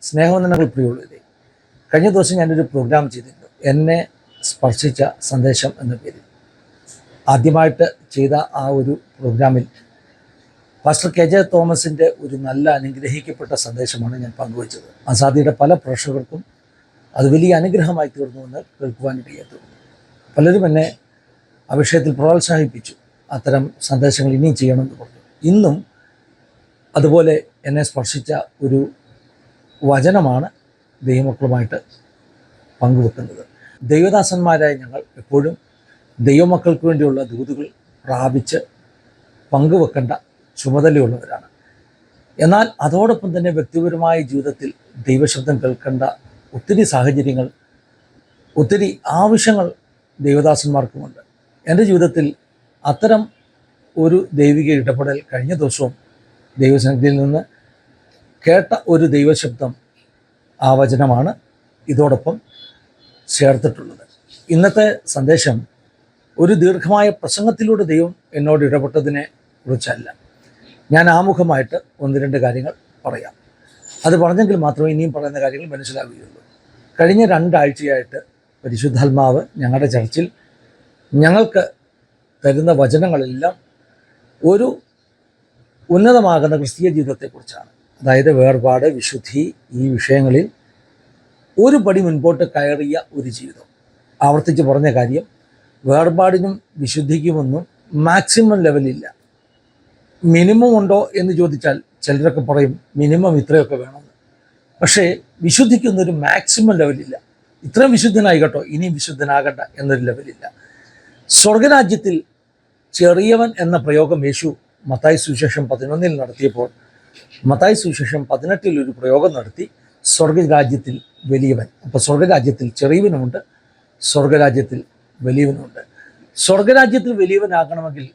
സ്നേഹവന്ദനങ്ങൾ പ്രിയമുള്ളവരെ, കഴിഞ്ഞ ദിവസം ഞാനൊരു പ്രോഗ്രാം ചെയ്തിരുന്നു, എന്നെ സ്പർശിച്ച സന്ദേശം എന്ന പേരിൽ. ആദ്യമായിട്ട് ചെയ്ത ആ ഒരു പ്രോഗ്രാമിൽ പാസ്റ്റർ KJ തോമസിൻ്റെ ഒരു നല്ല അനുഗ്രഹിക്കപ്പെട്ട സന്ദേശമാണ് ഞാൻ പങ്കുവച്ചത്. ആസാദിയുടെ പല പ്രേക്ഷകർക്കും അത് വലിയ അനുഗ്രഹമായി തീർന്നുവെന്ന് കേൾക്കുവാനിടയായി തീർന്നു. പലരും എന്നെ ആ വിഷയത്തിൽ പ്രോത്സാഹിപ്പിച്ചു. അത്തരം സന്ദേശങ്ങൾ ഇനിയും ചെയ്യണമെന്ന് പറഞ്ഞു. ഇന്നും അതുപോലെ എന്നെ സ്പർശിച്ച ഒരു വചനമാണ് ദൈവമക്കളുമായിട്ട് പങ്കുവെക്കുന്നത്. ദൈവദാസന്മാരായ ഞങ്ങൾ എപ്പോഴും ദൈവമക്കൾക്ക് വേണ്ടിയുള്ള ദൂതുകൾ പ്രാപിച്ച് പങ്കുവെക്കേണ്ട ചുമതലയുള്ളവരാണ്. എന്നാൽ അതോടൊപ്പം തന്നെ വ്യക്തിപരമായ ജീവിതത്തിൽ ദൈവശബ്ദം കേൾക്കേണ്ട ഒത്തിരി സാഹചര്യങ്ങൾ, ഒത്തിരി ആവശ്യങ്ങൾ ദൈവദാസന്മാർക്കുമുണ്ട്. എൻ്റെ ജീവിതത്തിൽ അത്തരം ഒരു ദൈവിക ഇടപെടൽ കഴിഞ്ഞ ദിവസവും ദൈവസന്നിധിയിൽ നിന്ന് കേട്ട ഒരു ദൈവശബ്ദം, ആ വചനമാണ് ഇതോടൊപ്പം ചേർത്തിട്ടുള്ളത്. ഇന്നത്തെ സന്ദേശം ഒരു ദീർഘമായ പ്രസംഗത്തിലൂടെ ദൈവം എന്നോട് ഇടപെട്ടതിനെ കുറിച്ചല്ല. ഞാൻ ആമുഖമായിട്ട് ഒന്ന് രണ്ട് കാര്യങ്ങൾ പറയാം. അത് പറഞ്ഞെങ്കിൽ മാത്രമേ ഇനിയും പറയുന്ന കാര്യങ്ങൾ മനസ്സിലാവുകയുള്ളൂ. കഴിഞ്ഞ 2 ആഴ്ചയായിട്ട് പരിശുദ്ധാത്മാവ് ഞങ്ങളുടെ ചർച്ചിൽ ഞങ്ങൾക്ക് തരുന്ന വചനങ്ങളെല്ലാം ഒരു ഉന്നതമാകുന്ന ക്രിസ്തീയ ജീവിതത്തെക്കുറിച്ചാണ്. അതായത് വേർപാട്, വിശുദ്ധി, ഈ വിഷയങ്ങളിൽ ഒരു പടി മുൻപോട്ട് കയറിയ ഒരു ജീവിതം. ആവർത്തിച്ച് പറഞ്ഞ കാര്യം, വേർപാടിനും വിശുദ്ധിക്കുമൊന്നും മാക്സിമം ലെവലില്ല. മിനിമം ഉണ്ടോ എന്ന് ചോദിച്ചാൽ ചിലരൊക്കെ പറയും മിനിമം ഇത്രയൊക്കെ വേണമെന്ന്. പക്ഷേ വിശുദ്ധിക്കൊന്നൊരു മാക്സിമം ലെവലില്ല. ഇത്രയും വിശുദ്ധനായി കേട്ടോ, ഇനിയും വിശുദ്ധനാകണ്ട എന്നൊരു ലെവലില്ല. സ്വർഗരാജ്യത്തിൽ ചെറിയവൻ എന്ന പ്രയോഗം യേശു മത്തായി സുവിശേഷം 11 നടത്തിയപ്പോൾ മത്തായി സുവിശേഷം 18 ഒരു പ്രയോഗം നടത്തി, സ്വർഗരാജ്യത്തിൽ വലിയവൻ. അപ്പോൾ സ്വർഗരാജ്യത്തിൽ ചെറിയവനുമുണ്ട്, സ്വർഗരാജ്യത്തിൽ വലിയവനുമുണ്ട്. സ്വർഗരാജ്യത്തിൽ വലിയവനാകണമെങ്കിൽ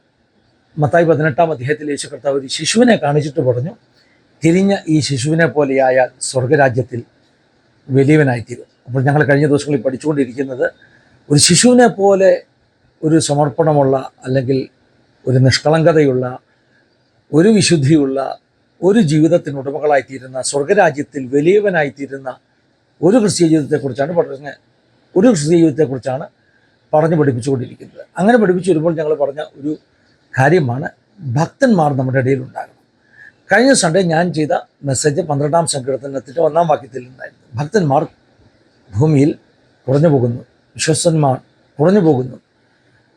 മത്തായി 18 അധ്യായത്തിൽ യേശു കർത്താവ് ഒരു ശിശുവിനെ കാണിച്ചിട്ട് പറഞ്ഞു, തിരിഞ്ഞ ഈ ശിശുവിനെ പോലെയായാൽ സ്വർഗരാജ്യത്തിൽ വലിയവനായിത്തീരും. അപ്പോൾ ഞങ്ങൾ കഴിഞ്ഞ ദിവസങ്ങളിൽ പഠിച്ചുകൊണ്ടിരിക്കുന്നത്, ഒരു ശിശുവിനെ പോലെ ഒരു സമർപ്പണമുള്ള, അല്ലെങ്കിൽ ഒരു നിഷ്കളങ്കതയുള്ള, ഒരു വിശുദ്ധിയുള്ള ഒരു ജീവിതത്തിന് ഉടമകളായിത്തീരുന്ന, സ്വർഗരാജ്യത്തിൽ വലിയവനായിത്തീരുന്ന ഒരു ക്രിസ്തീയ ജീവിതത്തെക്കുറിച്ചാണ് പറഞ്ഞു പഠിപ്പിച്ചുകൊണ്ടിരിക്കുന്നത്. അങ്ങനെ പഠിപ്പിച്ചു വരുമ്പോൾ ഞങ്ങൾ പറഞ്ഞ ഒരു കാര്യമാണ്, ഭക്തന്മാർ നമ്മുടെ ഇടയിൽ ഉണ്ടാകണം. കഴിഞ്ഞ സൺഡേ ഞാൻ ചെയ്ത മെസ്സേജ് 12-ാം സങ്കീർത്തനത്തിൻ്റെ 1-ാം വാക്യത്തിൽ നിന്നായിരുന്നു. ഭക്തന്മാർ ഭൂമിയിൽ കുറഞ്ഞു പോകുന്നു, വിശ്വസ്തന്മാർ കുറഞ്ഞു പോകുന്നു.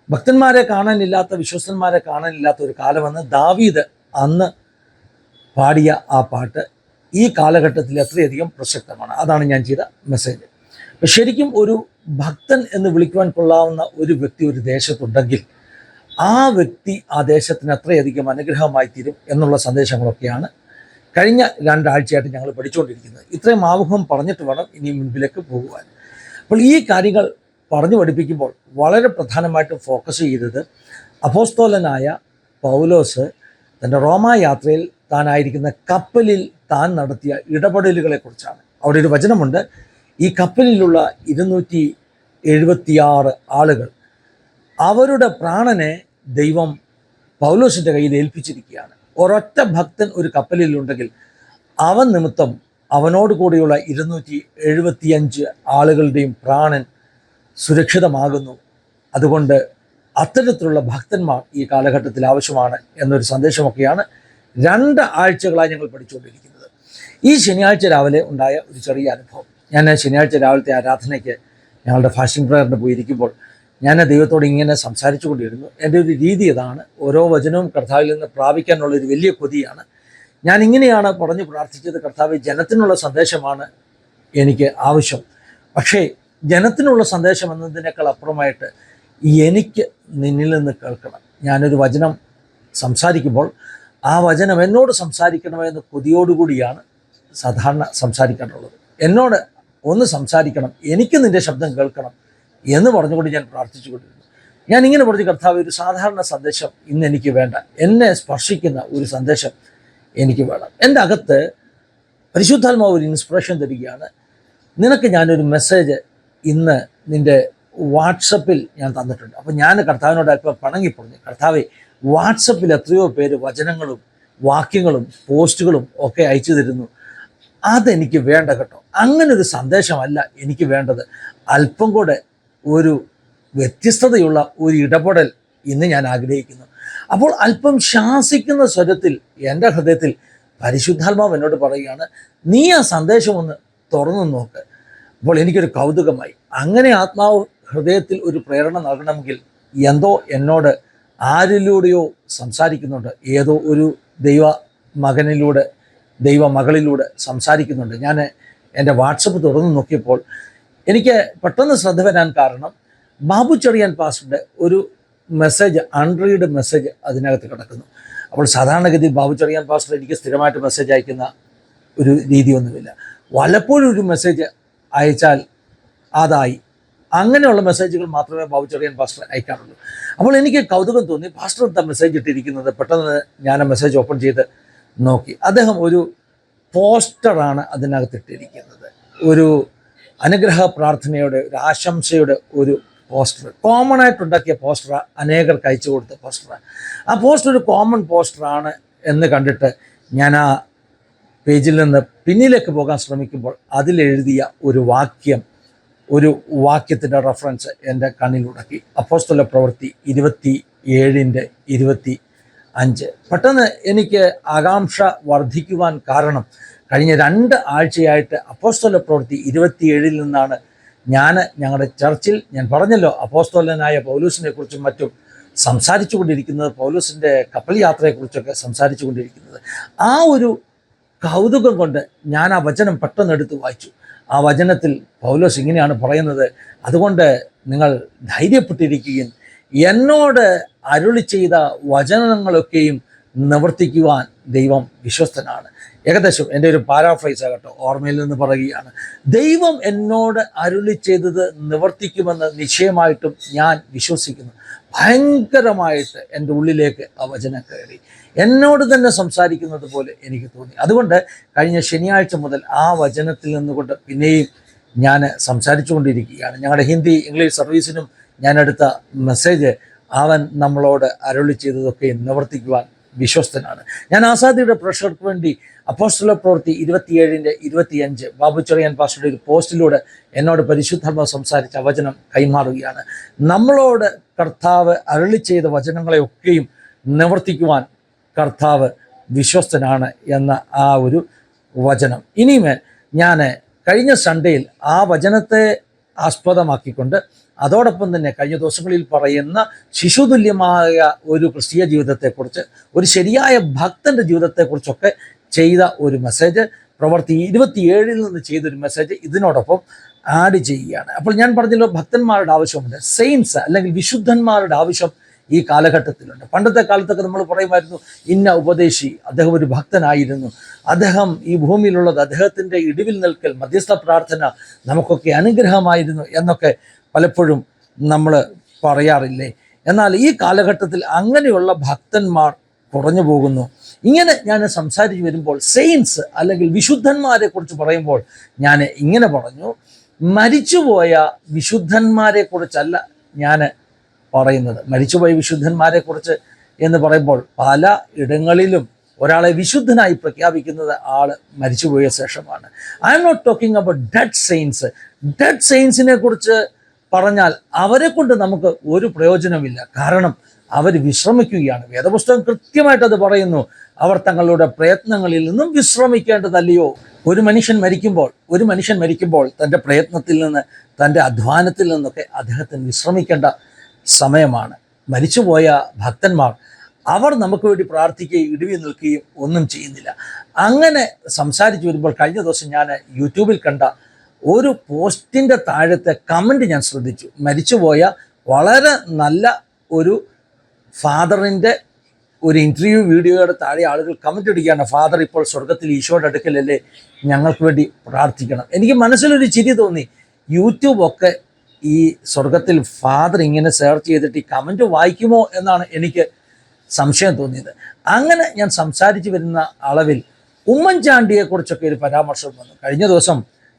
ഭക്തന്മാരെ കാണാനില്ലാത്ത, വിശ്വസ്തന്മാരെ കാണാനില്ലാത്ത ഒരു കാലമെന്ന് ദാവീദ് അന്ന് പാടിയ ആ പാട്ട് ഈ കാലഘട്ടത്തിൽ എത്രയധികം പ്രസക്തമാണ്. അതാണ് ഞാൻ ചെയ്ത മെസ്സേജ്. ശരിക്കും ഒരു ഭക്തൻ എന്ന് വിളിക്കുവാൻ കൊള്ളാവുന്ന ഒരു വ്യക്തി ഒരു ദേശത്തുണ്ടെങ്കിൽ ആ വ്യക്തി ആ ദേശത്തിന് അത്രയധികം അനുഗ്രഹമായി തീരും എന്നുള്ള സന്ദേശങ്ങളൊക്കെയാണ് കഴിഞ്ഞ 2 ആഴ്ചയായിട്ട് ഞങ്ങൾ പഠിച്ചുകൊണ്ടിരിക്കുന്നത്. ഇത്രയും ആമുഖം പറഞ്ഞിട്ട് വേണം ഇനി മുൻപിലേക്ക് പോകുവാൻ. അപ്പോൾ ഈ കാര്യങ്ങൾ പറഞ്ഞു പഠിപ്പിക്കുമ്പോൾ വളരെ പ്രധാനമായിട്ടും ഫോക്കസ് ചെയ്തത് അപ്പോസ്തോലനായ പൗലോസ് തൻ്റെ റോമാ യാത്രയിൽ താനായിരിക്കുന്ന കപ്പലിൽ താൻ നടത്തിയ ഇടപെടലുകളെക്കുറിച്ചാണ്. അവിടെ ഒരു വചനമുണ്ട്, ഈ കപ്പലിലുള്ള 276 ആളുകൾ, അവരുടെ പ്രാണനെ ദൈവം പൗലോസിൻ്റെ കയ്യിൽ ഏൽപ്പിച്ചിരിക്കുകയാണ്. ഒരൊറ്റ ഭക്തൻ ഒരു കപ്പലിലുണ്ടെങ്കിൽ അവൻ നിമിത്തം അവനോട് കൂടിയുള്ള 275 ആളുകളുടെയും പ്രാണൻ സുരക്ഷിതമാകുന്നു. അതുകൊണ്ട് അത്തരത്തിലുള്ള ഭക്തന്മാർ ഈ കാലഘട്ടത്തിൽ ആവശ്യമാണ് എന്നൊരു സന്ദേശമൊക്കെയാണ് 2 ആഴ്ചകളായി ഞങ്ങൾ പഠിച്ചുകൊണ്ടിരിക്കുന്നത്. ഈ ശനിയാഴ്ച രാവിലെ ഉണ്ടായ ഒരു ചെറിയ അനുഭവം. ഞാൻ ശനിയാഴ്ച രാവിലത്തെ ആരാധനയ്ക്ക് ഞങ്ങളുടെ ഫാസ്റ്റിംഗ് പ്രയറിന് പോയിരിക്കുമ്പോൾ ഞാൻ ദൈവത്തോട് ഇങ്ങനെ സംസാരിച്ചു കൊണ്ടിരുന്നു. എൻ്റെ ഒരു രീതി ഇതാണ്, ഓരോ വചനവും കർത്താവിൽ നിന്ന് പ്രാപിക്കാനുള്ളൊരു വലിയ കൊതിയാണ്. ഞാൻ ഇങ്ങനെയാണ് പറഞ്ഞു പ്രാർത്ഥിച്ചത്, കർത്താവ്, ജനത്തിനുള്ള സന്ദേശമാണ് എനിക്ക് ആവശ്യം. പക്ഷേ ജനത്തിനുള്ള സന്ദേശം എന്നതിനേക്കാൾ അപ്പുറമായിട്ട് എനിക്ക് നിന്നിൽ നിന്ന് കേൾക്കണം. ഞാനൊരു വചനം സംസാരിക്കുമ്പോൾ ആ വചനം എന്നോട് സംസാരിക്കണമെന്ന് കൊതിയോടുകൂടിയാണ് സാധാരണ സംസാരിക്കാനുള്ളത്. എന്നോട് ഒന്ന് സംസാരിക്കണം, എനിക്ക് നിൻ്റെ ശബ്ദം കേൾക്കണം എന്ന് പറഞ്ഞുകൊണ്ട് ഞാൻ പ്രാർത്ഥിച്ചുകൊണ്ടിരുന്നു. ഞാൻ ഇങ്ങനെ പറഞ്ഞു, കർത്താവ്, ഒരു സാധാരണ സന്ദേശം ഇന്ന് എനിക്ക് വേണ്ട, എന്നെ സ്പർശിക്കുന്ന ഒരു സന്ദേശം എനിക്ക് വേണം. എൻ്റെ അകത്ത് പരിശുദ്ധാത്മാവ് ഒരു ഇൻസ്പിറേഷൻ തരികയാണ്, നിനക്ക് ഞാനൊരു മെസ്സേജ് ഇന്ന് നിൻ്റെ വാട്സപ്പിൽ ഞാൻ തന്നിട്ടുണ്ട്. അപ്പം ഞാൻ കർത്താവിനോട് അല്പം പണങ്ങിപ്പറഞ്ഞു, കർത്താവെ, വാട്സപ്പിൽ എത്രയോ പേര് വചനങ്ങളും വാക്യങ്ങളും പോസ്റ്റുകളും ഒക്കെ അയച്ചു തരുന്നു. അതെനിക്ക് വേണ്ട കേട്ടോ. അങ്ങനെ ഒരു സന്ദേശമല്ല എനിക്ക് വേണ്ടത്. അല്പം കൂടെ ഒരു വ്യത്യസ്തതയുള്ള ഒരു ഇടപെടൽ ഇന്ന് ഞാൻ ആഗ്രഹിക്കുന്നു. അപ്പോൾ അല്പം ശാസിക്കുന്ന സ്വരത്തിൽ എൻ്റെ ഹൃദയത്തിൽ പരിശുദ്ധാത്മാവ് എന്നോട് പറയുകയാണ്, നീ ആ സന്ദേശം ഒന്ന് തുറന്നു നോക്ക്. അപ്പോൾ എനിക്കൊരു കൗതുകമായി. അങ്ങനെ ആത്മാവ് ഹൃദയത്തിൽ ഒരു പ്രേരണ നൽകണമെങ്കിൽ എന്തോ എന്നോട് ആരിലൂടെയോ സംസാരിക്കുന്നുണ്ട്. ഏതോ ഒരു ദൈവ മകനിലൂടെ, ദൈവ മകളിലൂടെ സംസാരിക്കുന്നുണ്ട്. ഞാൻ എൻ്റെ വാട്സപ്പ് തുറന്നു നോക്കിയപ്പോൾ എനിക്ക് പെട്ടെന്ന് ശ്രദ്ധ വരാൻ കാരണം ബാബു ചെറിയാൻ പാസ്റ്ററുടെ ഒരു മെസ്സേജ്, അൺറീഡ് മെസ്സേജ് അതിനകത്ത് കിടക്കുന്നു. അപ്പോൾ സാധാരണഗതി ബാബു ചെറിയാൻ പാസ്റ്റർ എനിക്ക് സ്ഥിരമായിട്ട് മെസ്സേജ് അയക്കുന്ന ഒരു രീതിയൊന്നുമില്ല. വല്ലപ്പോഴും ഒരു മെസ്സേജ് അയച്ചാൽ അതായി, അങ്ങനെയുള്ള മെസ്സേജുകൾ മാത്രമേ ബാബു ചെറിയാൻ പാസ്റ്റർ അയക്കാറുള്ളൂ. അപ്പോൾ എനിക്ക് കൗതുകം തോന്നി, പാസ്റ്റർ എന്താ മെസ്സേജ് ഇട്ടിരിക്കുന്നത്. പെട്ടെന്ന് ഞാൻ ആ മെസ്സേജ് ഓപ്പൺ ചെയ്ത് നോക്കി. അദ്ദേഹം ഒരു പോസ്റ്ററാണ് അതിനകത്ത് ഇട്ടിരിക്കുന്നത്. ഒരു അനുഗ്രഹ പ്രാർത്ഥനയുടെ, ഒരു ആശംസയുടെ ഒരു പോസ്റ്റർ, കോമൺ ആയിട്ടുണ്ടാക്കിയ പോസ്റ്റർ, അനേകർക്ക് അയച്ചു കൊടുത്ത പോസ്റ്ററാണ്. ആ പോസ്റ്റർ ഒരു കോമൺ പോസ്റ്ററാണ് എന്ന് കണ്ടിട്ട് ഞാൻ ആ പേജിൽ നിന്ന് പിന്നിലേക്ക് പോകാൻ ശ്രമിക്കുമ്പോൾ അതിലെഴുതിയ ഒരു വാക്യത്തിൻ്റെ റെഫറൻസ് എൻ്റെ കണ്ണിലുടക്കി. അപ്പോസ്തല പ്രവൃത്തി 27:25. പെട്ടെന്ന് എനിക്ക് ആകാംക്ഷ വർദ്ധിക്കുവാൻ കാരണം കഴിഞ്ഞ 2 ആഴ്ചയായിട്ട് അപ്പോസ്തല പ്രവൃത്തി 27 നിന്നാണ് ഞങ്ങളുടെ ചർച്ചിൽ, ഞാൻ പറഞ്ഞല്ലോ, അപ്പോസ്തലനായ പൗലോസിനെ കുറിച്ചും മറ്റും സംസാരിച്ചു കൊണ്ടിരിക്കുന്നത്, പൗലോസിൻ്റെ കപ്പൽ യാത്രയെക്കുറിച്ചൊക്കെ സംസാരിച്ചു കൊണ്ടിരിക്കുന്നത്. ആ ഒരു കൗതുകം കൊണ്ട് ഞാൻ ആ വചനം പെട്ടെന്ന് എടുത്ത് വായിച്ചു. ആ വചനത്തിൽ പൗലോസ് ഇങ്ങനെയാണ് പറയുന്നത്, അതുകൊണ്ട് നിങ്ങൾ ധൈര്യപ്പെട്ടിരിക്കുകയും എന്നോട് അരുളി ചെയ്ത വചനങ്ങളൊക്കെയും നിവർത്തിക്കുവാൻ ദൈവം വിശ്വസ്തനാണ്. ഏകദേശം എൻ്റെ ഒരു പാരാഫ്രൈസ് ആകട്ടോ, ഓർമ്മയിൽ നിന്ന് പറയുകയാണ്. ദൈവം എന്നോട് അരുളി ചെയ്തത് നിവർത്തിക്കുമെന്ന് നിശ്ചയമായിട്ടും ഞാൻ വിശ്വസിക്കുന്നു. ഭയങ്കരമായിട്ട് എൻ്റെ ഉള്ളിലേക്ക് ആ വചനം കയറി, എന്നോട് തന്നെ സംസാരിക്കുന്നത് പോലെ എനിക്ക് തോന്നി. അതുകൊണ്ട് കഴിഞ്ഞ ശനിയാഴ്ച മുതൽ ആ വചനത്തിൽ നിന്നുകൊണ്ട് പിന്നെയും ഞാൻ സംസാരിച്ചു കൊണ്ടിരിക്കുകയാണ്. ഞങ്ങളുടെ ഹിന്ദി ഇംഗ്ലീഷ് സർവീസിനും ഞാൻ എടുത്ത മെസ്സേജ്, അവൻ നമ്മളോട് അരുളി ചെയ്തതൊക്കെ നിവർത്തിക്കുവാൻ വിശ്വസ്തനാണ്. ഞാൻ ആസാദിയുടെ പ്രഷർക്ക് വേണ്ടി അപ്പോസ്തല പ്രവൃത്തി 27:25 ബാബു ചെറിയാൻ പാസ്റ്ററുടെ ഒരു പോസ്റ്റിലൂടെ എന്നോട് പരിശുദ്ധാത്മാവ് സംസാരിച്ച വചനം കൈമാറുകയാണ്. നമ്മളോട് കർത്താവ് അരുളി ചെയ്ത വചനങ്ങളെയൊക്കെയും നിവർത്തിക്കുവാൻ കർത്താവ് വിശ്വസ്തനാണ് എന്ന ആ ഒരു വചനം. ഇനിയും ഞാൻ കഴിഞ്ഞ സൺഡേയിൽ ആ വചനത്തെ ആസ്പദമാക്കിക്കൊണ്ട് അതോടൊപ്പം തന്നെ കഴിഞ്ഞ ദിവസങ്ങളിൽ പറയുന്ന ശിശുതുല്യമായ ഒരു ക്രിസ്തീയ ജീവിതത്തെക്കുറിച്ച്, ഒരു ശരിയായ ഭക്തൻ്റെ ജീവിതത്തെക്കുറിച്ചൊക്കെ ചെയ്ത ഒരു മെസ്സേജ്, പ്രവൃത്തി 27 നിന്ന് ചെയ്തൊരു മെസ്സേജ് ഇതിനോടൊപ്പം ആഡ് ചെയ്യുകയാണ്. അപ്പോൾ ഞാൻ പറഞ്ഞല്ലോ, ഭക്തന്മാരുടെ ആവശ്യമുണ്ട്, സെയിൻസ് അല്ലെങ്കിൽ വിശുദ്ധന്മാരുടെ ആവശ്യം ഈ കാലഘട്ടത്തിലുണ്ട്. പണ്ടത്തെ കാലത്തൊക്കെ നമ്മൾ പറയുമായിരുന്നു, ഇന്ന ഉപദേശി, അദ്ദേഹം ഒരു ഭക്തനായിരുന്നു, അദ്ദേഹം ഈ ഭൂമിയിലുള്ളത്, അദ്ദേഹത്തിൻ്റെ ഇടിവിൽ നിൽക്കൽ, മധ്യസ്ഥ പ്രാർത്ഥന നമുക്കൊക്കെ അനുഗ്രഹമായിരുന്നു എന്നൊക്കെ പലപ്പോഴും നമ്മൾ പറയാറില്ലേ. എന്നാൽ ഈ കാലഘട്ടത്തിൽ അങ്ങനെയുള്ള ഭക്തന്മാർ കുറഞ്ഞു പോകുന്നു. ഇങ്ങനെ ഞാൻ സംസാരിച്ച് വരുമ്പോൾ സെയിൻസ് അല്ലെങ്കിൽ വിശുദ്ധന്മാരെ കുറിച്ച് പറയുമ്പോൾ ഞാൻ ഇങ്ങനെ പറഞ്ഞു, മരിച്ചുപോയ വിശുദ്ധന്മാരെ കുറിച്ചല്ല ഞാൻ പറയുന്നത്. മരിച്ചുപോയ വിശുദ്ധന്മാരെ കുറിച്ച് എന്ന് പറയുമ്പോൾ പല ഇടങ്ങളിലും ഒരാളെ വിശുദ്ധനായി പ്രഖ്യാപിക്കുന്നത് ആൾ മരിച്ചുപോയ ശേഷമാണ്. I'm not talking about dead saints. Dead സെയിൻസിനെ കുറിച്ച് പറഞ്ഞാൽ അവരെ കൊണ്ട് നമുക്ക് ഒരു പ്രയോജനമില്ല. കാരണം അവർ വിശ്രമിക്കുകയാണ്. വേദപുസ്തകം കൃത്യമായിട്ട് അത് പറയുന്നു. അവർ തങ്ങളുടെ പ്രയത്നങ്ങളിൽ നിന്നും വിശ്രമിക്കേണ്ടതല്ലയോ. ഒരു മനുഷ്യൻ മരിക്കുമ്പോൾ തൻ്റെ പ്രയത്നത്തിൽ നിന്ന്, തൻ്റെ അധ്വാനത്തിൽ നിന്നൊക്കെ അദ്ദേഹത്തിന് വിശ്രമിക്കേണ്ട സമയമാണ്. മരിച്ചുപോയ ഭക്തന്മാർ, അവർ നമുക്ക് വേണ്ടി പ്രാർത്ഥിക്കുകയും ഇടിവി നിൽക്കുകയും ഒന്നും ചെയ്യുന്നില്ല. അങ്ങനെ സംസാരിച്ച് വരുമ്പോൾ കഴിഞ്ഞ ദിവസം ഞാൻ യൂട്യൂബിൽ കണ്ട ഒരു പോസ്റ്റിൻ്റെ താഴത്തെ കമൻറ്റ് ഞാൻ ശ്രദ്ധിച്ചു. മരിച്ചുപോയ വളരെ നല്ല ഒരു ഫാദറിൻ്റെ ഒരു ഇൻ്റർവ്യൂ വീഡിയോയുടെ താഴെ ആളുകൾ കമൻ്റ് ഇടുകയാണ്, ഫാദർ ഇപ്പോൾ സ്വർഗത്തിൽ ഈശോയുടെ അടുക്കലല്ലേ, ഞങ്ങൾക്ക് വേണ്ടി പ്രാർത്ഥിക്കണം. എനിക്ക് മനസ്സിലൊരു ചിരി തോന്നി. യൂട്യൂബൊക്കെ ഈ സ്വർഗത്തിൽ ഫാദർ ഇങ്ങനെ സെർച്ച് ചെയ്തിട്ട് ഈ കമൻറ്റ് വായിക്കുമോ എന്നാണ് എനിക്ക് സംശയം തോന്നിയത്. അങ്ങനെ ഞാൻ സംസാരിച്ച് വരുന്ന അളവിൽ ഉമ്മൻചാണ്ടിയെക്കുറിച്ചൊക്കെ ഒരു പരാമർശം വന്നു. കഴിഞ്ഞ ദിവസം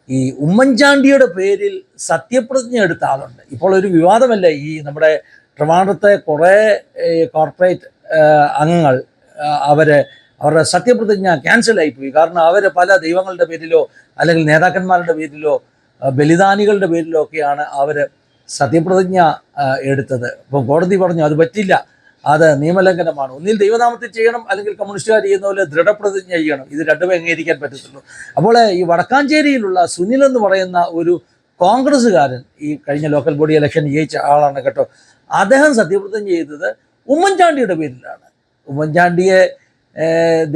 ഈ ഉമ്മൻചാണ്ടിയുടെ പേരിൽ സത്യപ്രതിജ്ഞ എടുത്ത ആളുണ്ട്. ഇപ്പോൾ ഒരു വിവാദമല്ലേ, ഈ നമ്മുടെ ട്രിവാൻഡ്രത്തെ കുറേ കോർപ്പറേറ്റ് അംഗങ്ങൾ അവരുടെ സത്യപ്രതിജ്ഞ ക്യാൻസലായിപ്പോയി. കാരണം അവർ പല ദൈവങ്ങളുടെ പേരിലോ അല്ലെങ്കിൽ നേതാക്കന്മാരുടെ പേരിലോ ബലിദാനികളുടെ പേരിലോ ഒക്കെയാണ് അവർ സത്യപ്രതിജ്ഞ എടുത്തത്. അപ്പം കോടതി പറഞ്ഞു അത് പറ്റില്ല, അത് നിയമലംഘനമാണ്. ഒന്നിൽ ദൈവനാമത്തിൽ ചെയ്യണം, അല്ലെങ്കിൽ കമ്മ്യൂണിസ്റ്റുകാർ ചെയ്യുന്ന പോലെ ദൃഢപ്രതിജ്ഞ ചെയ്യണം. ഇത് രണ്ടുമേ അംഗീകരിക്കാൻ പറ്റത്തുള്ളൂ. അപ്പോൾ ഈ വടക്കാഞ്ചേരിയിലുള്ള സുനിൽ എന്ന് പറയുന്ന ഒരു കോൺഗ്രസ്സുകാരൻ, ഈ കഴിഞ്ഞ ലോക്കൽ ബോഡി ഇലക്ഷൻ ജയിച്ച ആളാണ് കേട്ടോ, അദ്ദേഹം സത്യപ്രതിജ്ഞ ചെയ്തത് ഉമ്മൻചാണ്ടിയുടെ പേരിലാണ്. ഉമ്മൻചാണ്ടിയെ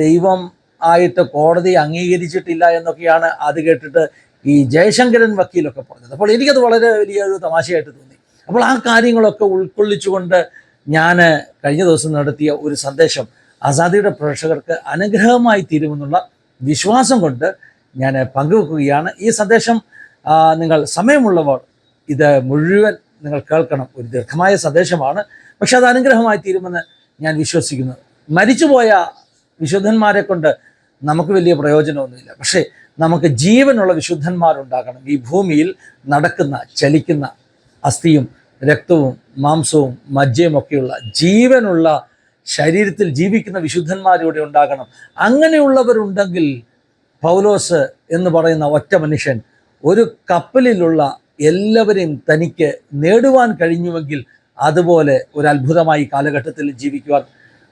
ദൈവം ആയിട്ട് കോടതി അംഗീകരിച്ചിട്ടില്ല എന്നൊക്കെയാണ് അത് കേട്ടിട്ട് ഈ ജയശങ്കരൻ വക്കീലൊക്കെ പറഞ്ഞത്. അപ്പോൾ എനിക്കത് വളരെ വലിയൊരു തമാശയായിട്ട് തോന്നി. അപ്പോൾ ആ കാര്യങ്ങളൊക്കെ ഉൾക്കൊള്ളിച്ചുകൊണ്ട് ഞാൻ കഴിഞ്ഞ ദിവസം നടത്തിയ ഒരു സന്ദേശം ആസാദിയുടെ പ്രേക്ഷകർക്ക് അനുഗ്രഹമായി തീരുമെന്നുള്ള വിശ്വാസം കൊണ്ട് ഞാൻ പങ്കുവെക്കുകയാണ്. ഈ സന്ദേശം നിങ്ങൾ സമയമുള്ളവർ ഇത് മുഴുവൻ നിങ്ങൾ കേൾക്കണം. ഒരു ദീർഘമായ സന്ദേശമാണ്, പക്ഷെ അത് അനുഗ്രഹമായി തീരുമെന്ന് ഞാൻ വിശ്വസിക്കുന്നു. മരിച്ചുപോയ വിശുദ്ധന്മാരെ കൊണ്ട് നമുക്ക് വലിയ പ്രയോജനമൊന്നുമില്ല, പക്ഷേ നമുക്ക് ജീവനുള്ള വിശുദ്ധന്മാരുണ്ടാകണം. ഈ ഭൂമിയിൽ നടക്കുന്ന ചലിക്കുന്ന അസ്ഥിയും രക്തവും മാംസവും മജ്ജയും ഒക്കെയുള്ള ജീവനുള്ള ശരീരത്തിൽ ജീവിക്കുന്ന വിശുദ്ധന്മാരിവിടെ ഉണ്ടാകണം. അങ്ങനെയുള്ളവരുണ്ടെങ്കിൽ പൗലോസ് എന്ന് പറയുന്ന ഒറ്റ മനുഷ്യൻ ഒരു കപ്പലിലുള്ള എല്ലാവരെയും തനിക്ക് നേടുവാൻ കഴിഞ്ഞുവെങ്കിൽ അതുപോലെ ഒരു അത്ഭുതമായി കാലഘട്ടത്തിൽ ജീവിക്കുവാൻ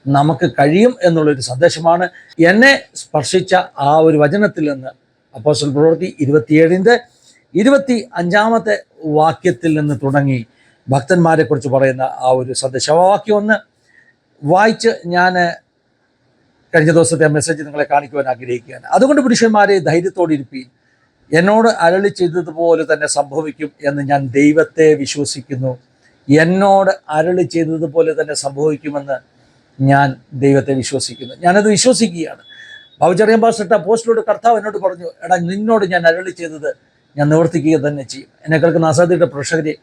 നമുക്ക് കഴിയും എന്നുള്ളൊരു സന്ദേശമാണ് എന്നെ സ്പർശിച്ച ആ ഒരു വചനത്തിൽ നിന്ന്. അപ്പോസ്തല പ്രവൃത്തി 27-25 വാക്യത്തിൽ നിന്ന് തുടങ്ങി ഭക്തന്മാരെ കുറിച്ച് പറയുന്ന ആ ഒരു സന്ദേശം. ആ വാക്യം ഒന്ന് വായിച്ച് ഞാൻ കഴിഞ്ഞ ദിവസത്തെ മെസ്സേജ് നിങ്ങളെ കാണിക്കുവാൻ ആഗ്രഹിക്കുകയാണ്. അതുകൊണ്ട് പുരുഷന്മാരെ ധൈര്യത്തോടിരിപ്പീൻ, എന്നോട് അരുളി ചെയ്തതുപോലെ തന്നെ സംഭവിക്കും എന്ന് ഞാൻ ദൈവത്തെ വിശ്വസിക്കുന്നു. എന്നോട് അരുളി ചെയ്തതുപോലെ തന്നെ സംഭവിക്കുമെന്ന് ഞാൻ ദൈവത്തെ വിശ്വസിക്കുന്നു. ഞാനത് വിശ്വസിക്കുകയാണ്. ബാബുചെറിയാൻ പാസ്റ്റർ പോസ്റ്റിലൂടെ കർത്താവ് എന്നോട് പറഞ്ഞു, എടാ നിന്നോട് ഞാൻ അരുളി ചെയ്തത് ഞാൻ നിവർത്തിക്കുക തന്നെ ചെയ്യും. എന്നെ കേൾക്കുന്ന ആസാദിയുടെ പ്രേക്ഷകരെ,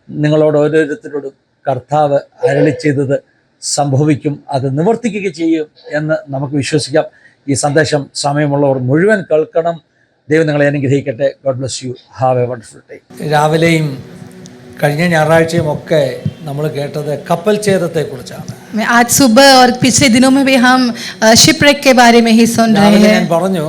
നിങ്ങളോട് ഓരോരുത്തരോടും കർത്താവ് അരുളി ചെയ്തത് സംഭവിക്കും, അത് നിവർത്തിക്കുക ചെയ്യും എന്ന് നമുക്ക് വിശ്വസിക്കാം. ഈ സന്ദേശം സമയമുള്ളവർ മുഴുവൻ കേൾക്കണം. ദൈവം നിങ്ങളെ അനുഗ്രഹിക്കട്ടെ. God bless you. Have A wonderful day. രാവിലെയും കഴിഞ്ഞ ഞായറാഴ്ചയും ഒക്കെ നമ്മൾ കേട്ടത് കപ്പൽ ഛേദത്തെക്കുറിച്ചാണ്. आज सुबह और पिछले दिनों में भी हम शिपरेक के बारे में ही सुन रहे हैं. ഞാൻ പറഞ്ഞു,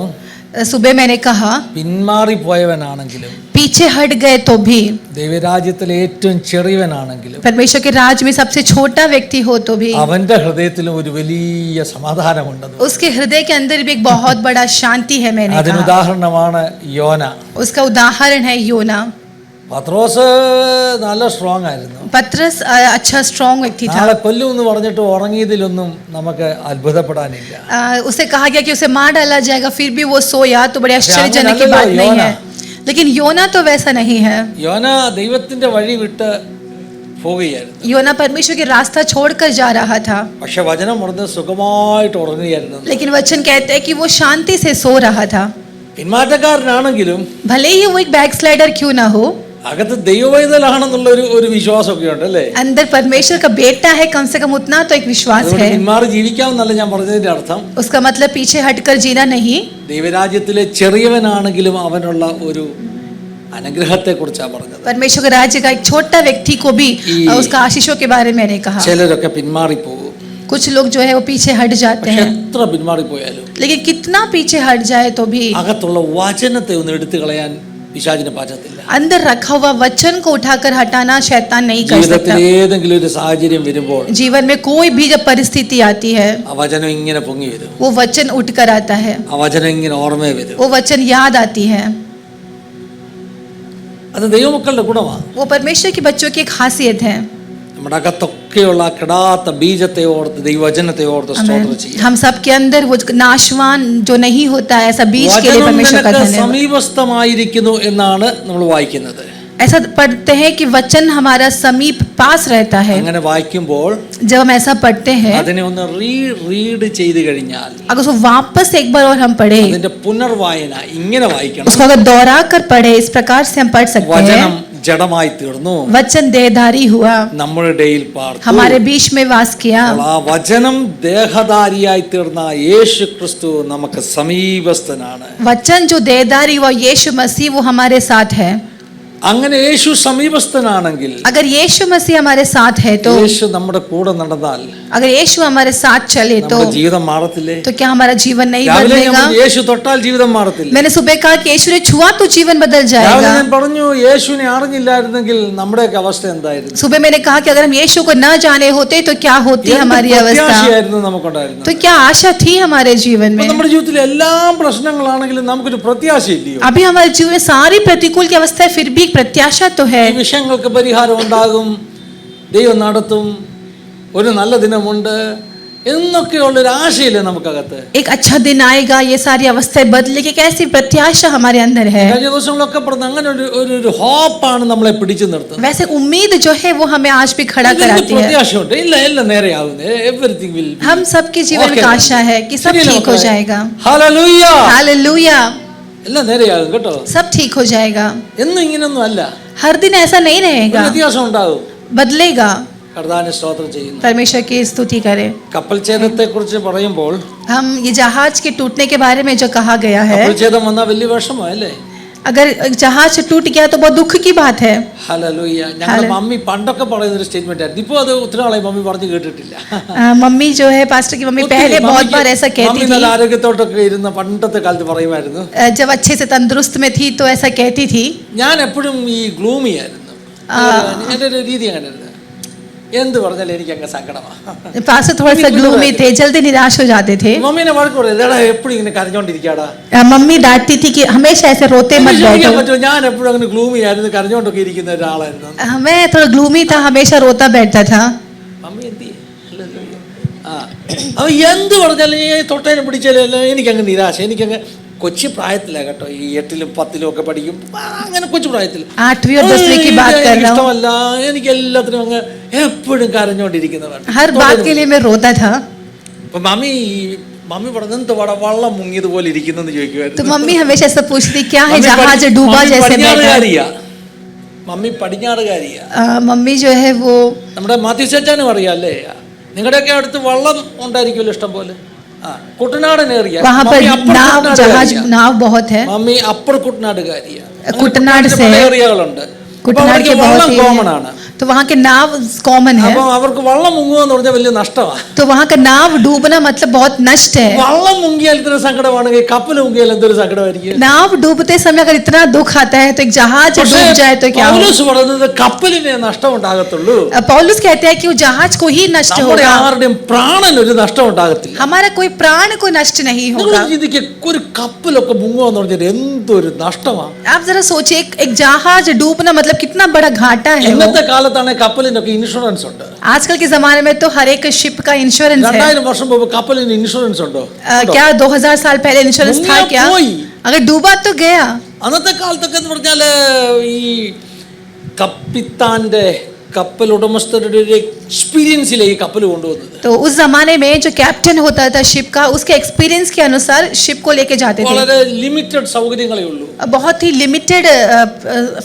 सुबह मैंने कहा പിന്മാറിപ്പോയവനാണെങ്കിലും पीछे हट गए तो भी, ദൈവരാജ്യത്തിലെ ഏറ്റവും ചെറിയവനാണെങ്കിലും परमेश्वर के राज्य में सबसे छोटा व्यक्ति हो तो भी അവന്റെ ഹൃദയത്തിലും ഒരു വലിയ സമാധാനമുണ്ടെന്ന്. उसके हृदय के अंदर भी एक बहुत बड़ा शांति है. मैंने അതിന് ഉദാഹരണമാണ് യോന. उसका उदाहरण है योना. പത്രോസ് നല്ല സ്ട്രോങ് ആയിരുന്നു. पतरस अच्छा स्ट्रॉन्ग व्यक्ति था. നാളെ കൊല്ലുമെന്ന് പറഞ്ഞിട്ട് ഉറങ്ങിയതിലൊന്നും നമുക്ക് അത്ഭുതപ്പെടാനില്ല. उसे कहा गया कि उसे मार डाला जाएगा, फिर भी वो सोया, तो बड़े आश्चर्यजनक की बात नहीं है. लेकिन योना तो वैसा नहीं है. യോന ദൈവത്തിന്റെ വഴി വിട്ട് പോവുകയായിരുന്നു. योना परमेश्वर के रास्ता छोड़कर जा रहा था. പക്ഷെ വചനം പറഞ്ഞത് സുഖമായിട്ട് ഉറങ്ങുകയായിരുന്നു. लेकिन वचन कहते हैं कि वो शांति से सो रहा था. പിന്മാറ്റക്കാരനാണെങ്കിലും भले ही वो एक बैकस्लाइडर क्यों ना हो, അകത്ത് ദൈവവൈതലാണെന്നുള്ള ഒരു വിശ്വാസമൊക്കെ ഉണ്ട് അല്ലേ? अंदर परमेश्वर का बेटा है, कम से कम उतना तो एक विश्वास है. പിന്മാറി ജീവിക്കാമെന്നല്ല ഞാൻ പറഞ്ഞതിന്റെ അർത്ഥം. उसका मतलब पीछे हटकर जीना नहीं. ദൈവരാജ്യത്തിലെ ചെറിയവനാണെങ്കിലും അവനുള്ള ഒരു അനുഗ്രഹത്തെ കുറിച്ചാണ് പറഞ്ഞത്. परमेश्वर के राज्य का एक छोटा व्यक्ति को भी उसका आशीषों के बारे में नहीं कहा. ചിലരൊക്കെ പിന്മാറിപ്പോകും. कुछ लोग जो है वो पीछे हट जाते हैं. എത്ര പിന്മാറിപ്പോയാലും, लेकिन कितना पीछे हट जाए तो भी അകത്തുള്ള വചനത്തെ ഒന്ന് എടുത്തു കളയാൻ പിശാചിന് പറ്റത്തില്ല. अंदर रखा हुआ वचन को उठाकर हटाना शैतान नहीं कर सकता. ഏതെങ്കിലും ഒരു സാഹചര്യം വരുമ്പോൾ, जीवन में कोई भी जब परिस्थिति आती है, ആ വചനം ഇങ്ങനെ പൊങ്ങി വരും. वो वचन उठकर आता है. ആ വചനം ഇങ്ങനെ ഓർമ്മ വരും. वो वचन याद आती है. അത് ദൈവമക്കളുടെ ഗുണമാണ്. वो परमेश्वर के बच्चों की एक खासियत है. നമ്മുടെ അകത്തൊക്കെയുള്ള കിടാത്ത ബീജത്തെ ഓർത്ത് ദൈവവചനത്തെ ഓർത്ത് സ്തോത്രം ചെയ്യാം. हम सब के अंदर वो नाशवान जो नहीं होता है, ऐसा बीज के लिए परमेश्वर का धन्यवाद. സമീപസ്ഥമായിരിക്കുന്നു എന്നാണ് നമ്മൾ വായിക്കുന്നത്. ऐसा पढ़ते हैं कि वचन हमारा समीप पास रहता है. അങ്ങനെ വായിക്കുമ്പോൾ, जब हम ऐसा पढ़ते हैं, അതിനെ ഒന്ന് റീഡ് ചെയ്തു കഴിഞ്ഞാൽ, अगर उसको वापस एक बार और हम पढ़े, അതിന്റെ പുനർവായന ഇങ്ങനെ വായിക്കണം. उसको अगर दोहरा कर पढ़े, इस प्रकार से हम पढ़ सकते हैं. ജഡമായി തീർന്നു, वचन देहधारी हुआ, നമ്മുടെ ഇടയിൽ പാർത്തു, हमारे बीच में वास किया. ആ വചനം ദേഹധാരിയായി തീർന്ന യേശു ക്രിസ്തു നമുക്ക് സമീപസ്ഥനാണ്. वचन जो देहधारी हुआ यीशु मसीह, वो हमारे साथ है. അങ്ങനെ യേശു സമീപസ്ഥനാണെങ്കിൽ, अगर यीशु मसीह हमारे साथ है तो, യേശു നമ്മുടെ കൂടെ നടന്നാൽ अगर यीशु हमारे साथ चले तो നമ്മുടെ ജീവിതം മാറത്തില്ലേ? तो क्या हमारा जीवन नहीं രാവിലെ ഞാൻ बदलेगा? പറഞ്ഞു, യേശു തൊട്ടാൽ ജീവിതം മാറത്തില്ല. मैंने सुबह कहा कि यीशु ने छुआ तो जीवन बदल രാവിലെ जाएगा. ഞാൻ പറഞ്ഞു, യേശുവിനെ അറിഞ്ഞില്ലായിരുന്നെങ്കിൽ നമ്മുടെയൊക്കെ അവസ്ഥ എന്തായിരുന്നു? सुबह मैंने कहा कि अगर हम यीशु को न जाने होते तो क्या होती എന്ത് हमारी अवस्था, പ്രത്യാശയായിരുന്നു നമുക്കുണ്ടായിരുന്നത്? तो क्या आशा थी हमारे जीवन में. നമ്മുടെ ജീവിതത്തിൽ എല്ലാ പ്രശ്നങ്ങളാണെങ്കിലും നമുക്കൊരു പ്രത്യാശയില്ലയോ? अभी हमारे जीवन में सारी प्रतिकूल की अवस्था है, फिर भी एक प्रत्याशा तो है. ഈ വിഷയങ്ങൾക്ക് പരിഹാരം ഉണ്ടാകും, ദൈവം നടത്തും, ഒരു നല്ല ദിനമുണ്ട് എന്നൊക്കെയുള്ളൊരു ആശയില്ലേ നമുക്കകത്ത്? एक अच्छा दिन आएगा, ये सारी अवस्थाएं बदलेगी, कैसी प्रत्याशा हमारे अंदर है. കഴിഞ്ഞ ദിവസങ്ങളൊക്കെ പറഞ്ഞ അങ്ങനെ ഒരു ഹോപ്പാണ് നമ്മളെ പിടിച്ചു നിർത്തുന്നത്. वैसे उम्मीद जो है वो हमें आज भी खड़ा कराती है. പ്രത്യാശയുണ്ട്, ഇല്ല എല്ലാം നേരെയാവുന്നത്, എവരിതിങ് വിൽ हम सबके जीवन में आशा है कि सब ठीक हो जाएगा. ഹല്ലേലൂയ, हालेलुया, എല്ലാം നേരെയാകും കേട്ടോ. सब ठीक हो जाएगा. എന്നും ഇങ്ങനൊന്നും അല്ല, हर दिन ऐसा नहीं रहेगा, വ്യത്യാസം ഉണ്ടാകും. बदलेगा. കർത്താവിനെ സ്തോത്രം ചെയ്യുന്നു. परमेश्वर की स्तुति करें. കപ്പൽ ഛേദത്തെ കുറിച്ച് പറയുമ്പോൾ, हम ये जहाज के टूटने के बारे में जो कहा गया है, കപ്പൽ ഛേദം വന്നാൽ വലിയ വിഷമല്ലേ? अगर जहाज टूट गया तो बहुत दुख की बात है. ഹല്ലേലൂയ. ഞങ്ങളുടെ മമ്മി പണ്ടൊക്കെ പറയുന്ന ഒരു സ്റ്റേറ്റ്മെന്റ് ആയിരുന്നു. ഇപ്പോൾ അത് ഒത്തിരി നാളായി മമ്മി പറഞ്ഞു കേട്ടിട്ടില്ല. मम्मी जो है, पास्टर की मम्मी पहले बहुत बार ऐसा कहती മമ്മി थी. നല്ല ആരോഗ്യത്തോട്ടൊക്കെ ഇരുന്ന പണ്ടത്തെ കാലത്ത് പറയുമായിരുന്നു. जब अच्छे से तंदुरुस्त में थी तो ऐसा कहती थी. ഞാൻ എപ്പോഴും ഈ ഗ്ലൂമി ആയിരുന്നു. എൻ്റെ ഒരു രീതി അങ്ങനെയായിരുന്നു. എന്ത് പറഞ്ഞാലും എനിക്ക് അങ്ങ് സങ്കടമാണ്. पास्टर थोड़ा सा ग्लूमी थे, जल्दी निराश हो जाते थे. മമ്മീനെ വഴക്ക് പറയും, എടാ എപ്പോഴും ഇങ്ങനെ കരഞ്ഞോണ്ടിരിക്കാടാ. मम्मी डांटती थी कि हमेशा ऐसे रोते मत बैठो. പറ്റുമോ? ഞാൻ എപ്പോഴും അങ്ങനെ ഗ്ലൂമി ആയിരുന്നു, കരഞ്ഞോണ്ടൊക്കെ ഇരിക്കുന്ന ഒരാളായിരുന്നു. मैं थोड़ा ग्लूमी था, हमेशा रोता बैठता था. മമ്മി എന്ത് ചെയ്യും? അവ എന്ത് പറഞ്ഞാലും തൊട്ടേനെ പിടിച്ചാലും എനിക്കങ്ങ് നിരാശ. എനിക്കങ്ങ് കൊച്ചു പ്രായത്തിലാണ് കേട്ടോ, ഈ 8ലും 10ലും ഒക്കെ പഠിക്കും, അങ്ങനെ കൊച്ചു പ്രായത്തിൽ 8वीं और 10वीं की बात कर रहा हूँ. ഇഷ്ടമല്ല, എനിക്ക് എല്ലാത്തിനും അങ്ങ് എപ്പോഴും കരഞ്ഞോണ്ടിരിക്കുന്നതാണ്. हर बात के लिए मैं रोता था. അപ്പൊ മമ്മി പറഞ്ഞു, എന്ത് വള്ളം മുങ്ങിയതുപോലെ ഇരിക്കുന്നെന്ന് तो ചോദിക്കുമായിരുന്നു. मम्मी हमेशा ऐसा पूछती क्या है जहाज डूबा जैसे बैठा. മമ്മി പടിഞ്ഞാറുകാരിയാ. मम्मी जो है वो, നമ്മുടെ മാത്യു ചേച്ചാനും അറിയാല്ലേ, നിങ്ങളുടെയൊക്കെ അടുത്ത് വള്ളം ഉണ്ടായിരിക്കുമല്ലോ ഇഷ്ടം പോലെ. കുട്ടനാടൻ ഏറിയ, वहाँ पर नाव, जहाज, नाव बहुत है. Mummy upper കുട്ടനാടുകാരിയാ. कुटनाड से है. ഏറിയകളുണ്ട്. कुटनाड के बहुत ही കോമൺ ആണ്. तो वहाँ के नाव कॉमन है. അപ്പൊ അവർക്ക് വള്ളം മുങ്ങുക എന്ന് പറഞ്ഞാൽ വലിയ നഷ്ടമാണ്. तो वहाँ का नाव डूबना मतलब बहुत नष्ट है. വള്ളം മുങ്ങിയാൽ ഇത്ര സങ്കടമാണെങ്കിൽ കപ്പൽ മുങ്ങിയാൽ എന്തൊരു സങ്കടമായിരിക്കും. नाव डूबते समय अगर इतना दुख आता है तो एक जहाज डूब जाए तो क्या होगा? പൗലോസ് പറയുന്നത് കപ്പലിനെ നഷ്ടം ഉണ്ടാകത്തുള്ളൂ. पौलुस कहते हैं कि वो जहाज को ही नष्ट നമ്മുടെ होगा, ആരുടെയും പ്രാണൻ ഒരു നഷ്ടം ഉണ്ടാകത്തില്ല. हमारा कोई प्राण को नष्ट नहीं होगा. ഒരു കപ്പലൊക്കെ മുങ്ങുക എന്ന് പറഞ്ഞാൽ എന്തൊരു നഷ്ടമാണ്. आप जरा सोचिए, एक जहाज डूबना मतलब कितना बड़ा घाटा है वो. ഇന്നത്തെ കാലത്താണ് കപ്പലിനൊക്കെ ഇൻഷുറൻസ് ഉണ്ട്. आजकल के जमाने में तो हर एक शिप का इंश्योरेंस है. 2000 വർഷം മുമ്പ് കപ്പലിന് ഇൻഷുറൻസ് ഉണ്ടോ? क्या 2000 साल पहले इंश्योरेंस था क्या? പോയി. अगर डूबा तो गया. അന്നത്തെ കാലത്തൊക്കെ എന്ന് പറഞ്ഞാല് ഈ കപ്പിത്താന്റെ കപ്പൽ ഉടമസ്ഥരുടെ ഒരു എക്സ്പീരിയൻസിലേക്ക് കപ്പൽ കൊണ്ടുവന്നത്. तो उस जमाने में जो कैप्टन होता था शिप का, उसके एक्सपीरियंस के अनुसार शिप को लेके जाते थे. വളരെ ലിമിറ്റഡ് സൗകര്യങ്ങളേ ഉള്ളൂ. बहुत ही लिमिटेड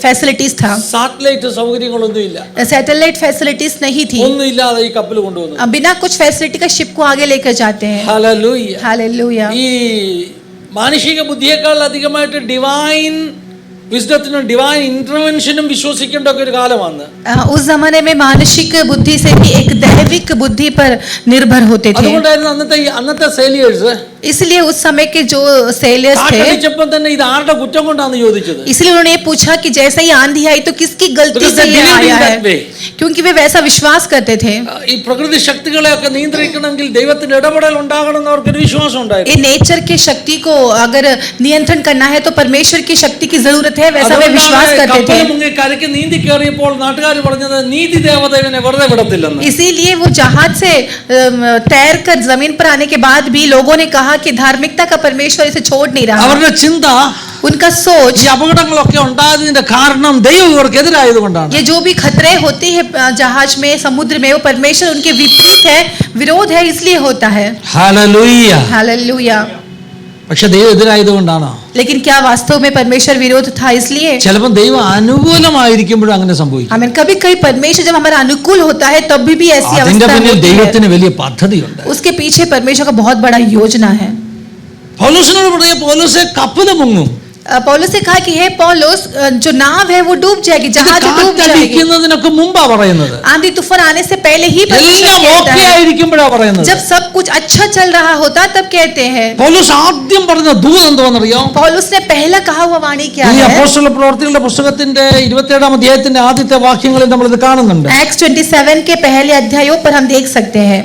फैसिलिटीज था. സാറ്റലൈറ്റ് സൗകര്യങ്ങളൊന്നും ഇല്ല. सैटेलाइट फैसिलिटीज नहीं थी. ഒന്നും ഇല്ലാതെ ഈ കപ്പൽ കൊണ്ടുവന്നത്. बिना कुछ फैसिलिटी का शिप को आगे लेकर जाते हैं. ഹല്ലേലൂയ. हालेलुया. ഈ മാനുഷിക ബുദ്ധിയേക്കാൾ അധികമായിട്ട് ഡിവൈൻ വിസ്ഡത്തിനും ഡിവൈൻ ഇന്റർവെൻഷനും വിശ്വസിക്കേണ്ട ഒരു കാലമാണ്. उस जमाने में मानसिक बुद्धि से भी एक दैविक बुद्धि पर निर्भर होते थे. അതുകൊണ്ടായിരുന്നു അന്നത്തെ സെയിലിയേഴ്സ് इसलिए उस समय के जो सेलर्स थे, കാറ്റടിച്ചപ്പോൾ തന്നെ ഇത് ആരുടെ കുറ്റം കൊണ്ടാണെന്ന് ചോദിച്ചത്. इसलिए उन्होंने ये पूछा कि जैसे ही आंधी आई तो किसकी गलती से ये आया है, क्योंकि वे वैसा विश्वास करते थे. ഈ പ്രകൃതി ശക്തികളെയൊക്കെ നിയന്ത്രിക്കണമെങ്കിൽ ദൈവത്തിന്റെ ഇടപെടൽ ഉണ്ടാകണം എന്ന് അവർക്കൊരു വിശ്വാസം ഉണ്ടായിരുന്നു. ये नेचर के शक्ति को अगर नियंत्रण करना है तो परमेश्वर की शक्ति की जरूरत है, वैसा वे विश्वास करते थे. മുങ്ങി കരയ്ക്ക് നീന്തി കയറിയപ്പോൾ നാട്ടുകാർ പറഞ്ഞത് നീതി ദേവത ഇവനെ വെറുതെ വിടത്തില്ലെന്ന്. इसीलिए वो जहाज से तैर कर जमीन पर आने के बाद भी लोगों ने कहा कि धार्मिकता का परमेश्वर इसे छोड़ नहीं रहा. അവരുടെ ചിന്ത, उनका सोच, ഈ അപകടങ്ങളൊക്കെ ഉണ്ടായതിന്റെ കാരണം ദൈവം ഇവർക്കെതിരായതുകൊണ്ടാണ്. ये जो भी खतरे होते हैं जहाज में, समुद्र में, वो परमेश्वर उनके विपरीत है, विरोध है, इसलिए होता है. ഹല്ലേലൂയ. हालेलुया. പക്ഷെ ദൈവം എതിരായതുകൊണ്ടാണോ? लेकिन क्या वास्तव में परमेश्वर विरोध था इसलिए? ചിലപ്പോൾ ദൈവം അനുകൂലമായിരിക്കുമ്പോഴും അങ്ങനെ സംഭവിക്കും. हमें कभी कभी परमेश्वर जब हमारा अनुकूल होता है तब भी ऐसी അതിന്റെ अवस्था പിന്നിൽ होती है. ദൈവത്തിന് വലിയ പദ്ധതിയുണ്ട്. उसके पीछे परमेश्वर का बहुत बड़ा योजना है. പൗലോസിനോട് പറഞ്ഞ പൗലോസേ കപ്പൽ മുങ്ങും. पौलुस ने कहा कि हे पौलुस, जो नाव है वो डूब जाएगी, ഇത് जहाज डूब जाएगी। കാറ്റടിക്കുന്നതിനൊക്കെ മുമ്പാ പറയുന്നത്. आंधी तूफान आने से पहले ही परमेश्वर എല്ലാം कहता ഓക്കെ है। ആയിരിക്കുമ്പോഴാ പറയുന്നത്. जब सब कुछ अच्छा चल रहा होता तब कहते हैं। പൗലോസ് ആദ്യം പറഞ്ഞ ദൂത് എന്താണെന്നറിയോ? पौलुस ने पहला कहा हुआ वाणी क्या ഈ है? അപ്പോസ്തല പ്രവർത്തികളുടെ പുസ്തകത്തിന്റെ 27-ാം അധ്യായത്തിന്റെ ആദ്യത്തെ വാക്യങ്ങളിൽ നമ്മൾ ഇത് കാണുന്നുണ്ട്. एक्स 27 के पहले अध्यायों पर हम देख सकते हैं।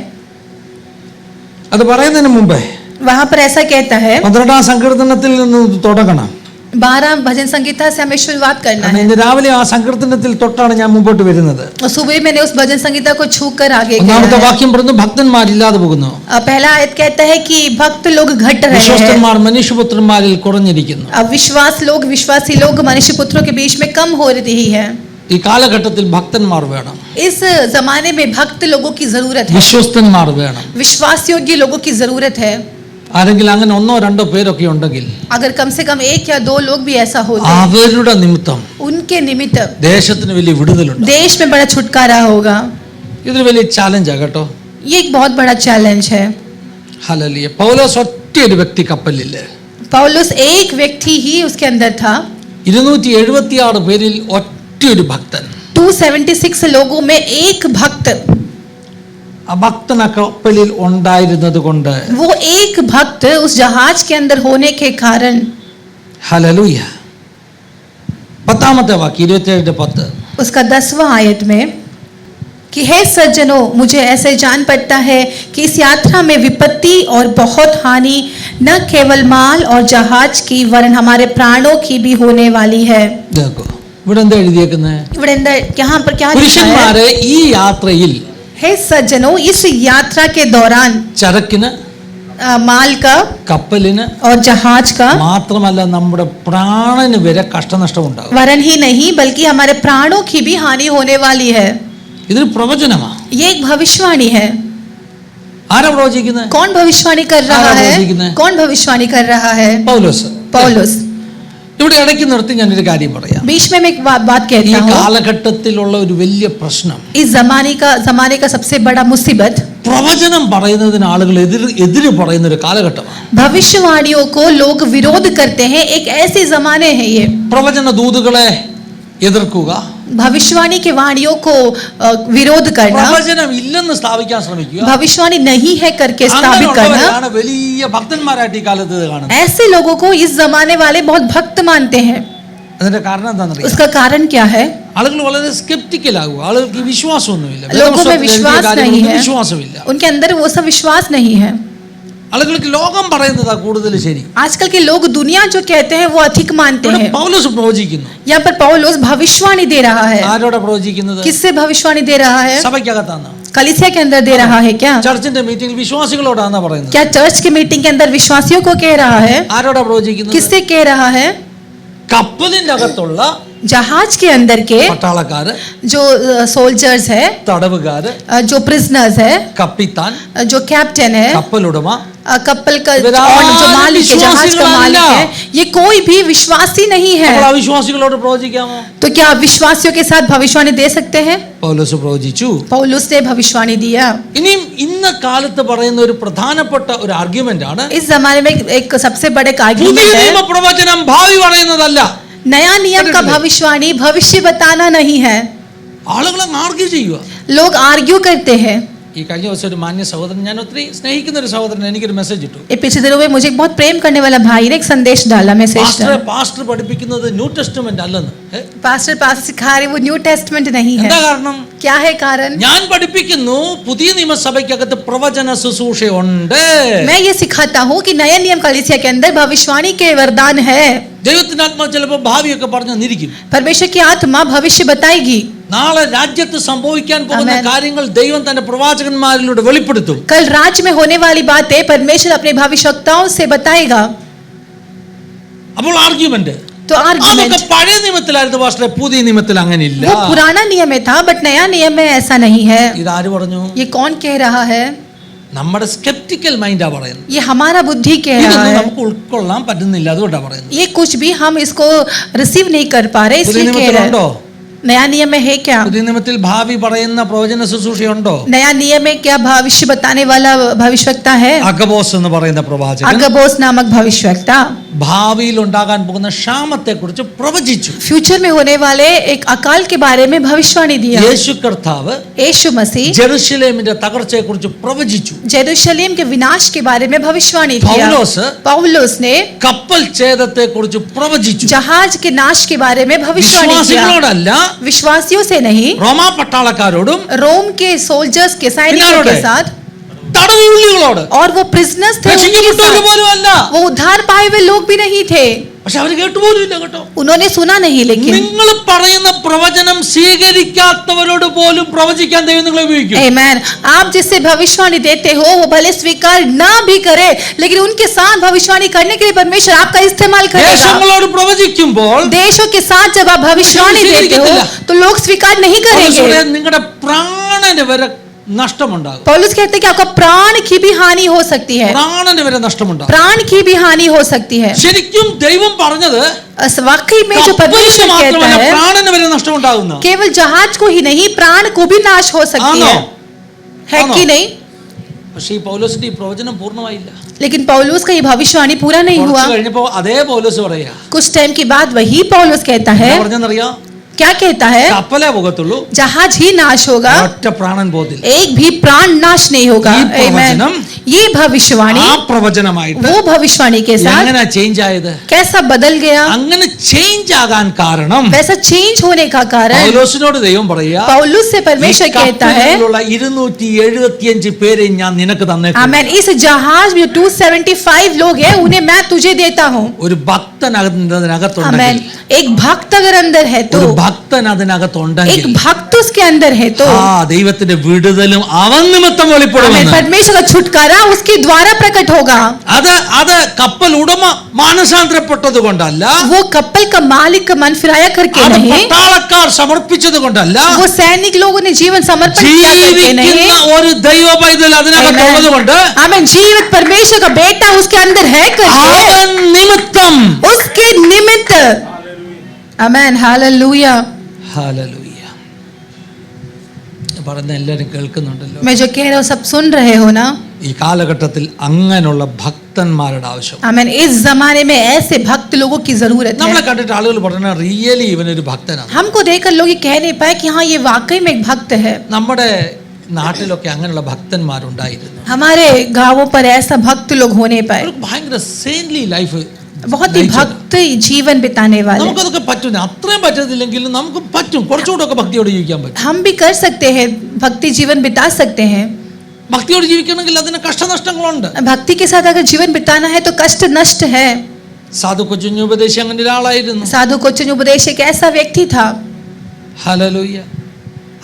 അത് പറയുന്നതിന് മുമ്പേ वहां पर ऐसा कहता है, 12-ാം സങ്കീർത്തനത്തിൽ നിന്ന് തുടങ്ങണം. 12 भजन संगीता से हमें शुरुआत करना കാരണം है। ഇന്ന് രാവിലെ ആ സങ്കീർത്തനത്തിൽ തൊട്ടാണ് ഞാൻ മുമ്പോട്ട് വരുന്നത്. और सुबह मैंने उस भजन संगीता को छू कर आगे गया ഒന്നാമത്തെ है। വാക്യം പറയുന്നു ഭക്തന്മാരില്ലാതെ പോകുന്നു. पहला आयत कहता है कि भक्त लोग घट रहे हैं। വിശ്വസ്തന്മാർ മനുഷ്യപുത്രന്മാരിൽ കുറഞ്ഞിരിക്കുന്നു. अब विश्वासी लोग मनुष्य पुत्रों के बीच में कम हो रही है। ഈ കാലഘട്ടത്തിൽ ഭക്തന്മാർ വേണം, इस जमाने में भक्त लोगों की जरूरत है, വിശ്വസ്തന്മാർ വേണം. विश्वास योग्य लोगों की जरूरत है। ആരെങ്കിലും അങ്ങനെ ഒന്നോ രണ്ടോ പേരൊക്കെ ഉണ്ടെങ്കിൽ अगर कम से कम 1 या 2 लोग भी ऐसा होते, അവരുടെ നിമിത്തം उनके निमित्त ദേശത്തിന് വലിയ വിടുതലുണ്ട്. देश में बड़ा छुटकारा होगा। ഇതൊരു വലിയ ചാലഞ്ചാ കേട്ടോ. ये एक बहुत बड़ा चैलेंज है। ഹല്ലേലൂയ. പൗലോസ് ഒറ്റയൊരു വ്യക്തി കപ്പലില്, पौलुस एक व्यक्ति ही उसके अंदर था। 276 പേരിൽ ഒറ്റയൊരു ഭക്തൻ. 276 लोगों में एक भक्त, ആ ഭക്തൻ ആ കപ്പലിൽ ഉണ്ടായിരുന്നത് കൊണ്ട് वो एक भक्त उस जहाज के अंदर होने के कारण, ഹല്ലേലൂയ. 10-ാമത്തെ വാക്യം 27:10. उसका 10वां आयत में कि हे सज्जनों, मुझे ऐसे जान पड़ता है कि इस यात्रा में विपत्ति और बहुत हानि न केवल माल और जहाज की वरन हमारे प्राणों की भी होने वाली है। देखो ഇവിടെ എന്താ എഴുതിയേക്കുന്നത്? यहाँ पर क्या लिखा है? പുരുഷന്മാരെ ഈ യാത്രയിൽ हे सज्जनों, इस यात्रा के दौरान ചരക്കിന്, माल का കപ്പലിന് और जहाज का മാത്രമല്ല നമ്മുടെ പ്രാണന് വരെ കഷ്ടനഷ്ടം ഉണ്ടാകും. वरन ही नहीं बल्कि हमारे प्राणों की भी हानि होने वाली है। ഇതൊരു പ്രവചനമാണ്. ये एक भविष्यवाणी है। ആരാ പ്രവചിക്കുന്നത്? कौन भविष्यवाणी कर रहा आरा है? प्रवचिക്കുന്ന? कौन भविष्यवाणी कर रहा है? പൗലോസ്. पौलुस। ഇവിടെ ഇടയ്ക്ക് നിർത്തി ഞാനൊരു കാര്യം പറയാം. बीच में मैं एक बात ഈ कहता हूँ। കാലഘട്ടത്തിലുള്ള ഒരു വലിയ പ്രശ്നം, इस जमाने का सबसे बड़ा मुसीबत പ്രവചനം പറയുന്നതിന് ആളുകൾ എതിര് പറയുന്ന ഒരു കാലഘട്ടമാണ്. भविष्यवाणियों को लोग विरोध करते हैं। एक ऐसे जमाने है ये। പ്രവചന ദൂതുകളെ എതിർക്കുക, भविष्यवाणी के वाणियों को विरोध करना, പ്രവചനം ഇല്ലെന്ന് സ്ഥാപിക്കാൻ ശ്രമിക്കുക. भविष्यवाणी नहीं है करके स्थापित करना। അങ്ങനെയുള്ളവരെയാണ് വലിയ ഭക്തന്മാരായിട്ട് ഈ കാലത്ത് കാണുന്നത്. ऐसे लोगों को इस जमाने वाले बहुत भक्त मानते हैं। അതിന്റെ കാരണം എന്താണെന്നറിയാം? उसका कारण क्या है? ആളുകൾ വളരെ സ്കെപ്റ്റിക്കൽ ആകുക. ആളുകൾക്ക് വിശ്വാസമൊന്നുമില്ല, लोगों में विश्वास नहीं है, വിശ്വാസമില്ല. उनके अंदर वो सब विश्वास नहीं है। ആളുകൾക്ക് ലോകം പറയുന്നതാ കൂടുതൽ ശരി. आजकल के लोग दुनिया जो कहते हैं वो अधिक मानते ഇവിടെ हैं। പൗലോസ് പ്രവചിക്കുന്നു. यहाँ पर पौलुस भविष्यवाणी दे रहा है। ആരോടാ പ്രവചിക്കുന്നത്? किससे भविष्यवाणी दे रहा है? സഭയ്ക്കകത്താണ്. कलीसिया के अंदर दे रहा है क्या? ചർച്ചിന്റെ മീറ്റിംഗിൽ വിശ്വാസികളോടാണ് പറയുന്നത്. क्या चर्च के मीटिंग के अंदर विश्वासियों को कह रहा है? ആരോടാ പ്രവചിക്കുന്നത്? किससे कह रहा है? കപ്പലിന്റെ അകത്തുള്ള जहाज के अंदर के പട്ടാളക്കാര്, जो सोल्जर्स है, തടവുകാര്, जो प्रिजनर्स है, കപ്പിത്താൻ, जो कैप्टन है, കപ്പലുടമ, कपल का विराट और जो मालिक है, जहाज का मालिक है, ये कोई भी विश्वासी नहीं है। അപ്പോൾ അവിശ്വാസികളോട് പ്രവചിക്കാമോ? तो क्या आप विश्वासियों के साथ भविष्यवाणी दे सकते हैं? പൗലോസ് പ്രവചിച്ചു. पौलुस ने भविष्यवाणी दिया। ഇനിയും ഇന്ന കാലത്ത് പറയുന്ന ഒരു പ്രധാനപ്പെട്ട ഒരു ആർഗ്യുമെന്റ് ആണ്, इस जमाने में एक सबसे बड़े പുതിയ आर्ग्यूमेंट है, നിയമപ്രവചനം ഭാവി പറയുന്നതല്ല. नया नियम का भविष्यवाणी भविष्य बताना नहीं है। ആളുകളെ ആർഗ്യൂ ചെയ്യുക. लोग आर्ग्यू करते हैं। ഈ കഴിഞ്ഞ ദിവസം ഒരു മാന്യ സഹോദരൻ, ഞാൻ ഒത്തിരി സ്നേഹിക്കുന്ന ഒരു സഹോദരൻ, എനിക്കൊരു മെസ്സേജ് ഇട്ടു. ये पिछले दिनों में मुझे एक बहुत प्रेम करने वाला भाई ने एक संदेश डाला, मैसेज डाला। പാസ്റ്റർ പഠിപ്പിക്കുന്നത് ന്യൂ ടെസ്റ്റ്മെന്റ് അല്ലെന്ന്. पास्टर सिखा रहे वो न्यू टेस्टमेंट नहीं है। എന്താ കാരണം? क्या है कारण? ഞാൻ പഠിപ്പിക്കുന്നു പുതിയ നിയമസഭയ്ക്കകത്ത് പ്രവചന ശുശ്രൂഷയുണ്ട്. मैं ये सिखाता हूँ कि नया नियम कलीसिया के अंदर भविष्यवाणी के वरदान है। ദൈവത്തിന്റെ ആത്മാവ് ചിലപ്പോൾ ഭാവിയൊക്കെ പറഞ്ഞു തന്നിരിക്കും. परमेश्वर की आत्मा भविष्य बताएगी। നാളെ രാജ്യത്ത് സംഭവിക്കാൻ പോകുന്ന കാര്യങ്ങൾ ദൈവം തന്റെ പ്രവാചകന്മാരിലൂടെ വെളിപ്പെടുത്തും. कल राज्य में होने वाली बातें परमेश्वर अपने भविष्यवक्ताओं से बताएगा। അപ്പോൾ ആർഗ്യുമെന്റ്, तो आर्गुमेंट അതൊക്കെ പഴയ നിയമത്തിലായിരുന്നു പാസ്റ്ററെ, പുതിയ നിയമത്തിൽ അങ്ങനെ ഇല്ല. वो पुराना नियम में था, बट नया नियम में ऐसा नहीं है। ഇതാര് പറഞ്ഞു? ये कौन कह रहा है? നമ്മുടെ സ്കെപ്റ്റിക്കൽ മൈൻഡാ പറയുന്നത്. ये हमारा बुद्धि कह रहा ഇതൊന്നും है। നമുക്ക് ഉൾക്കൊള്ളാൻ പറ്റുന്നില്ല, അതുകൊണ്ടാ പറയുന്നത്. ये कुछ भी हम इसको रिसीव नहीं कर पा रहे, പുതിയ इसलिए कह रहे നിയമത്തിലുണ്ടോ? हैं। नया नियम में है क्या? പുതിയ നിയമത്തിൽ ഭാവി പറയുന്ന പ്രവചന ശുശ്രൂഷയുണ്ടോ? नया नियम में क्या भविष्य बताने वाला भविष्यवक्ता है? അഗബോസ് എന്ന് പറയുന്ന പ്രവാചകൻ, अगबोस नामक भविष्यवक्ता, ഭാവിയിൽ ഉണ്ടാകാൻ പോകുന്ന ക്ഷാമത്തെക്കുറിച്ച് പ്രവചിച്ചു. फ्यूचर में होने वाले एक अकाल के बारे में भविष्यवाणी दिया. യേശു കർത്താവ് यीशु मसीह ജെറുസലേമിന്റെ तകർച്ചയെക്കുറിച്ച് പ്രവചിച്ചു. जेरूशलेम के विनाश के बारे में भविष्यवाणी किया. पौलुस ने കപ്പൽ ഛേദത്തെക്കുറിച്ച് പ്രവചിച്ചു. जहाज के नाश के बारे में भविष्यवाणी किया. വിശ്വാസികളോടല്ല, विश्वासियों से नहीं, റോമാ പട്ടാളക്കാരോടും रोम के सोल्जर्स के सैनिकों के साथ, തടവുള്ളികളോട്, और वो प्रिजनर्स थे उनके साथ. वो उद्धार पाए हुए लोग भी नहीं थे. പക്ഷെ അവർ കേട്ടുപോലുമില്ല കേട്ടോ. उन्होंने सुना नहीं. लेकिन നിങ്ങൾ പറയുന്ന പ്രവചനം സ്വീകരിക്കാത്തവരോട് പോലും പ്രവചിക്കാൻ ദൈവം നിങ്ങളെ ഉപയോഗിക്കും. आमेन. आप जिससे भविष्यवाणी देते हो वो भले स्वीकार ना भी करे, लेकिन उनके साथ भविष्यवाणी करने के लिए परमेश्वर आपका इस्तेमाल करेगा. ദേശങ്ങളോട് പ്രവചിക്കുമ്പോൾ देशों के साथ जब आप भविष्यवाणी देते हो तो लोग स्वीकार नहीं करेंगे. നിങ്ങളുടെ പ്രാണന് വരെ നഷ്ടമുണ്ടാകും. पौलुस कहते हैं कि आपका प्राण की भी हानि हो सकती है. പ്രാണന് വരെ നഷ്ടമുണ്ടാകും. प्राण की भी हानि हो सकती है. ശരിക്കും ദൈവം പറഞ്ഞത് वाकई में जो परमेश्वर कहता है പ്രാണന് വരെ നഷ്ടമുണ്ടാകുന്നു. केवल जहाज को ही नहीं, प्राण को भी नाश हो सकती है कि नहीं? പക്ഷേ ഈ പൗലോസിന്റെ ഈ പ്രവചനം പൂർണ്ണമായില്ല. लेकिन पौलुस का ये भविष्यवाणी पूरा नहीं हुआ. കഴിഞ്ഞപ്പോൾ അതേ പൗലോസ് പറയാ, कुछ टाइम के बाद वही पौलुस कहता है, പറഞ്ഞെന്നറിയാം, क्या कहता है? കപ്പലേ പോകത്തുള്ളൂ, जहाज ही नाश होगा, ഒറ്റ പ്രാണൻ പോകത്തില്ല. एक भी प्राण नाश नहीं होगा. आमेन. ये भविष्यवाणी, ആ പ്രവചനമായിട്ട് वो भविष्यवाणी के साथ എങ്ങനെ ചേഞ്ച് ആയത്? कैसा बदल गया? അങ്ങനെ ചേഞ്ച് ആകാൻ കാരണം वैसा चेंज होने का कारण പൗലോസിനോട് ദൈവം പറയാ, पौलुस से परमेश्वर कहता है, 275 പേരെ ഞാൻ നിനക്ക് തന്നേക്കാം. आमेन. इस जहाज में 275 लोग हैं, उन्हें मैं तुझे देता हूँ. ഒരു ഭക്തൻ അതിനകത്തുണ്ടെങ്കിൽ, आमेन. एक भक्त अगर अंदर है तो, ഒരു ഭക്തൻ അതിനകത്തുണ്ടെങ്കിൽ, एक भक्त उसके अंदर है तो, ദൈവത്തിന്റെ വിടുതലും അവൻ നിമിത്തം आमेन, വെളിപ്പെടുമെന്ന്. परमेश्वर का छुटकारा उसके द्वारा प्रकट होगा. അത് കപ്പൽ ഉടമ മാനസാന്തരപ്പെട്ടത് കൊണ്ടല്ല, वो कपल का मालिक का मन फिराया करके അത് नहीं, പട്ടാളക്കാർ സമർപ്പിച്ചത് കൊണ്ടല്ല, वो सैनिक लोगों ने जीवन समर्पण किया करके नहीं, ജീവിക്കുന്ന ഒരു ദൈവ പൈതൽ അതിനകത്തുള്ളത് കൊണ്ട്, आमेन, जीवित परमेश्वर का बेटा उसके अंदर है करके, അവൻ നിമിത്തം, उसके निमित्त, आमेन, हालेलुया. ഹല്ലേലൂയ. പറയുന്ന എല്ലാവരും കേൾക്കുന്നുണ്ടല്ലോ. मैं जो कह रहा हूँ सब सुन रहे हो ना? ഈ കാലഘട്ടത്തിൽ അങ്ങനെയുള്ള ഭക്തന്മാരുടെ ആവശ്യം. आमेन. इस जमाने में ऐसे भक्त लोगों की जरूरत है. നമ്മളെ കണ്ടിട്ട് ആളുകൾ പറഞ്ഞ റിയലി ഇവനൊരു ഭക്തനാണ്. हमको देखकर लोग ये कह नहीं पाए कि हाँ ये वाकई में एक भक्त है. നമ്മുടെ നാട്ടിലൊക്കെ അങ്ങനെയുള്ള ഭക്തന്മാരുണ്ടായിരുന്നു. हमारे गांवों पर ऐसा भक्त लोग होने पाए, അവർക്ക് ഭയങ്കര സെയിൻലി ലൈഫ്, बहुत ही भक्त जीवन बिताने वाले. നമുക്കതൊക്കെ പറ്റും. അത്രയും പറ്റത്തില്ലെങ്കിലും നമുക്ക് പറ്റും. കുറച്ചുകൂടെ ഒക്കെ ഭക്തിയോടെ ജീവിക്കാൻ പറ്റും. हम भी कर सकते हैं, भक्ति जीवन बिता सकते हैं. ഭക്തിയോട് ജീവിക്കണമെങ്കിൽ അതിന് കഷ്ടനഷ്ടങ്ങളുണ്ട്. भक्ति के साथ अगर जीवन बिताना है तो कष्ट नष्ट है. സാധു കൊച്ചുഞ്ഞു ഉപദേശി അങ്ങനെ ഒരാളായിരുന്നു. साधु कोचन उपदेश एक ऐसा व्यक्ति था. ഹല്ലേലൂയ.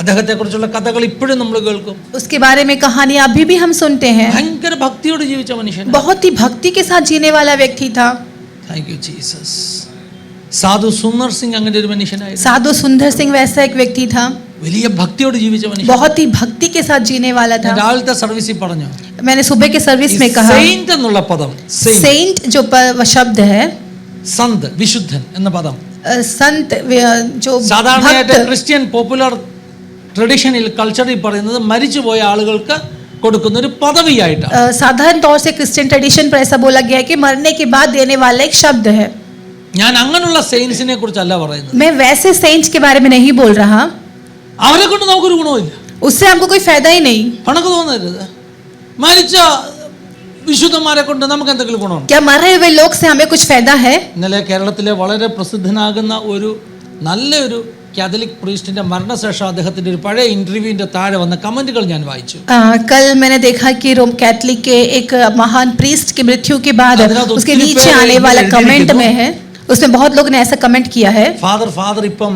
അദ്ദേഹത്തെ കുറിച്ചുള്ള കഥകൾ ഇപ്പോഴും നമ്മൾ കേൾക്കും. उसके बारे में कहानियां अभी भी हम सुनते हैं. ഭയങ്കര ഭക്തിയോട് ജീവിച്ച മനുഷ്യൻ, बहुत ही भक्ति के साथ जीने वाला व्यक्ति था. Thank you Jesus. സാധു സുന്ദർ സിംഗ് അങ്ങനെ ഒരു മനുഷ്യനായിരുന്നു. साधु सुंदर सिंह वैसा एक व्यक्ति था, വലിയ ഭക്തിയോട് ജീവിച്ച മനുഷ്യൻ. बहुत ही भक्ति के साथ जीने वाला था. രാവിലത്തെ സർവീസിൽ പറഞ്ഞു, मैंने सुबह के सर्विस में कहा, സെയിന്റ് എന്നുള്ള പദം, सेंट जो शब्द है, സന്ത്, വിശുദ്ധൻ എന്ന പദം संत जो സാധാരണയായിട്ട് भक्त, ക്രിസ്ത്യൻ പോപ്പുലർ ട്രഡീഷനിൽ കൾച്ചറിൽ പറയുന്നത് മരിച്ചുപോയ ആളുകൾക്ക് കൊടുക്കുന്ന ഒരു പദവിയായിട്ടാണ്. साधारण तौर से क्रिश्चियन ट्रेडिशन पर ऐसा बोला गया है कि मरने के बाद देने वाला एक शब्द है. ഞാൻ അങ്ങനെയുള്ള സെയിൻസിനെ കുറിച്ചല്ല പറയുന്നത്. मैं वैसे सेंट्स के बारे में नहीं बोल रहा. അവരെ കൊണ്ട് നമുക്കൊരു ഗുണമില്ല. उससे हमको कोई फायदा ही नहीं. കണക്ക് തോന്നരുത്. മരിച്ച വിശുദ്ധന്മാരെ കൊണ്ട് നമുക്ക് എന്തെങ്കിലും ഗുണമുണ്ട്? क्या मरे हुए लोग से हमें कुछ फायदा है? ഇന്നലെ കേരളത്തിലെ വളരെ പ്രസിദ്ധനാകുന്ന ഒരു നല്ലൊരു കാത്തലിക് പ്രീസ്റ്റിന്റെ മരണശേഷം അദ്ദേഹത്തിന്റെ ഒരു പഴയ ഇന്റർവ്യൂവിന്റെ താഴെ വന്ന കമന്റുകൾ ഞാൻ വായിച്ചു. कल मैंने देखा कि रोम कैथलिक के एक महान प्रीस्ट की मृत्यु के बाद उसके नीचे आने वाला कमेंट में है, उसमें बहुत लोग ने ऐसा कमेंट किया है, ഫാദർ ഇപ്പം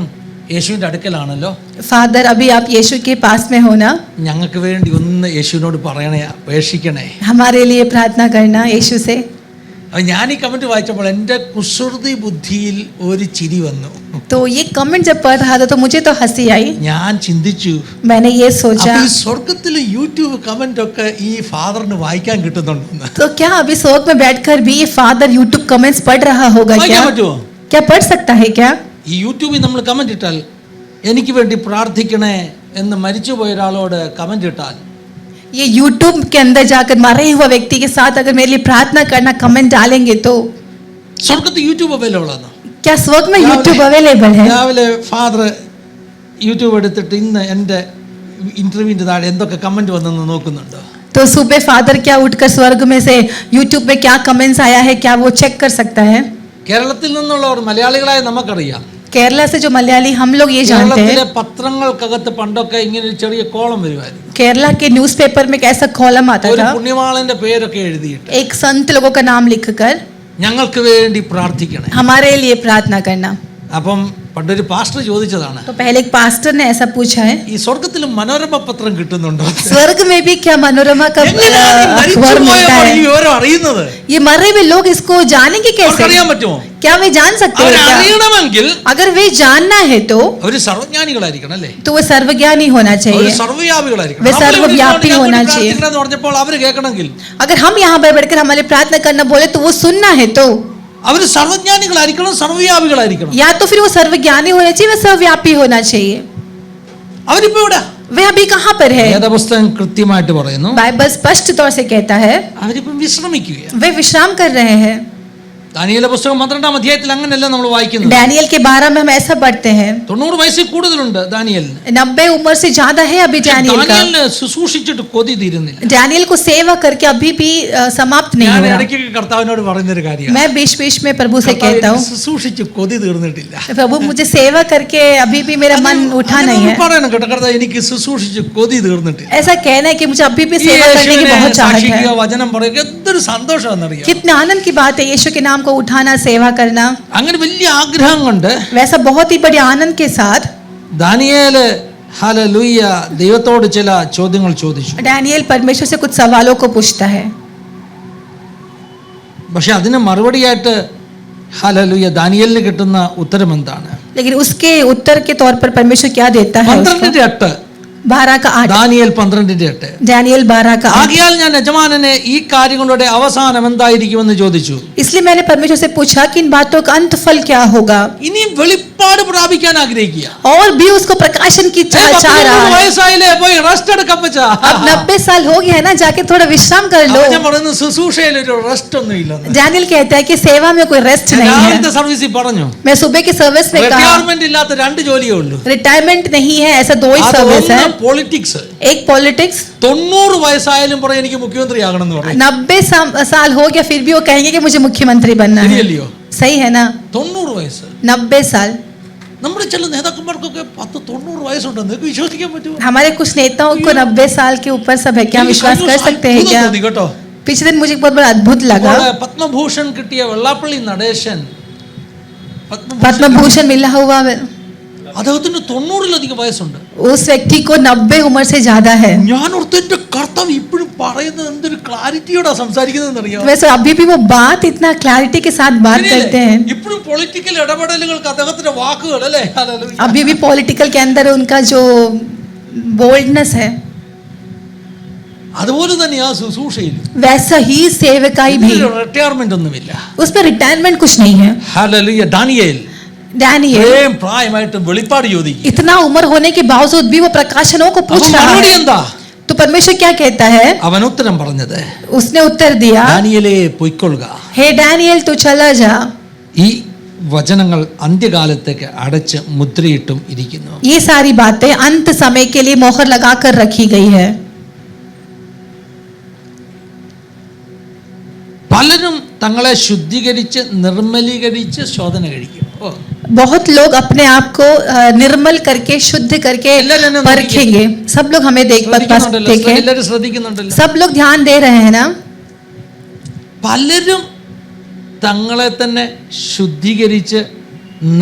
യേശുവിന്റെ അടുക്കലാണല്ലോ, फादर अभी आप यीशु के पास में हो ना, ഞങ്ങൾക്ക് വേണ്ടി ഒന്ന് യേശുവിനോട് പറയണേ, അപേക്ഷിക്കണേ. हमारे लिए प्रार्थना करना यीशु से. അപ്പോൾ ഞാൻ ഈ കമന്റ് വായിച്ചപ്പോൾ എൻ്റെ കുസൃതി ബുദ്ധിയിൽ ഒരു ചിരി വന്നു. तो ये कमेंट जब पढ़ रहा था तो मुझे तो हंसी आई. ഞാൻ ചിന്തിച്ചു, मैंने ये सोचा, ഈ സ്വർഗത്തിലെ യൂട്യൂബ് കമന്റ് ഒക്കെ ഈ ഫാദറിന് വായിക്കാൻ കിട്ടുന്നുണ്ടെന്ന്. तो क्या अभी स्वर्ग में बैठकर भी ये फादर यूट्यूब कमेंट्स पढ़ रहा होगा क्या? വായിക്കാൻ പറ്റുമോ? क्या पढ़ सकता है क्या? ഈ യൂട്യൂബിൽ നമ്മൾ കമന്റ് ഇട്ടാൽ, എനിക്ക് വേണ്ടി പ്രാർത്ഥിക്കണേ എന്ന് മരിച്ചുപോയ ഒരാളോട് കമന്റ് ഇട്ടാൽ, ये YouTube के अंदर जाकर मरे हुआ व्यक्ति के साथ अगर मेरे लिए प्रार्थना करना कमेंट डालेंगे तो സ്വർഗത്തിൽ യൂട്യൂബ് അവൈലബിൾ ആണ്. क्या स्वर्ग में यूट्यूब अवेलेबल है? രാവിലെ ഫാദർ യൂട്യൂബ് എടുത്തിട്ട് ഇന്ന് എൻ്റെ ഇന്റർവ്യൂവിൻ്റെ താഴെ എന്തൊക്കെ കമന്റ് വന്നെന്ന് നോക്കുന്നുണ്ടോ? तो सुबह फादर क्या उठकर स्वर्ग में से यूट्यूब में क्या कमेंट्स आया है, क्या वो चेक कर सकता है? കേരളത്തിൽ നിന്നുള്ളവർ മലയാളികളായ നമുക്കറിയാം, केरला से जो मलयाली हम लोग ये जानते കേരളത്തിലെ हैं, പത്രങ്ങൾക്കകത്ത് പണ്ടൊക്കെ ഇങ്ങനെ ഒരു ചെറിയ കോളം വരുമായിരുന്നു. केरला के न्यूज़पेपर में कैसा कॉलम आता ഒരു था, പുണ്യവാളന്റെ പേരൊക്കെ എഴുതിയിട്ട് एक संत लोगों का नाम लिखकर ഞങ്ങൾക്ക് വേണ്ടി പ്രാർത്ഥിക്കണേ. हमारे लिए प्रार्थना करना. അപ്പം പണ്ടൊരു പാസ്റ്റർ ചോദിച്ചതാണ്, तो पहले एक पास्टर ने ऐसा पूछा है, ഈ സ്വർഗത്തിൽ മനോരമ പത്രം കിട്ടുന്നുണ്ടോ? स्वर्ग में भी क्या मनोरमा का എങ്ങനെയാണ് ഈ अखबार मिलता മരിച്ചുപോയവർ ഈ है? വിവരം അറിയുന്നത്? ये मरे हुए लोग इसको जानेंगे कैसे? അവർക്കറിയാൻ പറ്റുമോ? क्या वे जान सकते हैं क्या? അവരറിയണമെങ്കിൽ अगर वे जानना है तो അവര് സർവജ്ഞാനികളായിരിക്കണം അല്ലേ? वो सर्वज्ञानी होना അവര് चाहिए. സർവ്വവ്യാപികളായിരിക്കണം. वे നമ്മളിവിടെ सर्वव्यापी ഇരുന്നുകൊണ്ട് होना ഞങ്ങൾക്ക് चाहिए. പ്രാർത്ഥിക്കണം എന്ന് പറഞ്ഞപ്പോൾ അവര് കേൾക്കണമെങ്കിൽ अगर हम यहाँ पर बैठकर हमारे प्रार्थना करना बोले तो वो सुनना है तो അവര് സർവജ്ഞാനികളായിരിക്കണം, സർവ്വവ്യാപികളായിരിക്കണം. या तो फिर वो सर्वज्ञानी होना चाहिए, वह सर्वव्यापी होना चाहिए. അവരിപ്പോ ഇവിടെ वे अभी कहाँ पर है? വേദപുസ്തകം കൃത്യമായിട്ട് പറയുന്നു, बाइबल स्पष्ट तौर से कहता है അവരിപ്പം വിശ്രമിക്കുകയാണ്. वे विश्राम कर रहे हैं. ദാനിയേൽ പുസ്തകം 12-ാം അധ്യായത്തിൽ അങ്ങനെയല്ല നമ്മൾ വായിക്കുന്നത്. डैनियल के 12 में हम ऐसा पढ़ते हैं, 90 വയസ്സിൽ കൂടുതലുണ്ട് ദാനിയേലിന്. 90 उम्र से ज्यादा है अभी डैनियल का. ദാനിയേലിന് ശുശ്രൂഷിച്ചിട്ട് കൊതി തീരുന്നില്ല. डैनियल को सेवा करके अभी भी समाप्त नहीं ഞാൻ हुआ. ഇടയ്ക്ക് കർത്താവിനോട് പറയുന്നൊരു കാര്യമാണ്, मैं बीच बीच में प्रभु से कहता हूँ, ശുശ്രൂഷിച്ച് കൊതി തീർന്നിട്ടില്ല. प्रभु मुझे सेवा करके अभी भी मेरा मन उठा नहीं है. പറയണം കേട്ടോ, കർത്താവ് എനിക്ക് ശുശ്രൂഷിച്ച് കൊതി തീർന്നിട്ടില്ല. ऐसा कहना है कि मुझे अभी भी ഈ सेवा करने की യേശുവിനെ बहुत चाहत है. സാക്ഷിക്കുക, വചനം പറയുക, എന്തൊരു സന്തോഷമാണെന്നറിയാം. कितने आनंद की बात है यीशु के नाम को उठाना, सेवा करना. അങ്ങനെ വലിയ ആഗ്രഹം കൊണ്ട് वैसा बहुत ही बड़े आनंद के साथ ദാനിയേല് ഹല്ലേലൂയ ദൈവത്തോട് ചില ചോദ്യങ്ങൾ ചോദിച്ചു. डैनियल परमेश्वर से कुछ सवालों को पूछता है, പക്ഷെ അതിന് മറുപടിയായിട്ട് ഹല്ലേലൂയ ദാനിയേലിന് കിട്ടുന്ന ഉത്തരം എന്താണ്? लेकिन उसके उत्तर के तौर पर परमेश्वर क्या देता है उसको? 12:8 12 का 8. ദാനിയേൽ 12:8. डैनियल 12 का 8. ആകയാൽ ഞാൻ യജമാനനെ ഈ കാര്യങ്ങളുടെ അവസാനം എന്തായിരിക്കുമെന്ന് ചോദിച്ചു. इसलिए मैंने परमेश्वर से पूछा कि इन बातों का अंत फल क्या होगा. ഇനി വെളിപ്പാട് പ്രാപിക്കാൻ ആഗ്രഹിക്കുക. और भी उसको प्रकाशन की चाह रहा है. വയസ്സായില്ലേ, പോയി റെസ്റ്റ് എടുക്കാൻ പറ്റാ. अब 90 साल हो गया है ना, जाके थोड़ा विश्राम कर लो. ഞാൻ പറയുന്നു ശുശ്രൂഷയിൽ ഒരു റെസ്റ്റ് ഒന്നും ഇല്ലെന്ന്. डैनियल कहता है कि सेवा में कोई रेस्ट नहीं है. രാവിലത്തെ സർവീസിൽ പറഞ്ഞു, मैं सुबह की सर्विस में कहा റിട്ടയർമെന്റ് ഇല്ലാത്ത 2 ജോലിയേ ഉള്ളൂ. रिटायरमेंट नहीं है, ऐसा 2 ही सर्विस है. പൊളിറ്റിക്സ്. एक पॉलिटिक्स. 90 വയസ്സായാലും പറയും എനിക്ക് മുഖ്യമന്ത്രി ആകണം എന്ന് പറയും. 90 साल हो गया फिर भी वो कहेंगे कि मुझे मुख्यमंत्री बनना है. ശരിയല്ലയോ? सही है ना? 90 വയസ്സ്. 90 साल. നമ്മുടെ ചില നേതാക്കന്മാർക്കൊക്കെ 10-90 വയസ്സുണ്ടെന്ന് നിങ്ങൾക്ക് വിശ്വസിക്കാൻ പറ്റുമോ? हमारे कुछ नेताओं को 90 साल के ऊपर सब है. क्या विश्वास कर सकते हैं क्या? കേട്ടോ, पिछले दिन मुझे बहुत बड़ा अद्भुत लगा. പത്മഭൂഷൺ കിട്ടിയ വെള്ളാപ്പള്ളി നടേശൻ पद्म भूषण मिला हुआ അദ്ദേഹത്തിന് 90-ലധികം വയസ്സുണ്ട്. उस व्यक्ति को 90 उम्र से ज्यादा है. ഞാൻ ഓർത്ത് എന്റെ കർത്താവ് ഇപ്പോഴും പറയുന്നത് എന്തൊരു ക്ലാരിറ്റിയോടാ സംസാരിക്കുന്നതെന്ന് അറിയാമോ? वैसे अभी भी वो बात इतना क्लैरिटी के साथ बात करते हैं. ഇപ്പോഴും പൊളിറ്റിക്കൽ ഇടപെടലുകൾക്ക് അദ്ദേഹത്തിന്റെ വാക്കുകൾ അല്ലേ, अभी भी पॉलिटिकल के अंदर उनका जो बोल्डनेस है, അതുപോലെ തന്നെ ആ ശുശ്രൂഷയിൽ वैसा ही सेवकाई भी. റിട്ടയർമെന്റ് ഒന്നുമില്ല. उसमें रिटायरमेंट कुछ नहीं है. ഹല്ലേലൂയ. ദാനിയേൽ डैनियल പ്രായമായിട്ട് വെളിപ്പാട് ചോദിക്കും. इतना उम्र होने के बावजूद भी वो प्रकाशनों को पूछ रहा മറുപടി है. എന്താ? तो परमेश्वर क्या कहता है? അവൻ ഉത്തരം പറഞ്ഞത്, उसने उत्तर दिया, ദാനിയേലേ പൊയ്ക്കൊള്ളുക. हे डैनियल तू चला जा. ഈ വചനങ്ങൾ അന്ത്യകാലത്തേക്ക് അടച്ച് മുദ്രയിട്ടും ഇരിക്കുന്നു. ये सारी बातें अंत समय के लिए मोहर लगाकर रखी गई है. പലരും തങ്ങളെ ശുദ്ധീകരിച്ച് നിർമ്മലീകരിച്ച് ശോധന കഴിക്കും. बहुत लोग अपने आप को निर्मल करके शुद्ध करके परखेंगे. सब लोग हमें देखें, എല്ലാവരും ശ്രദ്ധിക്കുന്നുണ്ടല്ലോ. सब लोग ध्यान दे रहे हैं ना. പലരും തങ്ങളെ തന്നെ ശുദ്ധീകരിച്ച്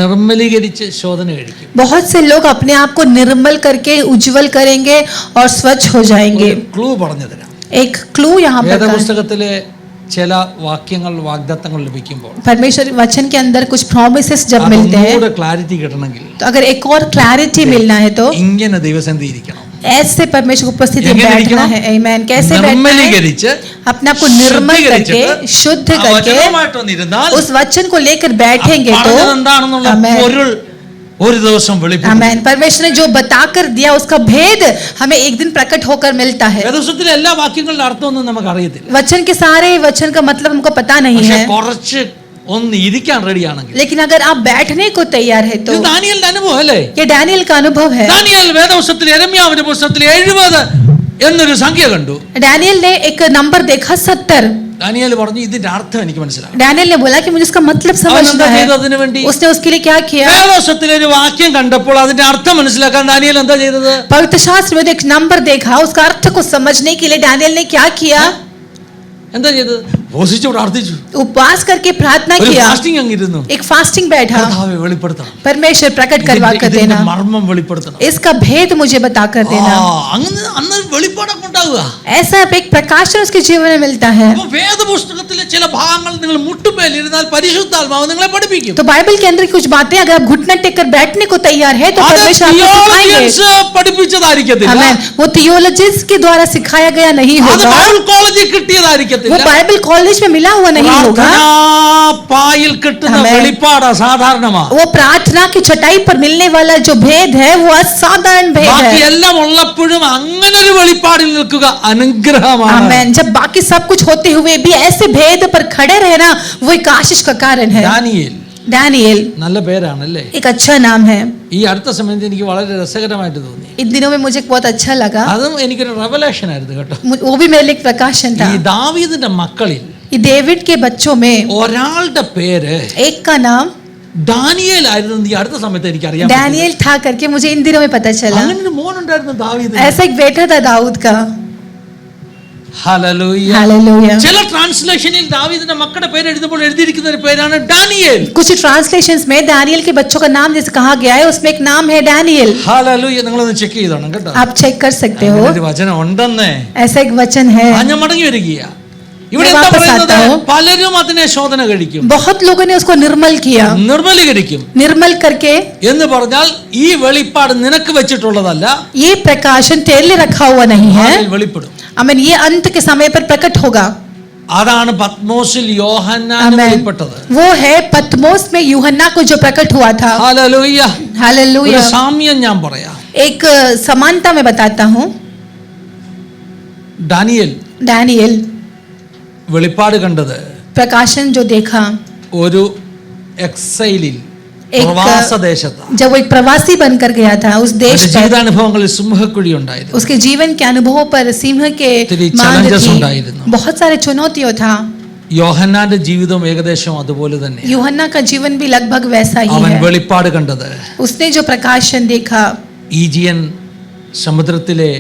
നിർമ്മലീകരിച്ച് ശോധന കഴിക്കും. बहुत से लोग अपने आप को निर्मल करके उज्जवल करेंगे और स्वच्छ हो जाएंगे. ക്ലൂ പറഞ്ഞു തരാം. एक क्लू यहाँ पर വേദപുസ്തകത്തിലെ ചില വാക്യങ്ങൾ വാഗ്ദത്തങ്ങൾ ലഭിക്കുമ്പോൾ परमेश्वर वचन के अंदर कुछ promises जब मिलते हैं, ക്ലാരിറ്റി കിട്ടണമെങ്കിൽ तो अगर एक और क्लैरिटी मिलना है तो ഇങ്ങനെ ദൈവസന്നിധി ഇരിക്കണം. ऐसे परमेश्वर की उपस्थिति में बैठना है. आमीन. कैसे बैठना है? अपने आप को निर्मल करके शुद्ध करके उस वचन को लेकर बैठेंगे तो പൊരുൾ ഒരു ദിവസം വെളിപ്പെടും. आमीन. परमेश्वर ने जो बताकर दिया उसका भेद हमें एक दिन प्रकट होकर मिलता है. വേദപുസ്തകത്തിലെ എല്ലാ വാക്യങ്ങളുടെ അർത്ഥമൊന്നും നമുക്ക് അറിയത്തില്ല. वचन के सारे वचन का मतलब हमको पता नहीं है. കുറച്ച് ഒന്ന് ഇരിക്കാൻ റെഡിയാണെങ്കിൽ. लेकिन अगर आप बैठने को तैयार है तो ഇത് ദാനിയേലിന്റെ അനുഭവം അല്ലേ? ये दानियेल का अनुभव है. ദാനിയേൽ വേദപുസ്തകത്തിൽ യെരമ്യാവിന്റെ പുസ്തകത്തിൽ 70 എന്നൊരു സംഖ്യ കണ്ടു. दानियेल ने एक नंबर देखा 70. ദാനിയേൽ പറഞ്ഞു ഇതിന്റെ അർത്ഥം എനിക്ക് മനസ്സിലാകും. दानियेल ने बोला कि मुझे इसका मतलब समझना है. उसने उसके लिए क्या किया? വേദപുസ്തകത്തിൽ ഒരു വാക്യം കണ്ടപ്പോൾ അതിന്റെ അർത്ഥം മനസ്സിലാക്കാൻ ദാനിയേൽ എന്താ ചെയ്തത്? पवित्र शास्त्र में एक नंबर देखा, उसका अर्थ को समझने के लिए दानियेल ने क्या किया? എന്താ ചെയ്തത്? ഉപവസിച്ചു പ്രാർത്ഥിച്ചു, उपवास करके प्रार्थना किया, ഫാസ്റ്റിംഗ് അങ്ങിരുന്നു. एक फास्टिंग बैठा. കർത്താവേ വെളിപ്പെടുത്തണം, परमेश्वर प्रकट करवा कर ഇതിന്റെ देना, മർമ്മം വെളിപ്പെടുത്തണം. इसका भेद मुझे बता कर देना. അങ്ങനെ അന്ന് വെളിപ്പാടൊക്കെ ഉണ്ടാവുക. ऐसा एक प्रकाशन उसके जीवन में मिलता है. അപ്പോൾ വേദപുസ്തകത്തിലെ ചില ഭാഗങ്ങൾ നിങ്ങൾ മുട്ടുമേൽ ഇരുന്നാൽ പരിശുദ്ധാത്മാവ് നിങ്ങളെ പഠിപ്പിക്കും. तो बाइबल के अंदर कुछ बातें अगर आप घुटना टेक कर बैठने को तैयार है तो അത് परमेश्वर आपको सिखाएंगे. theologians പഠിപ്പിച്ചതായിരിക്കത്തില്ല, आमेन. वो थियोलॉजिस्ट के द्वारा सिखाया गया नहीं അത് होगा, ബൈബിൾ കോളേജിൽ वो കിട്ടിയതായിരിക്കത്തില്ല, बाइबल कॉलेज में मिला हुआ नहीं होगा. പായിൽ കിട്ടുന്ന ആമേൻ. വെളിപ്പാടാ സാധാരണമാ. वो प्रार्थना की चटाई पर मिलने वाला जो भेद है वो असाधारण भेद ബാക്കി है. എല്ലാം ഉള്ളപ്പോഴും അങ്ങനെ ഒരു വെളിപ്പാടിൽ നിൽക്കുക അനുഗ്രഹമാണ്. आमेन. जब बाकी सब कुछ होते हुए भी ऐसे भेद पर खड़े रहना वो एक आशीष का कारण है. ദാനിയേൽ दानियेल നല്ല പേരാണല്ലേ? एक अच्छा नाम है. ഈ അടുത്ത സമയത്ത് എനിക്ക് വളരെ രസകരമായിട്ട് തോന്നി. इन दिनों में मुझे बहुत अच्छा लगा. അതും എനിക്കൊരു റെവലേഷൻ ആയിരുന്നു കേട്ടോ. वो भी मेरे लिए एक प्रकाशन था. ഈ ദാവീദിന്റെ മക്കളിൽ ये डेविड के बच्चों में ഒരാളുടെ പേര് एक का नाम ദാനിയേൽ ആയിരുന്നു. ഈ അടുത്ത സമയത്ത് എനിക്ക് അറിയാം, दानियेल था करके मुझे इन दिनों में पता चला. അങ്ങനെ ഒരു മോൻ ഉണ്ടായിരുന്നു ദാവീദ്. ऐसा एक बेटा था दाऊद का. ഹല്ലേലൂയ. हालेलुया. ചില ട്രാൻസ്ലേഷനിൽ ദാവീദിന്റെ മക്കളുടെ പേര് എഴുതുമ്പോൾ എഴുതിയിരിക്കുന്ന ഒരു പേരാണ് ഡാനിയേൽ. कुछ ट्रांसलेशंस में दानियेल के बच्चों का नाम जैसे कहा गया है उसमें एक नाम है दानियेल. ഹല്ലേലൂയ. നിങ്ങളൊന്ന് ചെക്ക് ചെയ്തോണം കേട്ടോ. आप चेक कर सकते हो. ഒരു വചനം ഉണ്ടെന്നേ. ऐसा एक वचन है. ഞാൻ മടങ്ങി വരികയാ. ഇവിടെ मैं എന്താ वापस പറയുന്നത്? आता हूं. പലരും അതിനെ ശോധന കഴിക്കും, बहुत लोगों ने उसको निर्मल किया. നിർമ്മലീകരിക്കും. निर्मल करके എന്ന് പറഞ്ഞാൽ ഈ വെളിപ്പാട് നിനക്ക് വെച്ചിട്ടുള്ളതല്ല, ये प्रकाशन तेरे लिए रखा हुआ नहीं है. അതിൽ വെളിപ്പെടും. आमीन. ये अंत के समय पर प्रकट होगा. അതാണ് പത്മോസിൽ യോഹന്നാന് आमीन. വെളിപ്പെട്ടത്. वो है पतमोस में यूहन्ना को जो प्रकट हुआ था. ഹല്ലേലൂയ. हालेलुया. ഒരു സാമ്യം ഞാൻ പറയാം. एक समानता मैं बताता हूँ. ഡാനിയേൽ दानियेल വെളിപ്പാട് കണ്ടത് प्रकाशन जो देखा ഒരു എക്സൈലിൽ, एक പ്രവാസദേശത്ത്. जब वो एक प्रवासी बनकर गया था उस देश അവന്റെ पर, ജീവിതാനുഭവങ്ങളിൽ സിംഹക്കുഴി ഉണ്ടായിരുന്നു, उसके जीवन के अनुभवों पर सिंह के ഒത്തിരി मांग challenges थी, ഉണ്ടായിരുന്നു. बहुत सारे चुनौतियों था. യോഹന്നാന്റെ ജീവിതം ഏകദേശം അതുപോലെ തന്നെ. यूहन्ना का जीवन भी लगभग वैसा ही അവൻ है. വെളിപ്പാട് കണ്ടത് उसने जो प्रकाशन देखा ഈജിയൻ സമുദ്രത്തിലെ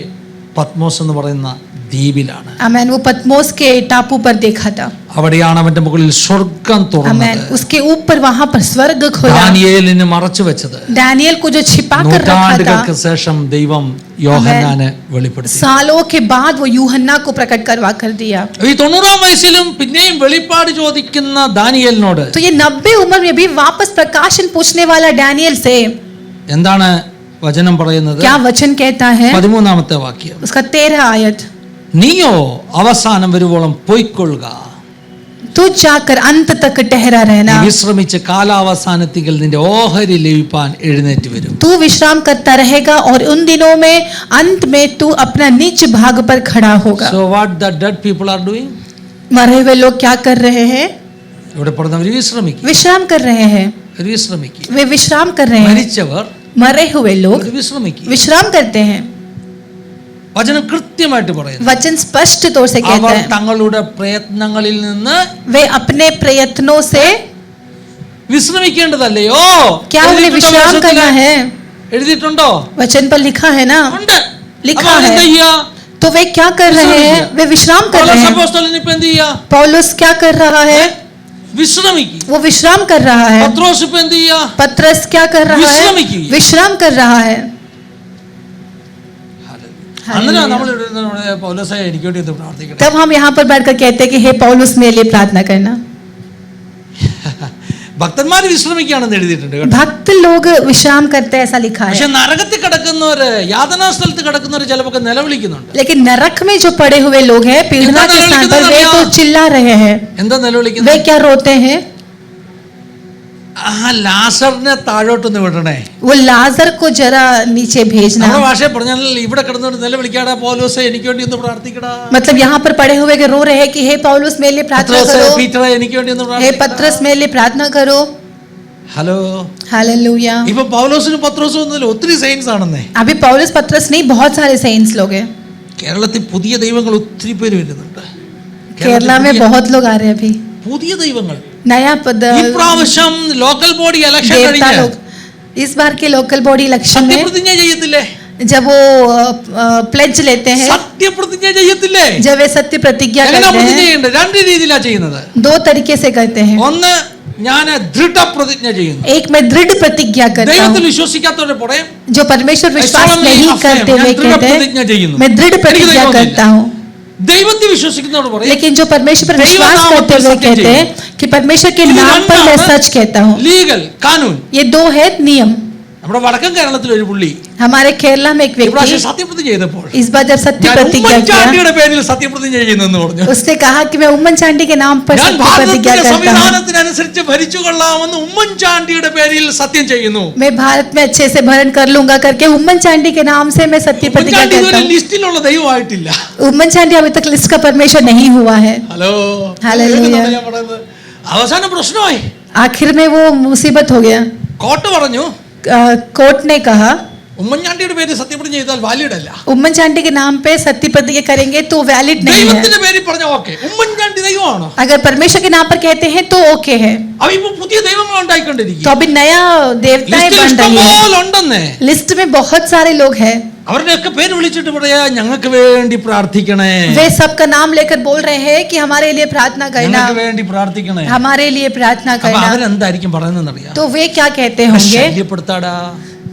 പത്മോസ് എന്ന് പറയുന്ന ദ്വീപിലാണ്. आमेन. वो पतमोस के टापू पर देखा था. അവിടെയാണ് അവന്റെ മുകളിൽ സ്വർഗം आमेन. തുറന്നത്. उसके ऊपर वहां पर स्वर्ग खुला. ദാനിയേലിന് മറച്ചു വെച്ചത് दानियेल को जो छिपा कर रखा നൂറ്റാണ്ടുകൾക്ക് था, ശേഷം ദൈവം യോഹന്നാന് വെളിപ്പെടുത്തി. सालों के बाद वो यूहन्ना को प्रकट करवा कर दिया. ഈ 90-ാം വയസ്സിലും പിന്നെയും വെളിപ്പാട് ചോദിക്കുന്ന ദാനിയേലിനോട് तो ये 90 उम्र में भी वापस प्रकाशन पूछने वाला दानियेल से എന്താണ് വചനം പറയുന്നത്? क्या वचन कहता है? 13-ാമത്തെ വാക്യം. उसका 13 आयत. നീയോ അവസാനം വരുവോളം പൊയ്ക്കൊള്ളുക, तू जाकर अंत तक ठहरा रहना. നീ വിശ്രമിച്ച് കാലാവസാനത്തിൽ നിന്റെ ഓഹരി ലഭിപ്പാൻ എഴുന്നേറ്റ് വരും. तू विश्राम करता रहेगा और उन दिनों में अंत में तू अपना निज भाग पर खड़ा होगा. So what the dead people are doing? मरे हुए लोग क्या कर रहे हैं? ഇവിടെ പറഞ്ഞവർ വിശ്രമിക്കും, विश्राम कर रहे हैं. വിശ്രമിക്കും. वे विश्राम कर रहे हैं. മരിച്ചവർ मरे हुए लोग വിശ്രമിക്കും. विश्राम करते हैं. വചനം കൃത്യമായിട്ട് പറയുന്നു, वचन स्पष्ट तौर से कहता അവർ है തങ്ങളുടെ പ്രയത്നങ്ങളിൽ നിന്ന് वे अपने प्रयत्नों से വിശ്രമിക്കേണ്ടതല്ലയോ? क्या उन्हें विश्राम करना है? എഴുതിയിട്ടുണ്ടോ? वचन पर लिखा है ना, ഉണ്ട്. लिखा അപ്പോൾ है. എന്താ ചെയ്യാ? तो वे क्या कर रहे हैं? वे विश्राम कर रहे പൗലോസ് हैं. അപ്പോസ്തലൻ ഇപ്പോ എന്ത് ചെയ്യാ? पौलुस क्या कर रहा है? വിശ്രമിക്കും. वो विश्राम कर रहा है. പത്രോസ് ഇപ്പോ എന്ത് ചെയ്യാ? पत्रस क्या कर रहा है? विश्रामिकी. विश्राम कर रहा है. അന്നേരം നമ്മൾ പൗലോസേ എനിക്ക് വേണ്ടി ഒന്ന് പ്രാർത്ഥിക്കണം. तब हम यहाँ पर बैठकर कहते हैं कि हे पौलुस मेरे लिए प्रार्थना करना. ഭക്തന്മാർ വിശ്രമിക്കുകയാണെന്ന് എഴുതിയിട്ടുണ്ട് കേട്ടോ. भक्त लोग विश्राम करते हैं ऐसा लिखा പക്ഷെ है. നരകത്തിൽ കിടക്കുന്നവര്, യാതനാ സ്ഥലത്ത് കിടക്കുന്നവര് ചിലപ്പോൾ നിലവിളിക്കുന്നുണ്ട്. लेकिन नरक में जो पड़े हुए लोग हैं पीड़ना के स्थान पर वे तो चिल्ला रहे हैं. എന്താ वे നിലവിളിക്കുന്നത്? क्या रोते हैं? ആ ലാസറിനെ താഴോട്ടൊന്ന് വിടണേ. वो लाजर को जरा नीचे भेजना. നമ്മുടെ ഭാഷയിൽ പറഞ്ഞാൽ ഇവിടെ കിടന്നുകൊണ്ട് നിലവിളിക്കാടാ പൗലോസേ എനിക്ക് വേണ്ടി ഒന്ന് പ്രാർത്ഥിക്കടാ. मतलब यहाँ पर पड़े हुए के रो रहे हैं कि हे पौलुस मेरे लिए प्रार्थना പത്രോസേ, करो, പീറ്ററേ എനിക്ക് വേണ്ടി ഒന്ന് हे പ്രാർത്ഥിക്കടാ. पत्रस मेरे लिए प्रार्थना करो. Hello, hallelujah. ഇപ്പൊ പൗലോസിനും പത്രോസും ഒന്നുമില്ല, ഒത്തിരി സെയിൻസ് ആണെന്നേ. अभी पौलुस पत्रस नहीं, बहुत सारे सेंट्स लोग हैं. കേരളത്തിൽ പുതിയ ദൈവങ്ങൾ ഒത്തിരി പേര് വരുന്നുണ്ട്. केरला में बहुत लोग आ रहे हैं अभी, പുതിയ ദൈവങ്ങൾ. नया पद ഇപ്രാവശ്യം ലോക്കൽ ബോഡി ഇലക്ഷൻ देवता കഴിഞ്ഞ് लोग. इस बार के लोकल बॉडी इलेक्शन में സത്യപ്രതിജ്ഞ ചെയ്യത്തില്ലേ? जब वो प्लेज लेते हैं, സത്യപ്രതിജ്ഞ ചെയ്യത്തില്ലേ? जब वे सत्य प्रतिज्ञा എങ്ങനെ करते പ്രതിജ്ഞ हैं, ചെയ്യേണ്ടത്? രണ്ട് രീതിയിലാണ് ചെയ്യുന്നത്. दो तरीके से करते हैं. ഒന്ന്, ഞാൻ ദൃഢപ്രതിജ്ഞ ചെയ്യുന്നു. एक मैं दृढ़ प्रतिज्ञा करता ദൈവത്തിൽ हूँ. വിശ്വസിക്കാത്തവരെ പറയും जो परमेश्वर विश्वास solemnly नहीं affirm, करते ഞാൻ हुए कहते ദൃഢപ്രതിജ്ഞ हैं ചെയ്യുന്നു. मैं दृढ़ प्रतिज्ञा എനിക്ക് करता हूँ. ദൈവത്തിൽ വിശ്വസിക്കുന്നവർ പറയും लेकिन जो परमेश्वर पर दैव विश्वास नाम करते पर हुए सत्य कहते हैं कि परमेश्वर के ये नाम पर मैं रंडाണ് सच कहता हूँ. ലീഗൽ കാനൂൻ. ये दो है नियम. നമ്മുടെ വടക്കൻ കേരളത്തിൽ ഒരു പുള്ളി हमारे केरला में एक व्यक्ति ഇപ്രാവശ്യം സത്യപ്രതിജ്ഞ ചെയ്തപ്പോൾ इस बार जब सत्य ഞാൻ प्रतिज्ञा किया, ഉമ്മൻചാണ്ടിയുടെ പേരിൽ സത്യപ്രതിജ്ഞ ചെയ്യുന്നെന്ന് പറഞ്ഞു. उसने कहा कि मैं उम्मन चांडी के नाम पर ഞാൻ सत्य प्रतिज्ञा ഭാരതത്തിന്റെ करता हूँ. സംവിധാനത്തിനനുസരിച്ച് ഭരിച്ചുകൊള്ളാമെന്ന് ഉമ്മൻചാണ്ടിയുടെ പേരിൽ സത്യം ചെയ്യുന്നു. मैं भारत में अच्छे से भरण कर लूंगा करके उम्मन चांडी के नाम से मैं सत्य प्रतिज्ञा ഉമ്മൻചാണ്ടി करता ഇതുവരെ हूँ. ലിസ്റ്റിലുള്ള ദൈവമായിട്ടില്ല. उम्मन चांडी अभी तक लिस्ट का परमेश्वर नहीं हुआ है. Hello, Hallelujah. ഞാൻ പറയുന്നത് അവസാന പ്രശ്നമായി. आखिर में वो मुसीबत हो गया. കോർട്ട് പറഞ്ഞു कोर्ट ने कहा ഉമ്മൻചാണ്ടിയുടെ പേരിൽ സത്യപ്രതിജ്ഞ ചെയ്താൽ വാലിഡ് അല്ല. उम्मन चांडी के नाम पे सत्य प्रतिज्ञा करेंगे तो वैलिड नहीं है. ദൈവത്തിന്റെ പേരിൽ പറഞ്ഞ ഓക്കെ, ഉമ്മൻചാണ്ടി ദൈവമാണോ? अगर परमेश्वर के नाम पर कहते हैं तो ओके है. അവ ഇപ്പൊ പുതിയ ദൈവങ്ങൾ ഉണ്ടായിക്കൊണ്ടിരിക്കും. तो अभी नया देवताएं बन रही है. ഉണ്ടെന്നേ. लिस्ट में बहुत सारे लोग हैं. അവരുടെയൊക്കെ പേര് വിളിച്ചിട്ട് പറയാ ഞങ്ങൾക്ക് വേണ്ടി പ്രാർത്ഥിക്കണേ, वे सबका नाम लेकर बोल रहे हैं कि हमारे लिए प्रार्थना करना, ഞങ്ങൾക്ക് വേണ്ടി പ്രാർത്ഥിക്കണേ. हमारे लिए प्रार्थना അപ്പൊ करना. അവരെന്തായിരിക്കും പറയുന്നതെന്ന് അറിയാം. तो वे क्या कहते होंगे ശല്യപ്പെടുത്താടാ,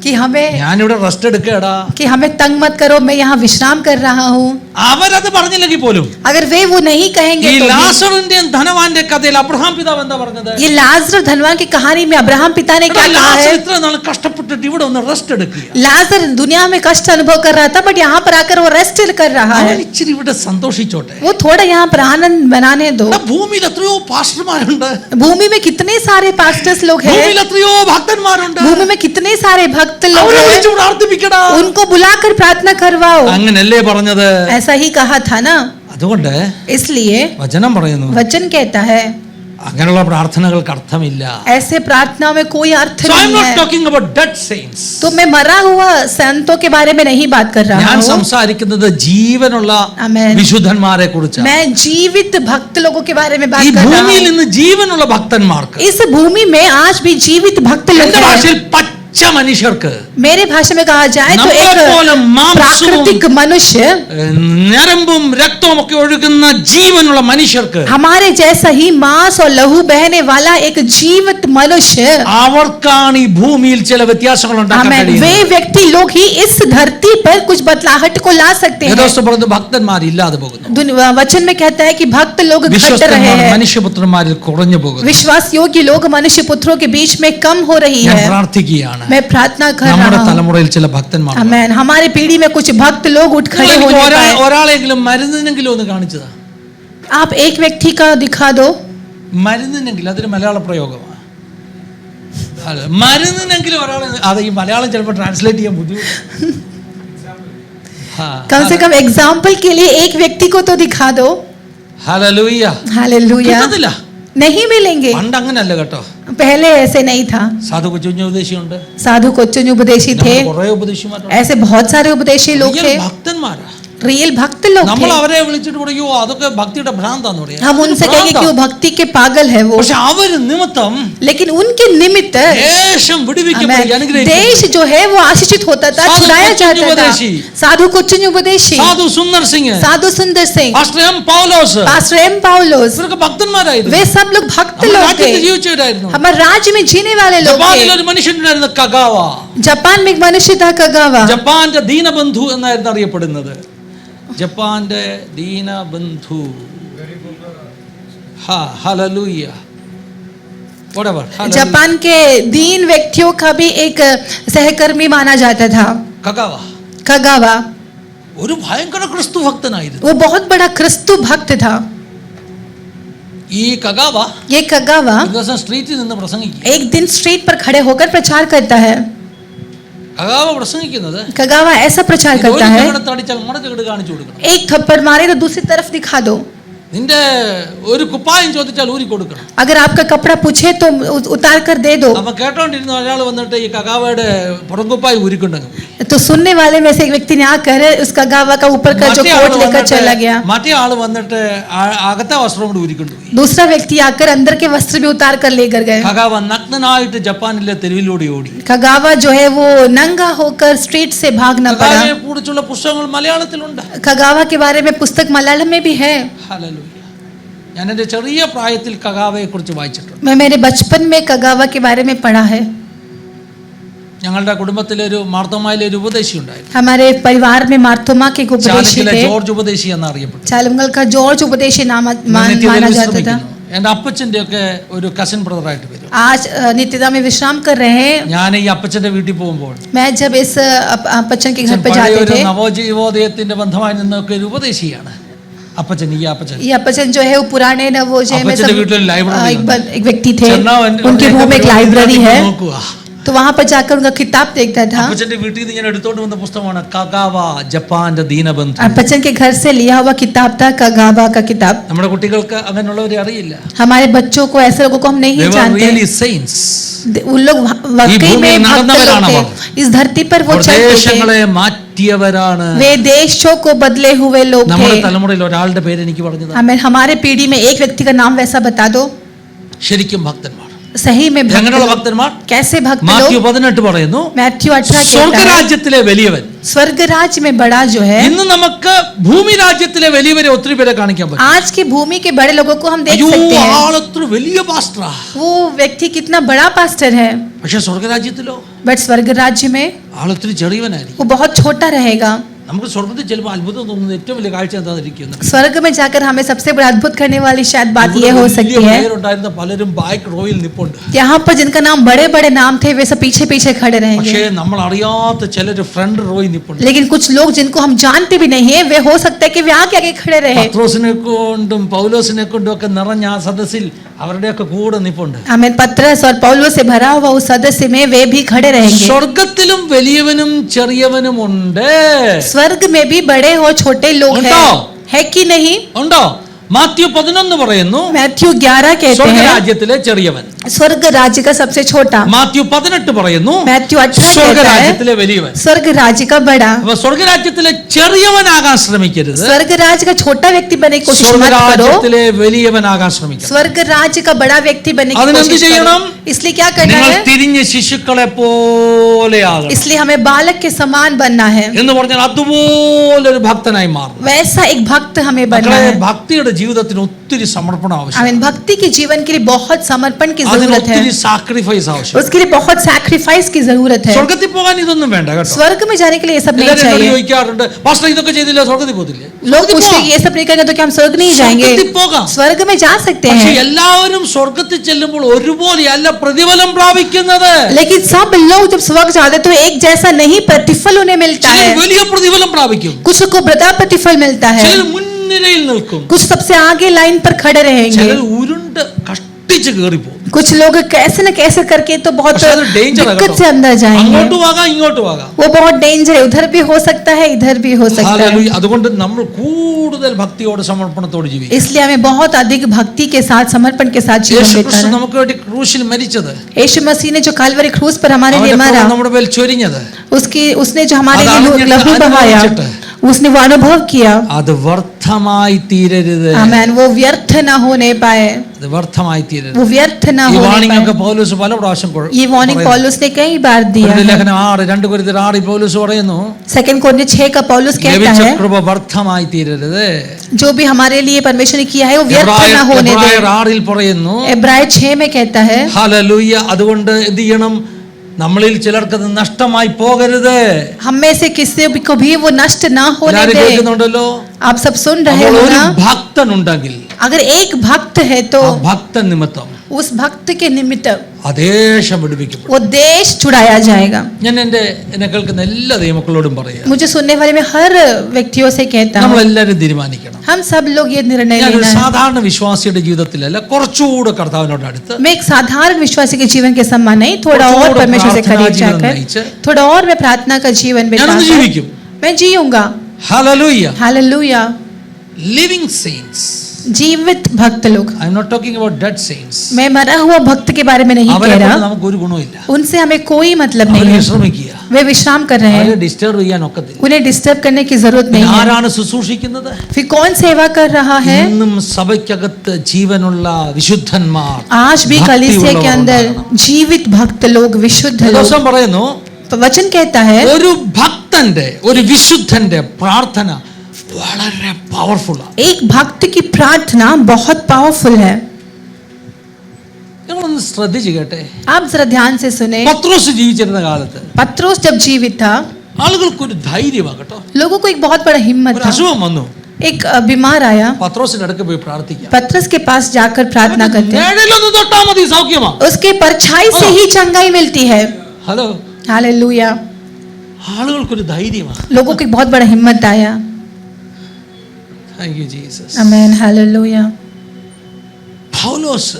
कि हमें ഞാനിവിടെ റെസ്റ്റ് എടുക്കടാ. कि हमें तंग मत करो, मैं यहाँ विश्राम कर रहा हूँ. അവരത് പറഞ്ഞില്ലെങ്കിൽ പോലും अगर वे वो नहीं कहेंगे ഈ तो भी, ലാസറിന്റെയും ധനവാന്റെ കഥയിൽ അബ്രഹാം പിതാവ് എന്താ പറഞ്ഞത്? ये लाजर धनवान की कहानी में अब्राहम पिता ने क्या कहा ലാസർ है? ഇത്ര നാൾ കഷ്ടപ്പെട്ടിട്ട് ഇവിടെ ഒന്ന് റെസ്റ്റ് എടുക്കുക. लाजर दुनिया में कष्ट अनुभव कर रहा था, बट यहाँ पर आकर वो रेस्ट कर रहा है. അവൻ ഇച്ചിരി ഇവിടെ സന്തോഷിച്ചോട്ടെ. वो थोड़ा यहाँ पर आनंद मनाने दो. ഇവിടെ ഭൂമിയിൽ എത്രയോ പാസ്റ്റർമാരുണ്ട്, भूमि में कितने सारे पास्टर्स लोग हैं, ഭൂമിയിൽ എത്രയോ ഭക്തന്മാരുണ്ട്. भूमि में कितने सारे भक्त लोग അവരെ हैं, വിളിച്ച് പ്രാർത്ഥിപ്പിക്കടാ. उनको बुलाकर प्रार्थना करवाओ. അങ്ങനല്ലേ പറഞ്ഞത്? ऐसा ही कहा था ना. അതുകൊണ്ട് इसलिए വചനം പറയുന്നു वचन कहता है അങ്ങനെയുള്ള പ്രാർത്ഥനകൾക്ക് അർത്ഥമില്ല. ऐसे प्रार्थना में कोई अर्थ So I am नहीं not है. talking about dead saints. तो मैं मरा हुआ संतों के बारे में नहीं बात कर रहा ഞാൻ हूँ. സംസാരിക്കുന്നത് ജീവനുള്ള Amen. വിശുദ്ധന്മാരെ കുറിച്ചാണ്. मैं जीवित भक्त लोगों के बारे में ഈ बात कर रहा ഭൂമിയിൽ हूँ. നിന്ന് ജീവനുള്ള ഭക്തന്മാർക്ക്, इस भूमि में आज भी जीवित भक्त लोग എന്റെ हैं. ഭാഷയിൽ പച്ച മനുഷ്യർക്ക്, मेरे भाषा में कहा जाए तो നമ്മളെപ്പോലെ एक മാംസവും प्राकृतिक मनुष्य, ഞരമ്പും രക്തവും ഒക്കെ ഒഴുകുന്ന ജീവനുള്ള മനുഷ്യർക്ക്, हमारे जैसा ही मांस और लहू बहने वाला एक जीवित मनुष्य, അവർക്കാണ് ഈ ഭൂമിയിൽ ചില വ്യത്യാസങ്ങൾ ഉണ്ടാക്കാൻ हमें वे കഴിയുന്നത്. व्यक्ति लोग ही इस धरती पर कुछ बदलाहट को ला सकते हैं. യഥാർത്ഥ പറഞ്ഞു ഭക്തന്മാർ ഇല്ലാതെ പോകുന്നു, वचन में कहता है कि भक्त लोग घट रहे വിശ്വസ്തന്മാർ हैं, മനുഷ്യപുത്രന്മാരിൽ കുറഞ്ഞു പോകുന്നു. विश्वास योग्य लोग मनुष्य पुत्रों के बीच में कम हो रही ഞാൻ है. പ്രാർത്ഥിക്കുകയാണ് मैं प्रार्थना कर നമ്മുടെ रहा हूँ. തലമുറയിൽ ചില ഭക്തന്മാർ. आमेन. हमारी पीढ़ी में कुछ भक्त लोग उठ खड़े होने पाए. ഒരാളെങ്കിലും മരുന്നിനെങ്കിലും ഒന്ന് കാണിച്ചതാ. आप एक व्यक्ति का दिखा दो. മരുന്നിനെങ്കിലും, അതൊരു മലയാള പ്രയോഗമാണ്. അല്ല, മരുന്നിനെങ്കിലും ഒരാളെ, അത് ഈ മലയാളം ചിലപ്പോൾ ട്രാൻസ്ലേറ്റ് ചെയ്യാൻ ബുദ്ധിമുട്ട്. कम से कम एग्जाम्पल के लिए एक व्यक्ति को तो दिखा दो. ഹല്ലേലൂയ. हालेलुया. കിട്ടത്തില്ല. नहीं मिलेंगे. പണ്ട് അങ്ങനല്ല കേട്ടോ. पहले ऐसे नहीं था. സാധു കൊച്ചുകുഞ്ഞു ഉപദേശിയുണ്ട്, साधु कोच्चन उपदेशी थे, കുറെ ഉപദേശിമാരുണ്ട്. ऐसे बहुत सारे उपदेशी लोग റിയൽ थे, ഭക്തന്മാരാ. रियल भक्त लोग നമ്മൾ थे. അവരെ വിളിച്ചിട്ട് പറയോ അതൊക്കെ ഭക്തിയുടെ ഭ്രാന്താന്ന് പറയാം. हम उनसे कहेंगे कि वो भक्ति के पागल है वो, പക്ഷെ അവര് നിമിത്തം लेकिन उनके निमित्त ദേശം വിടുവിക്കപ്പെടുക, देश അനുഗ്രഹിക്കപ്പെടുക. जो है वो आशीषित होता था, साधु छुड़ाया कोच्चन जाता था. उपदेशी, साधु कोच्चन उपदेशी, സാധു സുന്ദർ സിംഗ്, साधु सुंदर सिंह, പാസ്റ്റർ എം പൗലോസ്, पास्टर एम पाउलोस, ഇവരൊക്കെ ഭക്തന്മാരായിരുന്നു. वे सब लोग भक्त നമ്മുടെ लोग രാജ്യത്ത് थे, ജീവിച്ചവരായിരുന്നു. हमारे राज्य में जीने वाले लोग ജപ്പാനിൽ थे. ഒരു മനുഷ്യനുണ്ടായിരുന്നു കഗാവ. जापान में एक मनुष्य था कगावा. ജപ്പാന്റെ ദീനബന്ധു എന്നായിരുന്നു അറിയപ്പെടുന്നത്. ജപ്പാന്റെ ദീനബന്ധു. ഹല്ലേലൂയ. Whatever. Hallelujah. जापान के दीन व्यक्तियों का भी एक सहकर्मी माना जाता था കഗാവ कगावा. ഒരു ഭയങ്കര ക്രിസ്തു ഭക്തനായിരുന്നു. वो बहुत बड़ा क्रिस्तु भक्त था. ഈ കഗാവ ये कगावा ഒരു ദിവസം സ്ട്രീറ്റിൽ നിന്ന് പ്രസംഗിക്കും. एक दिन स्ट्रीट पर खड़े होकर प्रचार करता है। കഗാവ പ്രസംഗിക്കുന്നത് कगावा ऐसा प्रचार ഒരു करता है, ചങ്ങട തടിച്ചാൽ മടച്ചകട് കാണിച്ചു കൊടുക്കണം. एक थप्पड़ मारे तो दूसरी तरफ दिखा दो। നിന്റെ ഒരു കുപ്പായം ചോദിച്ചാൽ ഊരി കൊടുക്കണം. अगर आपका कपड़ा पूछे तो उतार कर दे दो। അപ്പൊ കേട്ടോണ്ടിരുന്ന ഒരാൾ വന്നിട്ട് ഈ കഗാവയുടെ പുറംകുപ്പായി ഊരിക്കൊണ്ടെങ്കിൽ तो सुनने वाले में से एक व्यक्ति ने आकर उस कगावा का ऊपर का जो कोट लेकर चला गया। മറ്റേ ആള് വന്നിട്ട് അകത്തെ വസ്ത്രം കൂടി ഊരിക്കൊണ്ടുപോയി. दूसरा व्यक्ति आकर अंदर के वस्त्र भी उतार कर लेकर गए। കഗാവ നഗ്നനായിട്ട് ജപ്പാനിലെ തെരുവിലൂടെ ഓടി. कगावा जो है वो नंगा होकर स्ट्रीट से भागना पड़ा। കഗാവയെ കുറിച്ചുള്ള പുസ്തകങ്ങൾ മലയാളത്തിലുണ്ട്. कगावा के बारे में पुस्तक मलयालम में भी है। ഹല്ലേലൂയ. ഞാൻ എൻ്റെ ചെറിയ പ്രായത്തിൽ കഗാവയെ കുറിച്ച് വായിച്ചിട്ടുണ്ട്. मैं मेरे बचपन में कगावा के बारे में पढ़ा है। ഞങ്ങളുടെ കുടുംബത്തിലൊരു മാർത്തോമായിലെ ഒരു ഉപദേശി ഉണ്ടായിരുന്നു. हमारे परिवार में मार्तोमा के एक उपदेशी ചാലക്കിലെ थे। ജോർജ് ഉപദേശി എന്നറിയപ്പെട്ടു. चालमगल का जॉर्ज उपदेशी नाम माना जाता था। എൻ്റെ അപ്പച്ചൻ്റെ ഒക്കെ ഒരു കസിൻ ബ്രദറായിട്ട് വരും. आज नित्यता में विश्राम कर रहे हैं। ഞാൻ ഈ അപ്പച്ചൻ്റെ വീട്ടിൽ പോകുമ്പോൾ मैं जब इस बच्चन के घर पे പഴയ जाते ഒരു थे, നവോജീവോദയത്തിന്റെ ബന്ധമായി നിന്നൊക്കെ ഒരു ഉപദേശിയാണ് അപ്പച്ചൻ. ഈ അപ്പച്ചൻ ये बच्चन जो है वो पुराने नवोदय में അപ്പച്ചൻ്റെ വീട്ടിൽ ലൈബ്രറി एक व्यक्ति थे, उनके रूम में एक लाइब्रेरी है, നോക്കുക. तो वहां पर जाकर उनका किताब देखता था। അപ്പച്ചൻ്റെ വീട്ടിൽ നിന്ന് ഞാൻ എടുത്തോണ്ട് വന്ന പുസ്തകമാണ് കഗാവ ജപ്പാന്റെ ദീനബന്ധു. बच्चन के घर से लिया हुआ किताब था कगावा का किताब। നമ്മുടെ കുട്ടികൾക്ക് അങ്ങനെയുള്ളവരെ അറിയില്ല. हमारे बच्चों को, ऐसे लोगों को हम नहीं They were जानते। really saints. उन लोग वाकई में भक्त लोग थे। इस धरती पर वो चलते थे। ദേശങ്ങളെ മാറ്റിയവരാണ്. वे देशों को बदले हुए लोग നമ്മുടെ थे। തലമുറയിൽ ഒരാളുടെ പേര് എനിക്ക് പറഞ്ഞത്. हमें हमारे पीढ़ी में एक व्यक्ति का नाम वैसा बता दो। ശരിക്കും ഭക്തന്മാർ. सही में भक्त എങ്ങനെയുള്ള लोग। ഭക്തന്മാർ? कैसे भक्त മാത്യു लोग? 18 പറയുന്നു मैथ्यू 18 कहता है, സ്വർഗരാജ്യത്തിലെ വലിയവൻ. स्वर्ग राज्य में बड़ा जो है, ഇന്ന് നമുക്ക് ഭൂമി രാജ്യത്തിലെ വലിയവരെ ഒത്തിരി പേരെ കാണിക്കാൻ പറ്റും. आज की भूमि के बड़े लोगों को हम देख അയ്യോ सकते हैं। ആളത്ര വലിയ പാസ്റ്ററാ. वो व्यक्ति कितना बड़ा पास्टर है, പക്ഷെ സ്വർഗരാജ്യത്തിലോ बट स्वर्ग राज्य में ആളൊത്തിരി ചെറിയവനായിരിക്കും. वो बहुत छोटा रहेगा। നമുക്ക് സ്വർഗത്തിൽ ചിലപ്പോൾ അത്ഭുതം തോന്നുന്ന ഏറ്റവും വലിയ കാഴ്ച എന്തായിരിക്കുന്നു? स्वर्ग में जाकर हमें सबसे बड़ा अद्भुत करने वाली शायद बात ये हो सकती है, പേരുണ്ടായിരുന്ന പലരും ബാക്ക് റോയിൽ നിപ്പുണ്ട്. यहाँ पर जिनका नाम बड़े बड़े नाम थे वे सब पीछे पीछे खड़े പക്ഷേ रहेंगे। നമ്മൾ അറിയാത്ത ചിലർ ഫ്രണ്ട് റോയിൽ നിപ്പുണ്ട്. लेकिन कुछ लोग जिनको हम जानते भी नहीं है, वे हो सकता है कि वे आगे आगे खड़े रहे। പത്രോസിനെ കൊണ്ടും പൗലോസിനെ കൊണ്ടും ഒക്കെ നിറഞ്ഞ ആ സദസ്സിൽ അവരുടെയൊക്കെ കൂടെ നിപ്പുണ്ട്. हमें पत्रस और पौलुस से भरा हुआ उस सदस्य में वे भी खड़े रहेंगे। സ്വർഗത്തിലും വലിയവനും ചെറിയവനും ഉണ്ട്. स्वर्ग में भी बड़े और छोटे लोग उनको? हैं, है कि नहीं? ഉണ്ടോ? മാത്യു 11 പറയുന്നു मैथ्यू 11 कहते हैं സ്വർഗരാജ്യത്തിലെ ചെറിയവൻ. स्वर्ग राज्य का सबसे छोटा। മാത്യു 18 പറയുന്നു मैथ्यू 18 कहता है സ്വർഗരാജ്യത്തിലെ വലിയവൻ. स्वर्ग राज्य का बड़ा। അപ്പൊ സ്വർഗരാജ്യത്തിലെ ചെറിയവനാകാൻ ശ്രമിക്കരുത്. स्वर्ग राज्य का छोटा व्यक्ति बनने की कोशिश मत करो, സ്വർഗരാജ്യത്തിലെ വലിയവനാകാൻ ശ്രമിക്കണം. स्वर्ग राज्य का बड़ा व्यक्ति बनने की അതിനെന്ത് कोशिश ചെയ്യണം? करो। इसलिए क्या करना നിങ്ങൾ है? തിരിഞ്ഞ ശിശുക്കളെ പോലെയാകണം. इसलिए हमें बालक के समान बनना है, എന്ന് പറഞ്ഞാൽ അതുപോലെ ഒരു ഭക്തനായി മാറണം. वैसा एक भक्त हमें बनना മക്കളെ, है। ഭക്തിയുടെ ജീവിതത്തിന് ഒത്തിരി സമർപ്പണം ആവശ്യം. हमें भक्ति के जीवन के लिए बहुत समर्पण की അതിന് जरूरत है, ഒത്തിരി സാക്രിഫൈസ് ആവശ്യം. उसके लिए बहुत सैक्रिफाइस की जरूरत है। സ്വർഗത്തിൽ പോകാൻ ഇതൊന്നും വേണ്ട കേട്ടോ. स्वर्ग में जाने के लिए ये सब नहीं എല്ലാവരും എന്നോട് चाहिए। ചോദിക്കാറുണ്ട്, പാസ്റ്റർ ഇതൊക്കെ ചെയ്തില്ല സ്വർഗത്തിൽ പോകത്തില്ലേ? लोग पूछते हैं कि ये सब नहीं करेंगे तो क्या हम स्वर्ग नहीं जाएंगे? സ്വർഗത്തിൽ പോകാം. स्वर्ग में जा सकते പക്ഷെ हैं, എല്ലാവരും സ്വർഗത്തിൽ ചെല്ലുമ്പോൾ ഒരുപോലെയല്ല പ്രതിഫലം പ്രാപിക്കുന്നത്. लेकिन सब लोग जब स्वर्ग जाते हैं तो एक जैसा नहीं प्रतिफल उन्हें मिलता ചിലർ है। വലിയ പ്രതിഫലം പ്രാപിക്കും, कुछ को बड़ा प्रतिफल मिलता है, ചിലർ മുൻനിരയിൽ നിൽക്കും, कुछ सबसे आगे लाइन पर खड़े रहेंगे, ചിലർ ഉരുണ്ട് കഷ്ടിച്ച് കയറിപ്പോകും. कुछ लोग कैसे न कैसे करके तो बहुत പക്ഷെ അത് danger ആണ് दिक्कत കേട്ടോ. से अंदर जाएंगे। അങ്ങോട്ടും ആകാം ഇങ്ങോട്ടും ആകാം. वो बहुत डेंजर है, उधर भी हो सकता है इधर भी हो सकता है। ഹല്ലേലൂയ. അതുകൊണ്ട് നമ്മൾ കൂടുതൽ ഭക്തിയോട് സമർപ്പണത്തോട് ജീവിക്കും. इसलिए हमें बहुत अधिक भक्ति के साथ समर्पण के साथ जीवन യേശു बिताना ക്രിസ്തു है। നമുക്ക് വേണ്ടി ക്രൂശിൽ മരിച്ചത്, यीशु मसीह ने जो कालवरी क्रूस पर हमारे लिए അവന്റെ मरा, രക്തം നമ്മുടെ മേൽ ചൊരിഞ്ഞത്, उसने जो हमारे അത് लिए അറിഞ്ഞിട്ട് लहू बहाया, അനുഭവിച്ചിട്ട് उसने वो अनुभव किया। അത് വ്യർത്ഥമായി തീരരുത്. आमेन। वो व्यर्थ न होने पाए, അത് വ്യർത്ഥമായി തീരരുത്. वो व्यर्थ न ഈ होने വാണിംഗ് ഒക്കെ पाए। പൗലോസ് പല പ്രാവശ്യം ये वार्निंग पौलुस ने कई बार दिया है। ലേഖനം 2 കൊരിന്ത്യർ 6 പൗലോസ് പറയുന്നു, 2 कोरिन्थियर 6 का पौलुस कहता ലഭിച്ച है കൃപ വ്യർത്ഥമായി തീരരുത്. जो भी हमारे लिए परमेश्वर ने किया है वो व्यर्थ न होने दे। എബ്രായർ 6 പറയുന്നു, इब्राय 6 में कहता है, ഹല്ലേലൂയ. അതുകൊണ്ട് എന്ത് ചെയ്യണം? നമ്മളിൽ ചിലർക്ക് അത് നഷ്ടമായി പോകരുത്. हम में से किसी को भी वो नष्ट ना होने എല്ലാവരും दे। കേൾക്കുന്നുണ്ടല്ലോ. आप सब सुन रहे അപ്പോൾ हो ഒരു ना? ഭക്തൻ ഉണ്ടെങ്കിൽ अगर एक भक्त है तो ആ ഭക്തൻ നിമിത്തം उस भक्त के निमित्त ആ ദേശം വിടുവിക്കപ്പെടും. वो देश छुड़ाया जाएगा. ഞാൻ എന്നെ കേൾക്കുന്ന എല്ലാ ദൈവമക്കളോടും പറയാം, मुझे सुनने वाले मैं हर व्यक्तियों से कहता हूँ, നമ്മളെല്ലാവരും തീരുമാനിക്കണം. हम सब लोग ये निर्णय ഞാനൊരു लेना है. സാധാരണ വിശ്വാസിയുടെ ജീവിതത്തിലല്ല, കുറച്ചുകൂടെ കർത്താവിനോട് അടുത്ത് मैं एक साधारण विश्वासी के जीवन के समान नहीं, थोड़ा और परमेश्वर से करीब जाकर, थोड़ा और मैं प्रार्थना का जीवन ഞാനൊന്ന് ജീവിക്കും. मैं जीऊंगा. ഹല്ലേലൂയ. हालेलुया. Living saints. जीवित भक्त लोग. I am not talking about dead saints. मैं मरा हुआ भक्त के बारे में नहीं कह रहा. നമുക്ക് ഒരു ഗുണമില്ല. उनसे हमें कोई मतलब नहीं है. വിശ്രമിക്കുക. वे विश्राम कर रहे हैं. ഡിസ്റ്റർബ് ചെയ്യാൻ ഒക്കത്തില്ല. उन्हें डिस्टर्ब करने की जरूरत नहीं है. ആരാണ് ശുശ്രൂഷിക്കുന്നത്? फिर कौन सेवा कर रहा है? ഇന്നും സഭയ്ക്കകത്ത് ജീവനുള്ള വിശുദ്ധന്മാർ, आज भी कलीसिया के अंदर जीवित भक्त लोग, विशुद्ध लोग. ദിവസം പറയുന്നു, वचन कहता है ഒരു ഭക്തന്റെ, ഒരു വിശുദ്ധന്റെ പ്രാർത്ഥന വളരെ പവർഫുൾ ആണ്. एक भक्त की प्रार्थना बहुत पावरफुल है. നിങ്ങളൊന്ന് ശ്രദ്ധിച്ചു കേട്ടെ. आप जरा ध्यान से सुने. പത്രോസ് ജീവിച്ചിരുന്ന കാലത്ത് पत्रोस जब जीवित था, ആളുകൾക്കൊരു ധൈര്യമാണ് കേട്ടോ. लोगों को एक बहुत बड़ा हिम्मत ഒരു था. അസുഖം വന്നു, एक बीमार आया, പത്രോസിന്റെ അടുത്ത് പോയി പ്രാർത്ഥിക്കാം. पत्रस के पास जाकर प्रार्थना करते हैं. നിഴലൊന്ന് തൊട്ടാ മതി, സൗഖ്യമാ. उसके परछाई से ही चंगाई मिलती है. Hello, hallelujah. ആളുകൾക്കൊരു ധൈര്യമാണ്. लोगों को एक बहुत बड़ा हिम्मत आया. Thank you Jesus. आमेन. हालेलुया. പൗലോസ്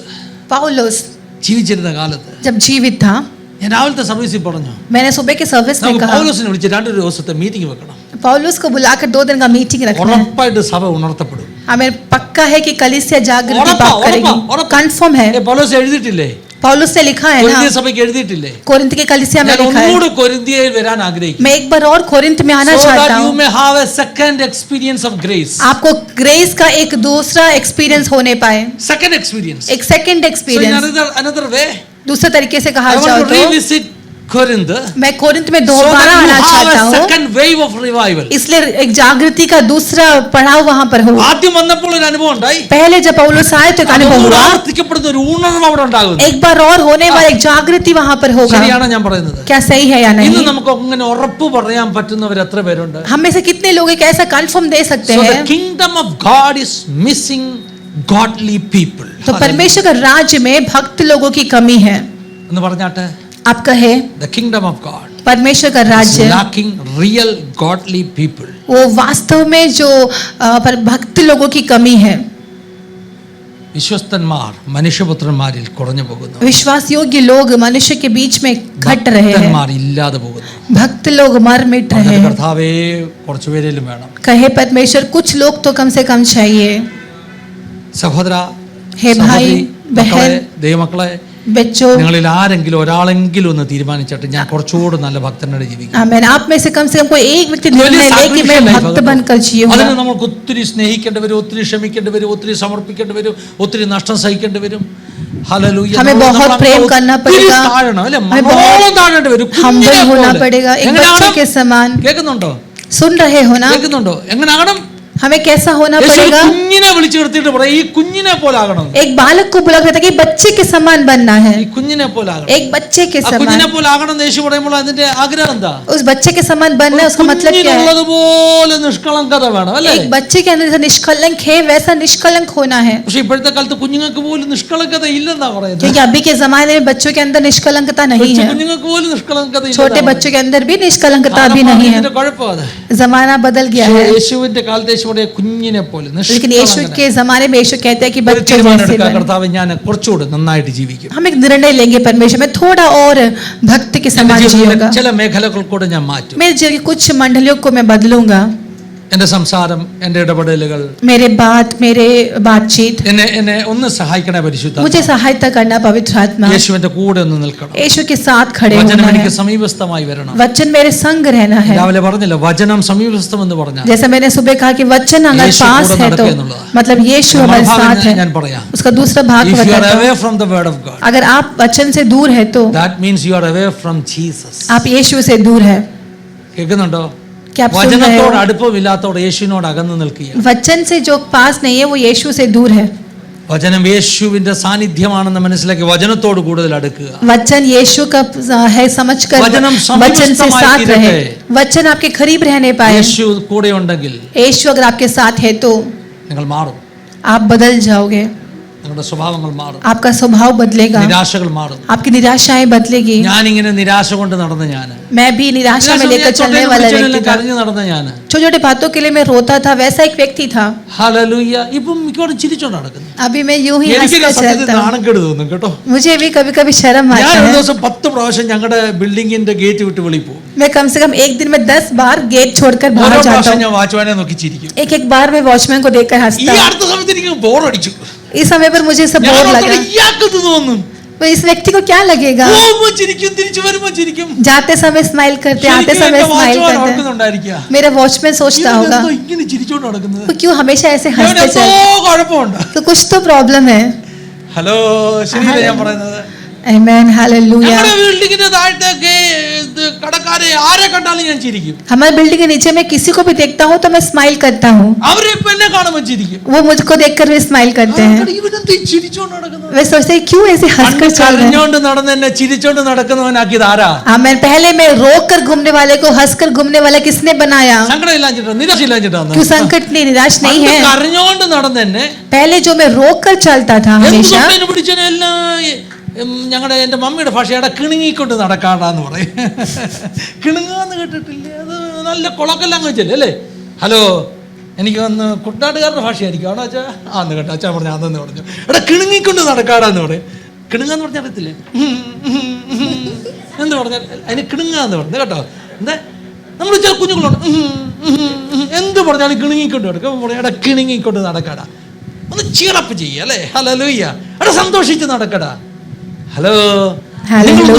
पौलुस ജീവിച്ചിരുന്ന കാലത്ത് जब जीवित था, ഞാൻ രാവിലത്തെ സർവീസിൽ പറഞ്ഞു, मैंने सुबह के सर्विस में നമുക്ക് कहा, പൗലോസിനെ വിളിച്ച് 2 ദിവസത്തെ മീറ്റിംഗ് വെക്കണം. पौलुस को बुलाकर 2 दिन का मीटिंग रखना है. ഉറപ്പായിട്ട് സഭ ഉണർത്തപ്പെടും. हमें पक्का है कि कलीसिया जागृति उरप्पा, पाप करेगी. उरप्पा. कंफर्म है. പൗലോസ് എഴുതിയിട്ടില്ലേ? पौलुस ने लिखा है ना, കൊരിന്ത്യ സഭയ്ക്ക് എഴുതിയിട്ടില്ലേ? कोरिन्थ के कलीसिया में ഞാൻ लिखा है. ഒന്നുകൂടെ കൊരിന്ത്യയിൽ വരാൻ ആഗ്രഹിക്കുന്നു. मैं एक बार और कोरिन्थ में आना So that चाहता you हूँ. may have a second experience of grace. आपको ग्रेस का एक दूसरा एक्सपीरियंस होने पाए. Second experience. एक second So in experience. another way, दूसरे तरीके से कहा I जाए want to तो revisit Corinth. मैं कोरिन्थ में So दोबारा that आना you have चाहता a हूँ. second wave of revival. इसलिए एक जागृति का दूसरा पड़ाव वहां पर हो. ആദ്യം വന്നപ്പോൾ ഒരു അനുഭവം ഉണ്ടായി. पहले जब पौलुस आए तो एक अनुभव हुआ. ആവർത്തിക്കപ്പെടുന്ന ഒരു ഉണർവ് അവിടെ ഉണ്ടാകുന്നു. एक बार और होने वाली एक जागृति वहां पर होगा. ശരിയാണോ ഞാൻ പറയുന്നത്? क्या सही है या ഇന്ന് नहीं? നമുക്ക് അങ്ങനെ ഉറപ്പ് പറയാൻ പറ്റുന്നവർ എത്ര പേരുണ്ട്? हम में से कितने लोग एक ऐसा कंफर्म दे सकते So the हैं? kingdom of God is missing godly people. तो परमेश्वर का राज्य में भक्त लोगों की कमी है. എന്ന് പറഞ്ഞാട്ടെ, आप कहे the kingdom of God परमेश्वर का is राज्य, lacking real godly people. वो वास्तव में जो पर भक्त लोगों की कमी है. വിശ്വസ്തന്മാർ മനുഷ്യപുത്രന്മാരിൽ കുറഞ്ഞു പോകുന്നു. विश्वास योग्य लोग मनुष्य के बीच में घट रहे हैं. ഭക്തന്മാർ ഇല്ലാതെ പോകുന്നു. भक्त लोग मर मिट रहे അതിന് हैं. കർത്താവേ കുറച്ചു പേരെങ്കിലും വേണം. कहे परमेश्वर कुछ लोग तो कम से कम चाहिए. സഹോദര, हे भाई സഹോദരി, മക്കളെ, बहन ദൈവമക്കളെ, बच्चों, നിങ്ങളിൽ ആരെങ്കിലും ഒരാളെങ്കിലും ഒന്ന് തീരുമാനിച്ചിട്ട് ഞാൻ കുറച്ചുകൂടി നല്ല ഭക്തനായിട്ട് ജീവിക്കും. आमेन. आप में से कम कोई एक व्यक्ति निर्णय ले कि मैं भक्त बनकर जीऊंगा. അതിന് നമുക്ക് ഒത്തിരി സ്നേഹിക്കേണ്ടി വരും, ഒത്തിരി ക്ഷമിക്കേണ്ടി വരും, ഒത്തിരി സമർപ്പിക്കേണ്ടി വരും, ഒത്തിരി നഷ്ടം സഹിക്കേണ്ടി വരും. ഹല്ലേലൂയ. हमें बहुत प्रेम करना पड़ेगा. हमें बहुत हम्बल होना पड़ेगा, एक बच्चे के समान. കേൾക്കുന്നുണ്ടോ? सुन रहे हो ना? കേൾക്കുന്നുണ്ടോ? എങ്ങനാകണം? हमें कैसा होना യേശു पड़ेगा? കുഞ്ഞിനെ വിളിച്ചു നിർത്തിയിട്ട് പറയും, ഈ കുഞ്ഞിനെ പോലെ ആകണം. एक बालक को बुला कहता है कि बच्चे के समान बनना है. ഈ കുഞ്ഞിനെ പോലെ ആകണം. एक बच्चे के ആ കുഞ്ഞിനെ समान. പോലെ ആകണം എന്ന് യേശു പറയുമ്പോൾ അതിന്റെ ആഗ്രഹം എന്താ? उस बच्चे के समान बनना है, उसका मतलब क्या है? കുഞ്ഞിനുള്ളതുപോലെ നിഷ്കളങ്കത വേണം, അല്ലേ? एक बच्चे के अंदर जैसा निष्कलंक है वैसा निष्कलंक होना है. പക്ഷെ ഇപ്പോഴത്തെ കാലത്ത് കുഞ്ഞുങ്ങൾക്ക് പോലും നിഷ്കളങ്കത ഇല്ലെന്നാ പറയുന്നത്. क्योंकि अभी के जमाने में बच्चों के अंदर निष्कलंकता नहीं है. കുഞ്ഞുങ്ങൾക്ക് പോലും നിഷ്കളങ്കത ഇല്ല. छोटे बच्चों के अंदर भी निष्कलंकता अभी नहीं है. കുഴപ്പം അത്. जमाना बदल गया है. യേശുവിന്റെ കാലത്ത് യേശു പറയും കുഞ്ഞിനെ പോലെ लेकिन यीशु के जमाने में यीशु कहते हैं कि बच्चे जैसे बने. കർത്താവ് ഞാൻ കുറച്ചുകൂടി നന്നായിട്ട് ജീവിക്കും. हम एक निर्णय लेंगे परमेश्वर में थोड़ा और भक्ति के समान जीऊंगा. ചില മേഖലകൾ കൂടെ ഞാൻ മാറ്റും. मेरे जीवन की कुछ मंडलियों को मैं बदलूंगा. എന്റെ സംസാരം, എന്റെ ഇടപെടലുകൾ, मेरे बातचीत എന്നെ ഒന്ന് സഹായിക്കണേ പരിശുദ്ധ. मुझे सहायता करना पवित्र आत्मा. യേശുവിന്റെ കൂടെ ഒന്ന് നിൽക്കണം. यीशु के साथ खड़े വചനം होना എനിക്ക് है. സമീപസ്ഥമായി വരണം. वचन मेरे संग रहना है. രാവിലെ പറഞ്ഞില്ല വചനം സമീപസ്ഥം എന്ന് പറഞ്ഞാൽ जैसे मैंने सुबह कहा कि वचन अगर यीशु पास पूरा है तो നടക്കുക എന്നുള്ളതാണ്. मतलब यीशु हमारे साथ है. ഞാൻ പറയാം, उसका दूसरा भाग if you are बताता away हूं. from the word of God, अगर आप वचन से दूर है तो that means you are away from Jesus. आप यीशु से दूर है. കേൾക്കുന്നുണ്ടോ? क्या आप सुन रहे വചനത്തോട് हो? അടുപ്പമില്ലാത്തവർ യേശുവിനോട് അകന്നു നിൽക്കുകയാണ്. वचन से जो पास नहीं है वो यीशु से दूर है. വചനം യേശുവിന്റെ സാന്നിധ്യമാണെന്ന് മനസ്സിലാക്കി വചനത്തോട് കൂടുതൽ അടുക്കുക. वचन यीशु का है समझकर वचनम वचन से समीपस्थമായി साथ रहे. തീരട്ടെ. वचन आपके करीब रहने पाए. യേശു കൂടെ ഉണ്ടെങ്കിൽ यीशु अगर आपके साथ है तो നിങ്ങൾ മാറും. आप बदल जाओगे. നിങ്ങളുടെ സ്വഭാവങ്ങൾ മാറും, आपका स्वभाव बदलेगा, നിരാശകൾ മാറും. आपकी निराशाएं बदलेगी. ഞാനിങ്ങനെ നിരാശ കൊണ്ട് നടന്ന ഞാൻ, मैं भी निराशा में लेकर चलने वाला व्यक्ति था. കരഞ്ഞു നടന്ന ഞാൻ, छोटे छोटे बातों के लिए मैं रोता था, वैसा एक व्यक्ति था. ഹല്ലേലൂയ. ഇപ്പം മിക്കവാറും ചിരിച്ചോണ്ട് നടക്കുന്നു. अभी मैं यूं ही എനിക്ക് हंसकर സത്യത്തിൽ चलता हूं. നാണക്കേട് തോന്നും കേട്ടോ. मुझे भी कभी कभी शर्म ഞാൻ आता ഒരു है. ദിവസം 10 പ്രാവശ്യം ഞങ്ങളുടെ ബിൽഡിങ്ങിന്റെ ഗേറ്റ് വിട്ട് വെളിയിൽ പോകും. मैं कम से कम एक दिन में 10 बार गेट छोड़कर ഓരോ बाहर जाता പ്രാവശ്യം हूँ. ഞാൻ വാച്ച്മാനെ നോക്കി ചിരിക്കും. एक एक बार मैं वॉचमैन को देखकर ഈ हंसता हूँ. അടുത്ത സമയത്ത് എനിക്ക് ബോറടിച്ചു. इस समय पर मुझे सब ഞാൻ बोर ഓർത്തത് लगा. ഇയാൾക്ക് ഇത് തോന്നും. तो इस व्यक्ति को क्या लगेगा? പോകുമ്പോ ചിരിക്കും, തിരിച്ചു വരുമ്പോ ചിരിക്കും. जाते समय स्माइल करते, आते ശരിക്കും समय എന്റെ स्माइल വാച്ച്മാൻ करते हैं. ഓർക്കുന്നുണ്ടായിരിക്കുക. मेरा वॉचमैन सोचता होगा ഇവനെന്തോ ഇങ്ങനെ ചിരിച്ചോണ്ട് നടക്കുന്നത്. तो क्यों हमेशा ऐसे ഇവന് हंसते എന്തോ चल, കുഴപ്പമുണ്ട്. तो कुछ तो प्रॉब्लम है. ഹലോ, ശരിയല്ലേ ഞാൻ പറയുന്നത്? आमेन, हालेलुया. ഞങ്ങളുടെ ബിൽഡിങ്ങിന്റെ താഴത്തേക്ക് കടക്കാരെ ആരെ കണ്ടാലും ഞാൻ ചിരിക്കും. हमारे बिल्डिंग के नीचे मैं किसी को भी देखता हूँ तो मैं स्माइल करता हूँ. അവരെ ഇപ്പൊ എന്നെ കാണുമ്പോ ചിരിക്കും. वो मुझको देखकर भी स्माइल करते हैं. ഇവനെന്തോ ഈ ചിരിച്ചോണ്ട് നടക്കുന്നത്? वे सोचते हैं क्यों ऐसे हंसकर चल रहे हैं. കരഞ്ഞോണ്ട് നടന്ന് എന്നെ ചിരിച്ചോണ്ട് നടക്കുന്നവനാക്കിയത് ആരാ? आमेन. पहले मैं रोक कर घूमने वाले को हंसकर घूमने वाला किसने बनाया? സങ്കടമില്ലാഞ്ഞിട്ടോ, നിരാശയില്ലാഞ്ഞിട്ടാണ്. क्यों संकट नहीं, निराश नहीं है. കരഞ്ഞോണ്ട് നടന്ന് എന്നെ पहले जो मैं रोक कर चलता था हमेशा, ഞങ്ങളുടെ എന്റെ മമ്മിയുടെ ഭാഷയുടെ കിണുങ്ങിക്കൊണ്ട് നടക്കാടാന്ന് പറയും. കിണുങ്ങാന്ന് കേട്ടിട്ടില്ലേ? അത് നല്ല കൊളക്കൽ ലാംഗ്വേജ് അല്ലേ അല്ലേ? ഹലോ, എനിക്ക് വന്ന് കുട്ടനാട്ടുകാരുടെ ഭാഷയായിരിക്കും ആണോ അച്ഛാ? ആന്ന് കേട്ടോ, അച്ഛാ പറഞ്ഞു അതെന്ന് പറഞ്ഞു. എടാ കിണുങ്ങിക്കൊണ്ട് നടക്കാടാന്ന് പറയും. കിണുങ്ങാന്ന് പറഞ്ഞാൽ അറിയത്തില്ലേ? എന്ന് പറഞ്ഞാൽ അതിന് കിണുങ്ങാന്ന് പറഞ്ഞു കേട്ടോ. എന്താ നമ്മൾ ചില കുഞ്ഞുങ്ങളുണ്ട് എന്ത് പറഞ്ഞാലും കിണുങ്ങിക്കൊണ്ട് നടക്കും. പറയാം എടാ കിണുങ്ങിക്കൊണ്ട് നടക്കാടാ, ഒന്ന് ചീറപ്പ് ചെയ്യുക അല്ലേ? ഹല്ലേലൂയ. എടാ സന്തോഷിച്ച് നടക്കടാ. ഹലോ,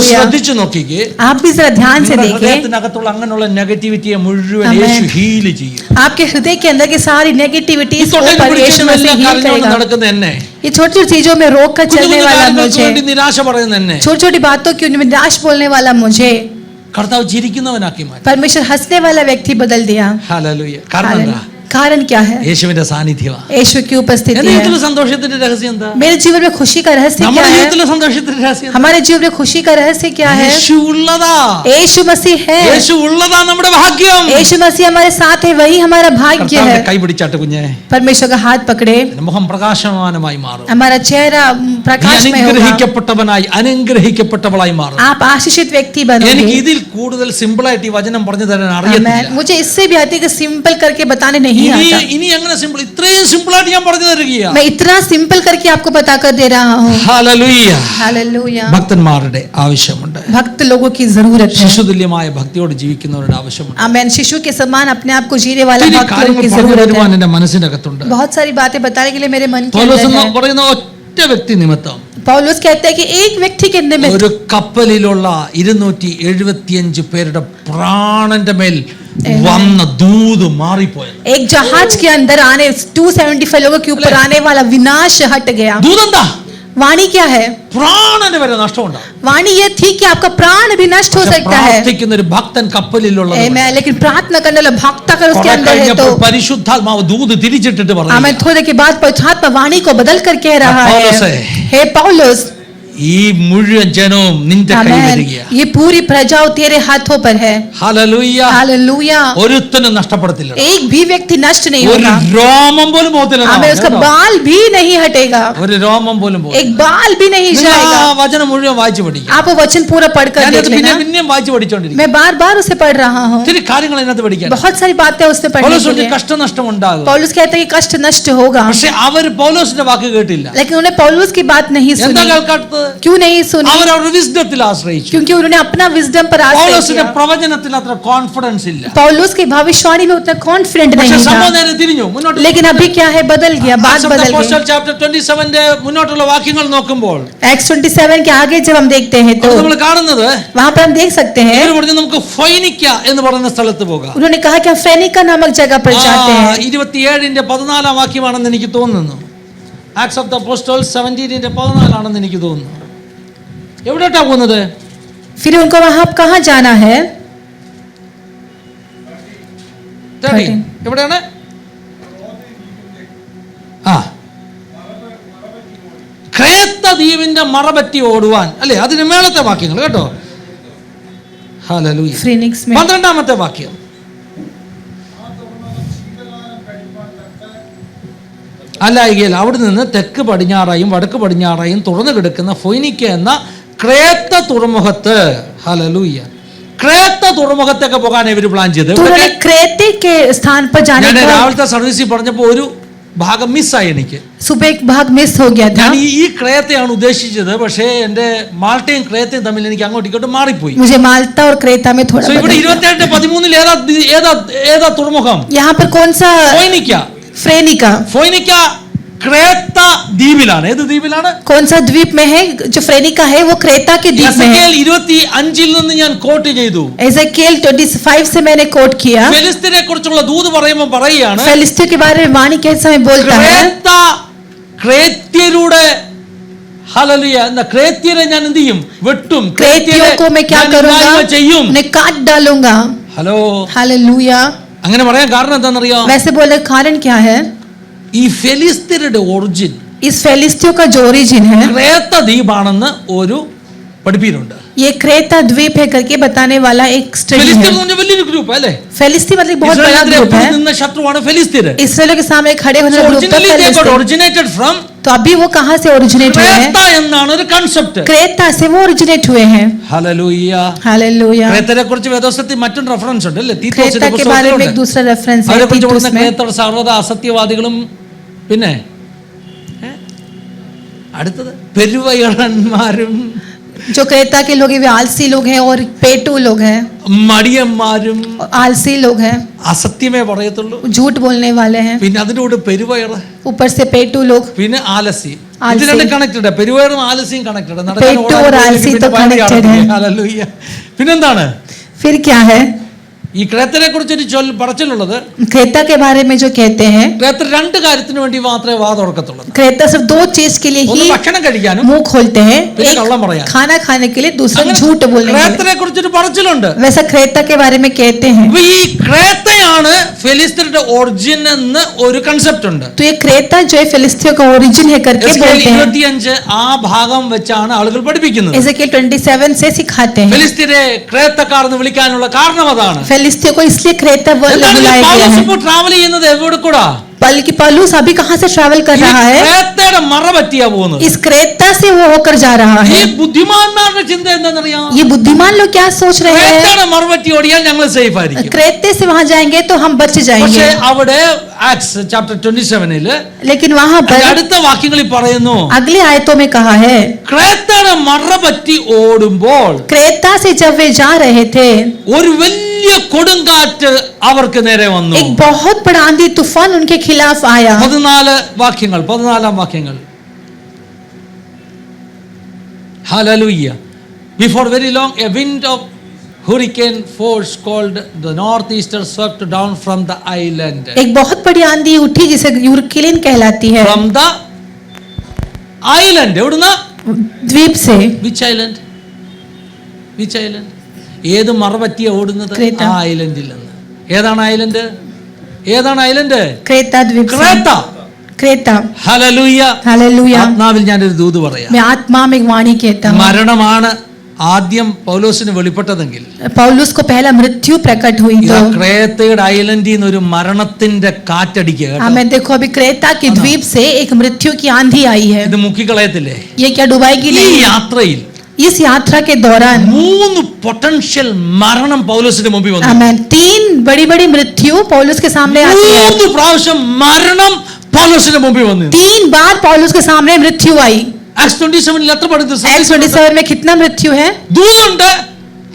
ശ്രദ്ധിച്ചു നോക്കിക്കേ. आप भी जरा ध्यान से देखिए. ഹൃദയത്തിനകത്തുള്ള അങ്ങനെയുള്ള നെഗറ്റിവിറ്റിയെ മുഴുവൻ യേശു ഹീൽ ചെയ്യും. आपके हृदय के अंदर की सारी नेगेटिविटी को यीशु मसीह हील करेगा. നടക്കുന്ന എന്നെ, ये छोटी छोटी चीजों में रोक कर चलने वाला मुझे, നിരാശ പറയുന്ന എന്നെ, छोटी छोटी बातों की निराश बोलने वाला मुझे കർത്താവ് ചിരിക്കുന്നവനാക്കി മാറ്റി. परमेश्वर हंसने वाला व्यक्ति बदल दिया. ഹല്ലേലൂയ. കാരണം എന്താ? कारण क्या है? യേശുവിന്റെ സാന്നിധ്യമാണ്. यीशु की उपस्थिति എന്റെ है. ജീവിതത്തിലെ സന്തോഷത്തിന്റെ രഹസ്യം എന്താ? मेरे जीवन में खुशी का रहस्य क्या നമ്മുടെ है? ജീവിതത്തിലെ സന്തോഷത്തിന്റെ രഹസ്യം हमारे जीवन में खुशी का रहस्य क्या है? യേശു ഉള്ളതാ. यीशु मसीह है. യേശു ഉള്ളതാ നമ്മുടെ ഭാഗ്യം. यीशु मसीह हमारे साथ है, वही हमारा भाग्य കർത്താവിന്റെ है. കൈ പിടിച്ചാട്ട് കുഞ്ഞേ, परमेश्वर का हाथ पकड़े, മുഖം പ്രകാശമാനമായി മാറും. हमारा चेहरा प्रकाशमय होगा. അനുഗ്രഹിക്കപ്പെട്ടവനായി അനുഗ്രഹിക്കപ്പെട്ടവളായി മാറും. आप आशीषित व्यक्ति എനിക്ക് बनोगे. ഇതിൽ കൂടുതൽ സിമ്പിൾ ആയിട്ട് ഈ വചനം പറഞ്ഞു തരാൻ आमेन. അറിയത്തില്ല. मुझे इससे भी आती है सिंपल करके बताने नहीं आता. ഇനി അങ്ങനെ സിമ്പിൾ, ഇത്രയും സിമ്പിൾ ആയിട്ട് ഞാൻ പറഞ്ഞു തരികയാണ്. मैं इतना सिंपल करके आपको बता कर दे रहा हूँ. ഹല്ലേലൂയ. हालेलुया. ഭക്തന്മാരുടെ ആവശ്യമുണ്ട്. भक्त लोगों की जरूरत है. ശിശുതുല്യമായ ഭക്തിയോട് ജീവിക്കുന്നവരുടെ ആവശ്യമുണ്ട്. आमेन. शिशु के समान अपने आप को जीने वाला ഒത്തിരി भक्त लोगों കാര്യങ്ങൾ की പറഞ്ഞു जरूरत തരുവാൻ है. എന്റെ മനസ്സിനകത്തുണ്ട്. बहुत सारी बातें बताने के लिए मेरे मन के പൗലോസ് अंदर है. പറയുന്ന ഒറ്റ വ്യക്തി നിമിത്തം पौलुस कहते हैं कि एक व्यक्ति के निमित्त ഒരു കപ്പലിലുള്ള 275 പേരുടെ പ്രാണന്റെ മേൽ വന്ന ദൂത് മാറിപ്പോയത്. एक जहाज के अंदर आने 275 लोगों के ऊपर आने वाला विनाश हट गया. ദൂതെന്താ? वाणी क्या है? പ്രാണന് വരെ നഷ്ടമുണ്ടാകും. वाणी ये थी कि आपका प्राण भी नष्ट हो सकता है. പ്രാർത്ഥിക്കുന്ന ഒരു ഭക്തൻ കപ്പലിലുള്ളത് आमेन. लेकिन प्रार्थना करने वाला भक्त अगर उसके अंदर है तो പരിശുദ്ധാത്മാവ് ദൂത് തിരിച്ചിട്ടിട്ട് आमेन. പറയും, थोड़े के बाद पवित्रात्मा वाणी को बदल कर कह रहा पौलुस है, है। हे पौलुस, ഈ മുഴുവൻ ജനവും നിന്റെ കൈ आमेन, വരികയാണ്. ये पूरी प्रजाओं तेरे हाथों पर है. ഹല്ലേലൂയ. हालेलुया. ഒരുത്തനും നഷ്ടപ്പെടത്തില്ല. एक भी व्यक्ति नष्ट नहीं ഒരു होगा. രോമം പോലും പോകത്തില്ല. आमेन. उसका बाल भी नहीं हटेगा. ഒരു രോമം പോലും പോകത്തില്ല. एक बाल भी नहीं നിങ്ങൾ जाएगा. ആ വചനം മുഴുവൻ വായിച്ചു പഠിക്കുക. आप वो वचन पूरा पढ़कर देख ഞാനത് लेना. പിന്നെയും വായിച്ചു പഠിച്ചോണ്ടിരിക്കും. मैं बार बार उसे पढ़ रहा हूँ. ഒത്തിരി കാര്യങ്ങൾ അതിനകത്ത് പഠിക്കാൻ. बहुत सारी बातें उससे पढ़ने പൗലോസ് के ഒരു लिए. കഷ്ടനഷ്ടം ഉണ്ടാകും. पौलुस कहते हैं कि कष्ट नष्ट होगा, പക്ഷെ അവർ പൗലോസിന്റെ വാക്ക് കേട്ടില്ല. लेकिन उन्हें पौलुस की बात नहीं എന്താ सुनी. കേൾക്കാത്തത്? क्यों नहीं सुनी? അവർ അവരുടെ വിസ്ഡത്തിൽ ആശ്രയിച്ചു. क्योंकि उन्होंने अपना विजडम पर आश्रय പൗലോസിന്റെ किया. പ്രവചനത്തിൽ അത്ര കോൺഫിഡൻസ് ഇല്ല. पौलुस की भविष्यवाणी में उतना कॉन्फिडेंट പക്ഷെ नहीं സംഭവം था. നേരെ തിരിഞ്ഞു മുന്നോട്ട്. लेकिन अभी क्या है, बदल गया, बात बदल गई. ചാപ്റ്റർ 27 മുന്നോട്ടുള്ള വാക്യങ്ങൾ നോക്കുമ്പോൾ एक्स 27 के आगे जब हम देखते हैं तो നമ്മൾ കാണുന്നത് वहां पर हम देख सकते हैं ഇവർ പറഞ്ഞു നമുക്ക് ഫൊയ്നിക്ക എന്ന് പറയുന്ന സ്ഥലത്ത് പോകാം. उन्होंने कहा कि हम फेनिका नामक जगह पर जाते हैं. 27 14 വാക്യമാണെന്ന് എനിക്ക് തോന്നുന്നു. ആക്ട്സ് ഓഫ് ദ അപ്പോസ്റ്റൽസ് 17 14 എനിക്ക് തോന്നുന്നു. എവിടോട്ടാ പോകുന്നത്? फिर उनको वहां कहाँ जाना है? 13 എവിടെയാണ്? ക്രേത്ത ദ്വീപിന്റെ മറപറ്റി ഓടുവാൻ അല്ലേ? അതിന് മേളത്തെ വാക്യങ്ങൾ കേട്ടോ. ഹല്ലേലൂയ. ഫീനിക്സ് 12ാമത്തെ വാക്യം. അല്ലായെങ്കിൽ അവിടെ നിന്ന് തെക്ക് പടിഞ്ഞാറായും വടക്ക് പടിഞ്ഞാറായും തുറന്നു കിടക്കുന്ന ഫൊയ്നിക്ക എന്ന ക്രേത്ത തുറമുഖത്ത്, ഹല്ലേലൂയ, ക്രേത്ത തുറമുഖത്തൊക്കെ പോകാൻ ഇവർ പ്ലാൻ ചെയ്ത്. क्रेते के स्थान पर जाने ഞാൻ का രാവിലത്തെ സർവീസിൽ പറഞ്ഞപ്പോൾ ഒരു ഭാഗം മിസ്സായി എനിക്ക്. सुबह एक भाग मिस हो गया था. ഞാൻ ഈ ക്രേത്തയാണ് ഉദ്ദേശിച്ചത്, പക്ഷേ എന്റെ മാൾട്ടയും ക്രേത്തയും തമ്മിൽ എനിക്ക് അങ്ങോട്ട് ഇങ്ങോട്ട് മാറിപ്പോയി. मुझे माल्टा और क्रेता में थोड़ा ഇവിടെ 27:13 ഏതാ തുറമുഖം? यहाँ पर कौन सा? ഫൊയ്നിക്ക. फ्रेनिका ക്രേത്ത ദ്വീപിലാണ്. ഏത് ദ്വീപിലാണ്? कौन सा द्वीप में है? जो फ्रेनिका है वो क्रेता के द्वीप में है. 25 നിന്ന് ഞാൻ കോട്ട് ചെയ്തു. एजेकिएल 25 से मैंने कोट किया. ഫെലിസ്ത്യരെ കുറിച്ചുള്ള ദൂത് പറയുമ്പോൾ പറയുകയാണ്, फिलिस्तियों के बारे में वाणी के समय बोलता है, ക്രേത്യരുടെ, ഹല്ലേലൂയ, ക്രേത്യരെ ഞാൻ എന്ത് ചെയ്യും? വെട്ടും. क्रेतियों को मैं क्या करूंगा? ചെയ്യും. उन्हें काट डालूंगा. Hello, hallelujah. അങ്ങനെ പറയാൻ കാരണം എന്താണെന്നറിയോ? वैसे बोलने का कारण क्या है? ഈ ഫെലിസ്ത്യരുടെ ഒറിജിൻ, इस फिलिस्तियों का जो ओरिजिन है ക്രേത്ത ദ്വീപാണെന്ന് ഒരു പഠിപ്പീരുണ്ട്. ये क्रेता द्वीप है करके बताने वाला एक स्टडी ഫെലിസ്ത്യർ है. എന്ന് പറഞ്ഞാൽ വലിയൊരു ഗ്രൂപ്പ് അല്ലേ? फिलिस्ती मतलब बहुत बड़ा ഇസ്രായേലിനെതിരെ ग्रुप है. നിന്ന ശത്രുവാണ് ഫെലിസ്ത്യർ. इसराइलियों के सामने खड़े होने वाला ग्रुप था फिलिस्ती. originated from तो अभी वो कहाँ से ओरिजिनेट हुए हैं? ക്രേത്ത എന്നാണ് ഒരു കൺസെപ്റ്റ്. क्रेता से वो ओरिजिनेट हुए हैं. ഹല്ലേലൂയ. हालेलुया. ക്രേത്തരെ കുറിച്ച് വേദോസ്തത്തിൽ മറ്റൊരു റെഫറൻസ് ഉണ്ട് അല്ലേ? क्रेता के बारे में एक दूसरा रेफरेंस है तीतुस में. ക്രേത്തർ സർവ്വത അസത്യവാദികളും, പിന്നെ അടുത്തത് പെരുവയറന്മാരും, जो क्रेता के लोग हैं वे आलसी लोग हैं और पेटू लोग हैं. മടിയന്മാരും, आलसी लोग हैं, അസത്യമേ പറയത്തുള്ളൂ. झूठ बोलने वाले हैं. പിന്നെ അതിന്റെ കൂടെ പെരുവയറ്, ऊपर से पेटू लोग, പിന്നെ ആലസി. ആലസി. ഇത് രണ്ട് കണക്റ്റഡ്. പെരുവയറും ആലസിയും കണക്റ്റഡ്. पेटू और आलसी तो कनेक्टेड है. ഹല്ലേലൂയ. പിന്നെന്താണ്? फिर क्या है? ഈ ക്രേത്തരെ കുറിച്ചൊരു പറച്ചിലുള്ളത്, क्रेता के बारे में जो कहते हैं, ക്രേത്തർ രണ്ട് കാര്യത്തിന് വേണ്ടി മാത്രമേ വാ തുറക്കത്തുള്ളൂ. क्रेता सिर्फ दो चीज के लिए ഒന്ന് ही ഭക്ഷണം കഴിക്കാനും मुंह खोलते हैं. പിന്നെ एक കള്ളം പറയാൻ. खाना खाने के लिए, दूसरा झूठ बोलने के लिए. ക്രേത്തരെ കുറിച്ചൊരു പറച്ചിലുണ്ട്. वैसा क्रेता के बारे में कहते हैं. അപ്പൊ ഈ ക്രേത്തയാണ് ഫെലിസ്ത്യരുടെ ഒറിജിൻ എന്ന് ഒരു കൺസെപ്റ്റ് ഉണ്ട്. तो ये क्रेता जो है फिलिस्तियों का ओरिजिन है करके बोलते हैं. 25 ആ ഭാഗം വെച്ചാണ് ആളുകൾ പഠിപ്പിക്കുന്നത്. एजेकिएल 27 से सिखाते हैं. ഫെലിസ്ത്യരെ ക്രേത്തക്കാർ എന്ന് വിളിക്കാനുള്ള കാരണം അതാണ്. फिलिस्तियों को इसलिए क्रेता बुलाया गया है. ട്രാവൽ ചെയ്യുന്നത് എവിടെ കൂടാ? बल्कि पौलुस अभी कहां से ट्रैवल कर रहा है? ക്രേത്തയുടെ മറ പറ്റിയാ പോകുന്നത്. इस क्रेता से वो होकर जा रहा ഈ है. ബുദ്ധിമാന്മാരുടെ ചിന്ത എന്താണെന്നറിയാം? ये बुद्धिमान लोग क्या सोच रहे हैं? ക്രേത്തയുടെ മറ പറ്റി ഓടിയാൽ ഞങ്ങൾ സേഫ് ആയിരിക്കും. क्रेते से वहां जाएंगे तो हम बच പക്ഷേ जाएंगे. അവിടെ ആക്ട്സ് ചാപ്റ്റർ 27 लेकिन वहां पर അടുത്ത വാക്യങ്ങളിൽ പറയുന്നു, अगली आयतों में कहा है, ക്രേത്തയുടെ മറ പറ്റി ഓടുമ്പോൾ क्रेता से जब वे जा रहे थे ഒരു വലിയ കൊടുങ്കാറ്റ് അവർക്ക് നേരെ വന്നു. एक बहुत बड़ा आंधी तूफान उनके खिलाफ आया. 14 വാക്യങ്ങൾ. Hallelujah. Before very long a wind of hurricane force called the northeaster swept down from the island. एक बहुत बड़ी आंधी उठी जिसे यूरकिलिन कहलाती है. From the island. എവിടുന്ന? द्वीप से. Which island? ഏത് മറ പറ്റിയ ഓടുന്നത്? ക്രേത്ത. ആ ഐലൻഡിൽ നിന്ന്. ഏതാണ് ഐലൻഡ്? क्रेता द्वीप से. क्रेता. ഹല്ലേലൂയ. हालेलुया. ആത്മാവിൽ ഞാനൊരു ദൂത് പറയാം. मैं आत्मा में वाणी कहता हूँ. മരണമാണ് ആദ്യം പൗലോസിന് വെളിപ്പെട്ടതെങ്കിൽ पौलुस को पहला मृत्यु प्रकट हुई तो ക്രേത്തയുടെ ഐലൻഡിൽ നിന്ന് ഒരു മരണത്തിന്റെ കാറ്റടിക്കുക. हमें देखो अभी क्रेता की द्वीप से एक मृत्यु की आंधी आई है. ഇത് മുക്കിക്കളയത്തില്ലേ? ये क्या डुबाएगी ഈ नहीं? യാത്രയിൽ इस यात्रा के दौरान 3 പൊട്ടൻഷ്യൽ മരണം പൗലോസിന്റെ മുമ്പിൽ വന്നു. हमें 3 बड़ी बड़ी मृत्यु पौलुस के सामने आती है. 3 പ്രാവശ്യം മരണം പൗലോസിന്റെ മുമ്പിൽ വന്നു. 3 बार पौलुस के सामने मृत्यु आई. ആക്ട്സ് 27 എത്ര പഠിച്ചു? Acts 27 में कितना मृत्यु है? ദൂതുണ്ട്,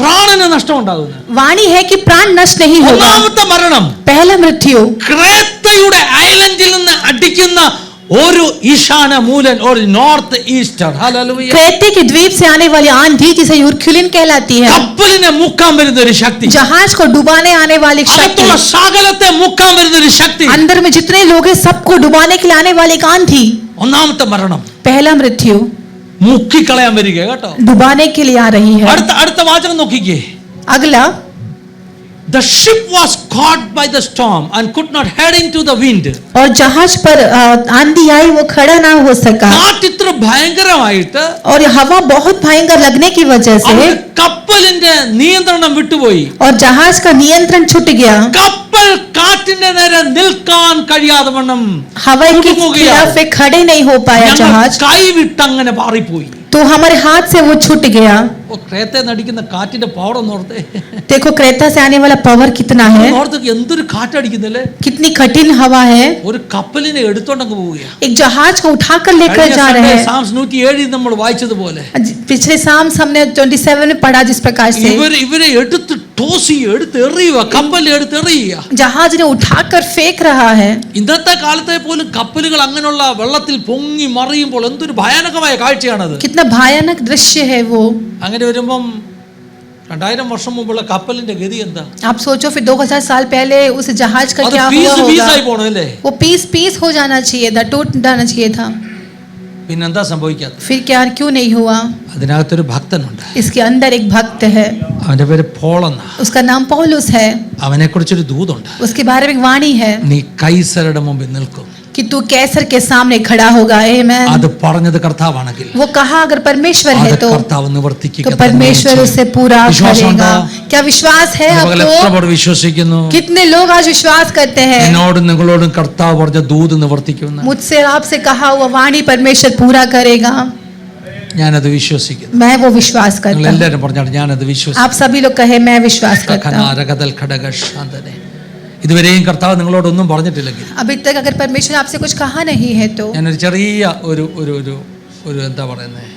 പ്രാണന് നഷ്ടം ഉണ്ടാകുന്നു. वाणी है कि प्राण नष्ट नहीं होगा. ഒന്നാമത്തെ മരണം पहला मृत्यु ക്രേത്തയുടെ ഐലൻഡിൽ നിന്ന് അടിക്കുന്ന ഒരു ഈശാന മൂലൻ ഒരു നോർത്ത് ഈസ്റ്റർ. ഹല്ലേലൂയ. क्रेते की द्वीप से आने वाली आंधी जिसे यूरकुलिन कहलाती है. കപ്പലിനെ മുക്കാൻ വരുന്ന ഒരു ശക്തി, जहाज को डुबाने आने वाली शक्ति, അകത്തുള്ള സകലത്തെ മുക്കാൻ വരുന്ന ഒരു ശക്തി, अंदर में जितने लोग हैं सबको डुबाने के लिए आने वाली एक आंधी. ഒന്നാമത്തെ മരണം पहला मृत्यु മുക്കിക്കളയാൻ വരിക കേട്ടോ. डुबाने के लिए आ रही है. അടുത്ത വാചകം നോക്കിക്കേ. अगला The ship was caught by the storm and could not head into the wind. और जहाज पर आंधी आई, वो खड़ा ना हो सका, കാറ്റ് ഇത്ര ഭയങ്കരമായിട്ട് और हवा बहुत भयंकर लगने की वजह से കപ്പലിന്റെ നിയന്ത്രണം വിട്ടുപോയി. और जहाज का नियंत्रण छूट गया. കപ്പൽ കാറ്റിന്റെ നേരെ നിൽക്കാൻ കഴിയാതെ വണ്ണം हवा के खिलाफ खड़े नहीं हो पाया जहाज, കൈവിട്ടങ്ങനെ പാറിപ്പോയി. तो हमारे हाथ से वो छूट गया. ക്രേത്തയിൽ നടിക്കുന്ന കാറ്റിന്റെ പവർ ഒന്ന് ഓർത്തേ. देखो क्रेता से आने वाला पावर कितना है, എന്തൊരു കാറ്റടിക്കുന്നല്ലേ, कितनी कठिन हवा है. ഒരു കപ്പലിനെ എടുത്തോണ്ടങ്ങ് പോവുകയാ. एक जहाज को उठाकर लेकर जा रहे हैं. സാംസ് 107 നമ്മൾ വായിച്ചതുപോലെ पिछले साम्स हमने 27 में पढ़ा जिस प्रकार से ഇവരെ എടുത്ത് ടോസ് എടുത്ത് എറിയുക, കപ്പൽ എടുത്ത് എറിയുക. जहाज ने उठाकर फेंक रहा है. ഇന്നത്തെ കാലത്തെ പോലും കപ്പലുകൾ അങ്ങനെയുള്ള വെള്ളത്തിൽ പൊങ്ങി മറിയുമ്പോൾ എന്തൊരു ഭയാനകമായ കാഴ്ചയാണത്. कितना भयानक दृश्य है वो. അങ്ങനെ വരുമ്പം 2000 വർഷം മുമ്പുള്ള കപ്പലിന്റെ ഗതി എന്താ? आप सोचो फिर 2000 साल पहले उस जहाज का क्या हुआ होगा. वो पीस पीस हो जाना चाहिए था, टूट जाना चाहिए था. പിന്നെന്താ സംഭവിക്കാത്തത്? फिर क्या क्यों नहीं हुआ? അതിനകത്തൊരു ഭക്തനുണ്ട്. इसके अंदर एक भक्त है, അവന്റെ പേര് പോൾ എന്നാ. उसका नाम पौलुस है. അവനെ കുറിച്ചൊരു ദൂതുണ്ട്. उसके बारे में एक वाणी है നീ കൈസരുടെ മുമ്പിൽ നിൽക്കും. कि तू कैसर के सामने खड़ा होगा. आमीन. അത് പറഞ്ഞത് കർത്താവാണെങ്കിൽ वो कहा अगर परमेश्वर है तो കർത്താവ് നിവർത്തിക്കുക. तो परमेश्वर उसे पूरा करेगा. क्या विश्वास है आपको? വിശ്വസിക്കുന്നു. कितने लोग आज विश्वास करते हैं? എന്നോടും നിങ്ങളോടും കർത്താവ് പറഞ്ഞ ദൂത് നിവർത്തിക്കുമെന്ന്. मुझसे आपसे कहा हुआ वाणी परमेश्वर पूरा करेगा. ഞാനത് വിശ്വസിക്കുന്നു. मैं वो विश्वास करता हूं. എല്ലാവരും പറഞ്ഞാൽ ഞാനത് വിശ്വസിക്കുന്നു. आप सभी लोग कहे मैं विश्वास करता हूं. ഇതുവരെയും കർത്താവ് നിങ്ങളോടൊന്നും പറഞ്ഞിട്ടില്ലെങ്കിൽ, अभी तक अगर परमेश्वर आपसे कुछ कहा नहीं है तो ഞാനൊരു ചെറിയ ഒരു എന്താ പറയുന്നത്,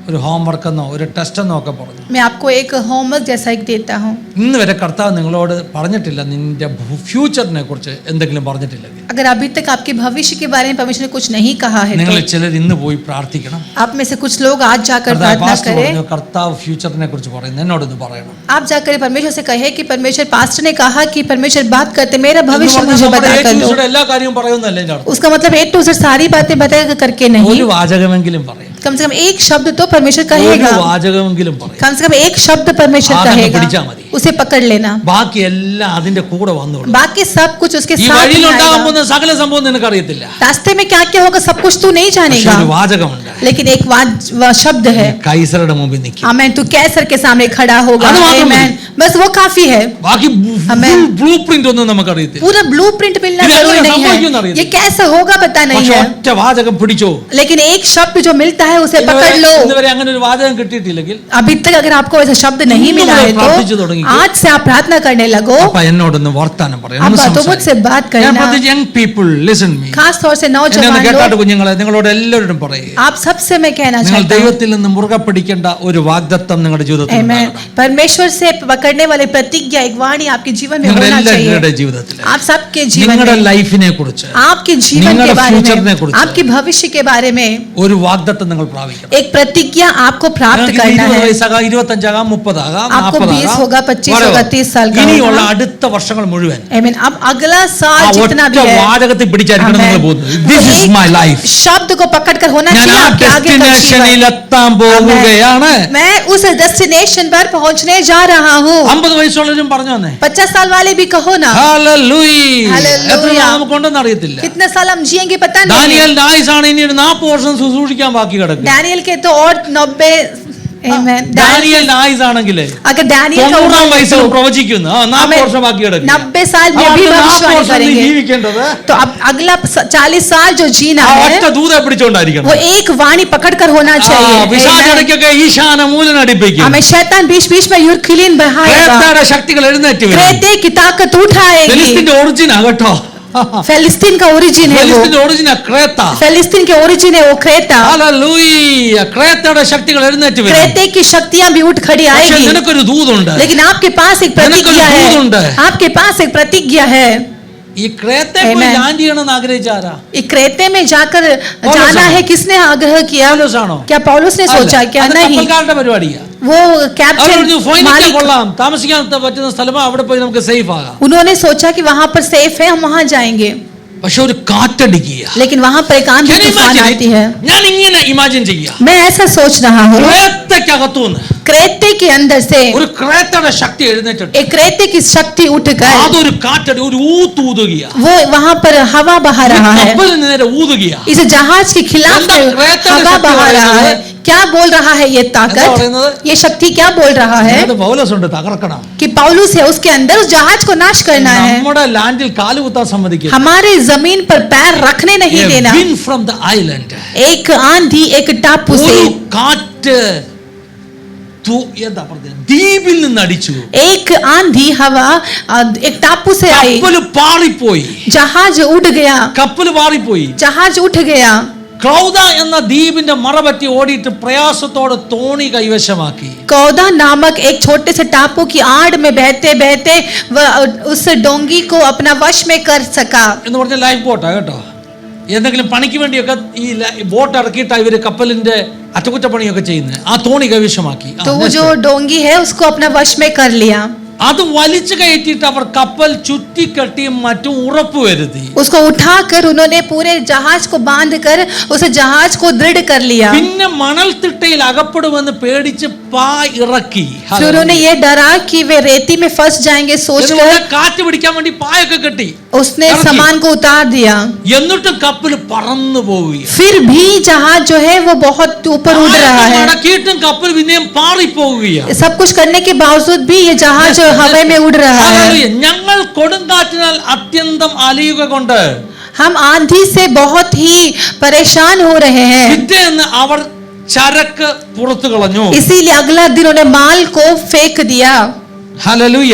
ഒരു ഹോംവർക്ക് എന്നോ ഒരു ടെസ്റ്റ് എന്നോ ഒക്കെ പറഞ്ഞു. मैं आपको एक होमवर्क जैसा एक देता हूं. ഇന്ന് വരെ കർത്താവ് നിങ്ങളോട് പറഞ്ഞിട്ടില്ല, നിന്റെ ഫ്യൂച്ചറിനെ കുറിച്ച് എന്തെങ്കിലും പറഞ്ഞിട്ടില്ലെങ്കിൽ, अगर अभी तक आपके भविष्य के बारे में परमेश्वर ने कुछ नहीं कहा है നിങ്ങൾ तो ചിലർ ഇന്ന് പോയി പ്രാർത്ഥിക്കണം. आप में से कुछ लोग आज जाकर प्रार्थना करें. കർത്താവ് ഫ്യൂച്ചറിനെ കുറിച്ച് പറയുന്നു, എന്നോടൊന്ന് പറയണം. आप जाकर परमेश्वर से कहे कि परमेश्वर, पास्टर ने कहा कि परमेश्वर बात करते, मेरा भविष्य मुझे बता कर दो. എല്ലാ കാര്യവും പറയുന്നല്ലേ എൻ്റെ അർത്ഥം. उसका मतलब A to Z सारी बातें बता करके नहीं, ഒരു വാചകമെങ്കിലും പറയും. कम से कम एक शब्द तो परमेश्वर कहेगा. വാചകമെങ്കിലും പറയും. कम से कम एक शब्द परमेश्वर कहेगा, उसे पकड़ लेना. ബാക്കി എല്ലാം അതിന്റെ കൂടെ വന്നോളും. बाकी सब कुछ उसके ഈ साथ വഴിയിൽ ही ഉണ്ടാകാൻ आएगा. പോകുന്ന സകല സംഭവം നിനക്ക് അറിയത്തില്ല. रास्ते में क्या क्या होगा सब कुछ तू नहीं जानेगा, ഒരു വാചകമുണ്ട്. लेकिन एक शब्द है. കൈസരുടെ മുമ്പിൽ നിൽക്കും. आमीन. तू कैसर के सामने खड़ा होगा. आमीन. बस वो काफी है. ബാക്കി ബ്ലൂപ്രിന്റ് ഒന്നും നമുക്ക് അറിയത്തില്ല. पूरा ब्लूप्रिंट मिलना जरूरी नहीं है. ये कैसे होगा पता नहीं है, ഒറ്റ വാചകം പിടിച്ചോ. लेकिन एक शब्द जो मिलता है उसे पकड़ लो. ഇതുവരെ അങ്ങനെ ഒരു വാചകം കിട്ടിയിട്ടില്ലെങ്കിൽ, अभी तक अगर आपको ऐसा शब्द नहीं मिला है तो आज से आप प्रार्थना करने लगो. അപ്പ എന്നോടൊന്ന് വർത്താനം പറയണം. तो मुझसे बात करना. Young people listen me. खास तौर से नौजवान കേട്ടാട്ട് കുഞ്ഞുങ്ങളെ, നിങ്ങളോട് എല്ലാവരോടും പറയുക, आप सबसे मैं कहना നിങ്ങൾ चाहता हूं, ദൈവത്തിൽ നിന്ന് മുറുകെ പിടിക്കേണ്ട ഒരു വാഗ്ദത്തം നിങ്ങളുടെ ജീവിതത്തിൽ आमीन. परमेश्वर से पकड़ने वाली प्रतिज्ञा, एक वाणी आपके जीवन में होना चाहिए. ജീവിതത്തിൽ आप सबके जीवन നിങ്ങളുടെ में, ലൈഫിനെ കുറിച്ച്, आपके जीवन के നിങ്ങളുടെ बारे ഫ്യൂച്ചറിനെ में, കുറിച്ച് आपके भविष्य के बारे में ഒരു വാഗ്ദത്തം നിങ്ങൾ പ്രാപിക്കണം. एक प्रतिज्ञा आपको प्राप्त करना 20 है. വയസ്സാകാം, 25 ആകാം, 30 ആകാം, आपको 40 20 ആകാം, होगा, 25 होगा, 30 साल का ഇനിയുള്ള होगा. അടുത്ത വർഷങ്ങൾ മുഴുവൻ आमीन. अब अगला ആ साल जितना ഒറ്റ भी है, വാചകത്തിൽ പിടിച്ചായിരിക്കണം നിങ്ങൾ आमीन. പോകുന്നത്. तो ദിസ് ഈസ് एक മൈ ലൈഫ്. शब्द को पकड़कर होना ഞാൻ चाहिए ആ आपके आगे का ഡെസ്റ്റിനേഷനിൽ जीवन. എത്താൻ പോവുകയാണ്. मैं उस डेस्टिनेशन पर पहुंचने जा रहा हूँ. 50 വയസ്സുള്ളവരും പറഞ്ഞു വന്നേ 50 साल वाले भी कहो ना. ഹല്ലേലൂയ. ഹല്ലേലൂയ. എത്ര നാൾ നമുക്കുണ്ടെന്ന് അറിയത്തില്ല. कितने साल हम जिएंगे पता नहीं. ദാനിയേലിന്റെ ആയുസ്സാണ് ഇനി 40 വർഷം ശുശ്രൂഷിക്കാൻ ബാക്കി കിടക്കുക. डैनियल के तो और 90. आमीन. ദാനിയേലിന്റെ ആയുസ്സാണെങ്കിൽ अगर डैनियल का 90 उम्र വയസ്സിൽ तो പ്രവചിക്കുന്നു, 40 വർഷം ബാക്കി കിടക്കുക. 90 साल में भी भविष्यवाणी करेंगे. ജീവിക്കേണ്ടത് तो अब अगला 40 साल जो जीना ആ है ഒറ്റ ദൂതെ പിടിച്ചോണ്ടായിരിക്കണം. वो एक वाणी पकड़कर होना चाहिए. പിശാചിടയ്ക്കൊക്കെ ഈശാന മൂലനടിപ്പിക്കും. हमें शैतान बीच बीच में यूरखिलीन बहाएगा. ക്രേത്തയുടെ ശക്തികൾ എഴുന്നേറ്റ് വരും. क्रेते की ताकत उठाएगी. ഫെലിസ്തീന്റെ ഒറിജിനാ കേട്ടോ. फिलिस्तीन का ओरिजिन है वो. ഫെലിസ്തീന്റെ ഒറിജിനാ ക്രേത്ത. फिलिस्तीन के ओरिजिन है वो क्रेता. ഹല്ലേലൂയ. ക്രേത്തയുടെ ശക്തികൾ എഴുന്നേറ്റ് വരും. क्रेते की शक्तियां भी उठ खड़ी പക്ഷേ आएगी. നിനക്കൊരു ദൂതുണ്ട്. लेकिन आपके पास एक प्रतिज्ञा दूध है. आपके पास एक प्रतिज्ञा है. ഈ ക്രേത്തെ പോയി ലാൻഡ് ചെയ്യണമെന്ന് ആഗ്രഹിച്ചാരാ? एक क्रेते में जाकर जाना है किसने आग्रह किया? പൗലോസാണോ? क्या पौलुस ने सोचा? क्या नहीं, കപ്പൽക്കാരുടെ പരിപാടിയാ. वो कैप्टन ഫോയിനിക്ക കൊള്ളാം, താമസിക്കാൻ പറ്റുന്ന സ്ഥലമാ, അവിടെ പോയി നമുക്ക് സേഫ് ആകാം. उन्होंने सोचा कि वहां पर सेफ है, हम वहां जाएंगे. പക്ഷെ ഒരു കാറ്റടിക്കുക. लेकिन वहां पर एक आंधी तूफान आती है. ഞാൻ ഇങ്ങനെ ഇമാജിൻ ചെയ്യാം. मैं ऐसा सोच रहा हूँ. ക്രേത്ത ക്രേത്തക്കകത്തുനിന്ന് क्रेते के अंदर से ഒരു ക്രേത്തയുടെ ശക്തി എഴുന്നേറ്റിട്ട് एक क्रेते की शक्ति उठकर അതൊരു കാറ്റടി ഒരു ഊതുകയാ. वो वहां पर हवा बहा रहा है, കപ്പലിന് നേരെ ഊതുകയാ. इस जहाज के खिलाफ എന്താ ക്രേത്തയുടെ हवा ശക്തി बहा रहा है. പറയുന്നത്? क्या बोल रहा है ये എന്താ ताकत, പറയുന്നത്? ये शक्ति क्या बोल रहा है അത് പൗലോസുണ്ട് തകർക്കണം. कि पौलुस है, उसके अंदर उस जहाज को नाश करना है, നമ്മുടെ ലാൻഡിൽ കാലുകുത്താൻ സമ്മതിക്കില്ല. हमारे जमीन पर पैर रखने नहीं देना. വിൻ ഫ്രം ദ ഐലൻഡ്, एक आंधी एक टापू से, ഒരു കാറ്റ് എന്താ പറഞ്ഞത് ദ്വീപിൽ നിന്ന് അടിച്ചു. एक आंधी हवा एक टापू से आई, കപ്പൽ പാറിപ്പോയി. जहाज उड़ गया, കപ്പൽ പാറിപ്പോയി. जहाज उठ गया. ക്ലൗദ എന്ന ദ്വീപിന്റെ മറപറ്റി ഓടിയിട്ട് പ്രയാസത്തോടെ തോണി കൈവശമാക്കി. कौदा नामक एक छोटे से टापू की आड़ में बहते बहते वह उस डोंगी को अपना वश में कर सका. എന്ന് പറഞ്ഞ ലൈഫ് ബോട്ടാ കേട്ടോ. എന്തെങ്കിലും പണിക്ക് വേണ്ടിയൊക്കെ ഈ ബോട്ട് ഇറക്കിയിട്ടാ ഇവര് കപ്പലിന്റെ അറ്റകുറ്റപ്പണിയൊക്കെ ചെയ്യുന്നത്. ആ തോണി കൈവശമാക്കി. तो वो जो डोंगी है उसको अपना वश में कर लिया. അത് വലിച്ചു കയറ്റിയിട്ട് അവർ കപ്പൽ ചുറ്റിക്കെട്ടിയും മറ്റും ഉറപ്പ് വരുത്തി. उसको उठाकर उन्होंने पूरे जहाज को बांधकर उस जहाज को दृढ़ कर लिया. പിന്നെ മണൽത്തിട്ടയിൽ അകപ്പെടുമെന്ന് പേടിച്ച് പാ ഇറക്കി. फिर उन्होंने ये डरा कि वे रेती में फंस जाएंगे सोचकर കാറ്റ് പിടിക്കാൻ വേണ്ടി പായൊക്കെ കെട്ടി उसने सामान को उतार दिया. എന്നിട്ടും കപ്പൽ പറന്നു പോവുകയാണ്. फिर भी जहाज जो है वो बहुत ऊपर उड़ रहा है. മടക്കിയിട്ടും കപ്പൽ പിന്നെയും പാറിപ്പോവുകയാണ്. सब कुछ करने के बावजूद भी ये जहाज हवा में उड़ रहा है. ഞങ്ങൾ കൊടുങ്കാറ്റിനാൽ അത്യന്തം അലിയുക കൊണ്ട് हम आंधी से बहुत ही परेशान हो रहे हैं. പിറ്റേന്ന് അവർ ചരക്ക് പുറത്തു കളഞ്ഞു. इसीलिए अगला दिन उन्होंने माल को फेंक दिया. ഹല്ലേലൂയ.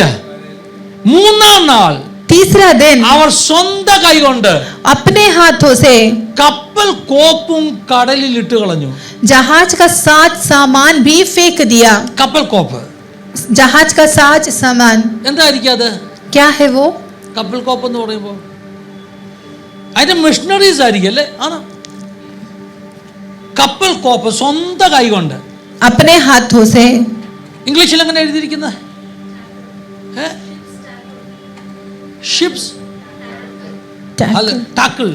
മൂന്നാം നാൾ तीसरा दिन അവർ സ്വന്തം കൈകൊണ്ട് अपने हाथों से കപ്പൽ കോപ്പും കടലിൽ ഇട്ട് കളഞ്ഞു. जहाज का साज सामान भी फेंक दिया. കപ്പൽ കോപ്പ് जहाज का साज सामान എന്തായിരിക്കും അത്? क्या है वो? കപ്പൽ കോപ്പ് എന്ന് പറയുമ്പോൾ അതിന്റെ മിഷണറീസ് ആയിരിക്കും അല്ലേ? ആണ്. കപ്പൽ കോപ്പ് സ്വന്തം കൈകൊണ്ട് अपने हाथों से. ഇംഗ്ലീഷിൽ എങ്ങനെ എഴുതിയിരിക്കുന്നത്? ഷിപ്സ് അല്ല ടാക്കിൾ.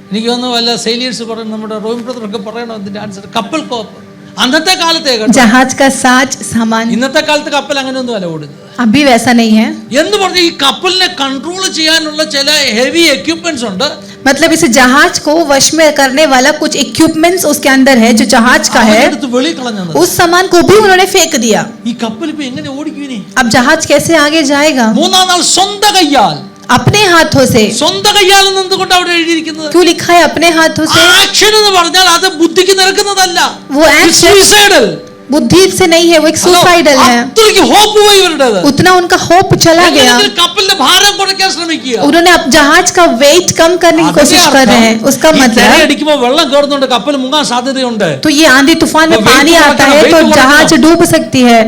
എനിക്ക് തോന്നുന്നു വല്ല സെയിലിയേഴ്സ് പറയണം, നമ്മുടെ റോയിൻ ബ്രദറൊക്കെ പറയണം അതിന്റെ ആൻസർ. കപ്പൽ കോപ്പ് അന്നത്തെ കാലത്തെ जहाज का साज सामान. ഇന്നത്തെ കാലത്ത് കപ്പൽ അങ്ങനെയൊന്നും അല്ല ഓടുന്നത്. अभी वैसा नहीं है. എന്ന് പറഞ്ഞ ഈ കപ്പലിനെ കൺട്രോൾ ചെയ്യാനുള്ള ചില ഹെവി എക്യുപ്മെന്റ്സ് ഉണ്ട്. मतलब इस जहाज को वश में करने वाला कुछ इक्विपमेंट्स उसके अंदर है जो जहाज का है. എടുത്ത് വെളിയിൽ കളഞ്ഞത്. उस सामान को भी उन्होंने फेंक दिया. ഈ കപ്പൽ ഇപ്പൊ എങ്ങനെ ഓടിക്കും ഇനി? अब जहाज कैसे आगे जाएगा? മൂന്നാം നാൾ സ്വന്തം കയ്യാൽ. अपने हाथों से. സ്വന്തം കയ്യാൽ എന്തുകൊണ്ട് അവിടെ എഴുതിയിരിക്കുന്നത്? क्यों लिखा है अपने हाथों से? ആക്ഷൻ എന്ന് പറഞ്ഞാൽ അത് ബുദ്ധിക്ക് നിരക്കുന്നതല്ല. वो एक्शन Suicidal. बुद्धि से नहीं है, वो एक सुसाइडल है. അത്രയ്ക്ക് hope പോയി ഇവരുടേത്. उतना उनका होप चला गया. എങ്ങനെയെങ്കിലും കപ്പലിന്റെ ഭാരം കുറയ്ക്കാൻ ശ്രമിക്കുക. उन्होंने अब जहाज का वेट कम करने की कोशिश कर रहे हैं. उसका मतलब അടിക്കുമ്പോൾ വെള്ളം കയറുന്നുണ്ട്, കപ്പൽ മുങ്ങാൻ സാധ്യതയുണ്ട്. तो ये आंधी तूफान में तो पानी weight आता को है तो weight को जहाज डूब सकती है.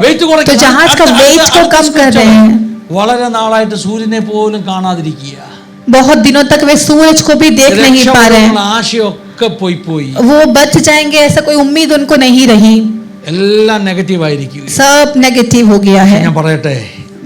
तो जहाज का वेट को कम कर रहे हैं. വളരെ നാളായിട്ട് സൂര്യനെ പോലും കാണാതിരിക്കുക. बहुत दिनों तक वे सूरज को भी देख नहीं पा रहे हैं. ആശയൊക്കെ പോയി वो बच जाएंगे ऐसा कोई उम्मीद उनको नहीं रही. എല്ലാം നെഗറ്റീവ് ആയിരിക്കും. सब नेगेटिव हो गया है. ഞാൻ പറയട്ടെ,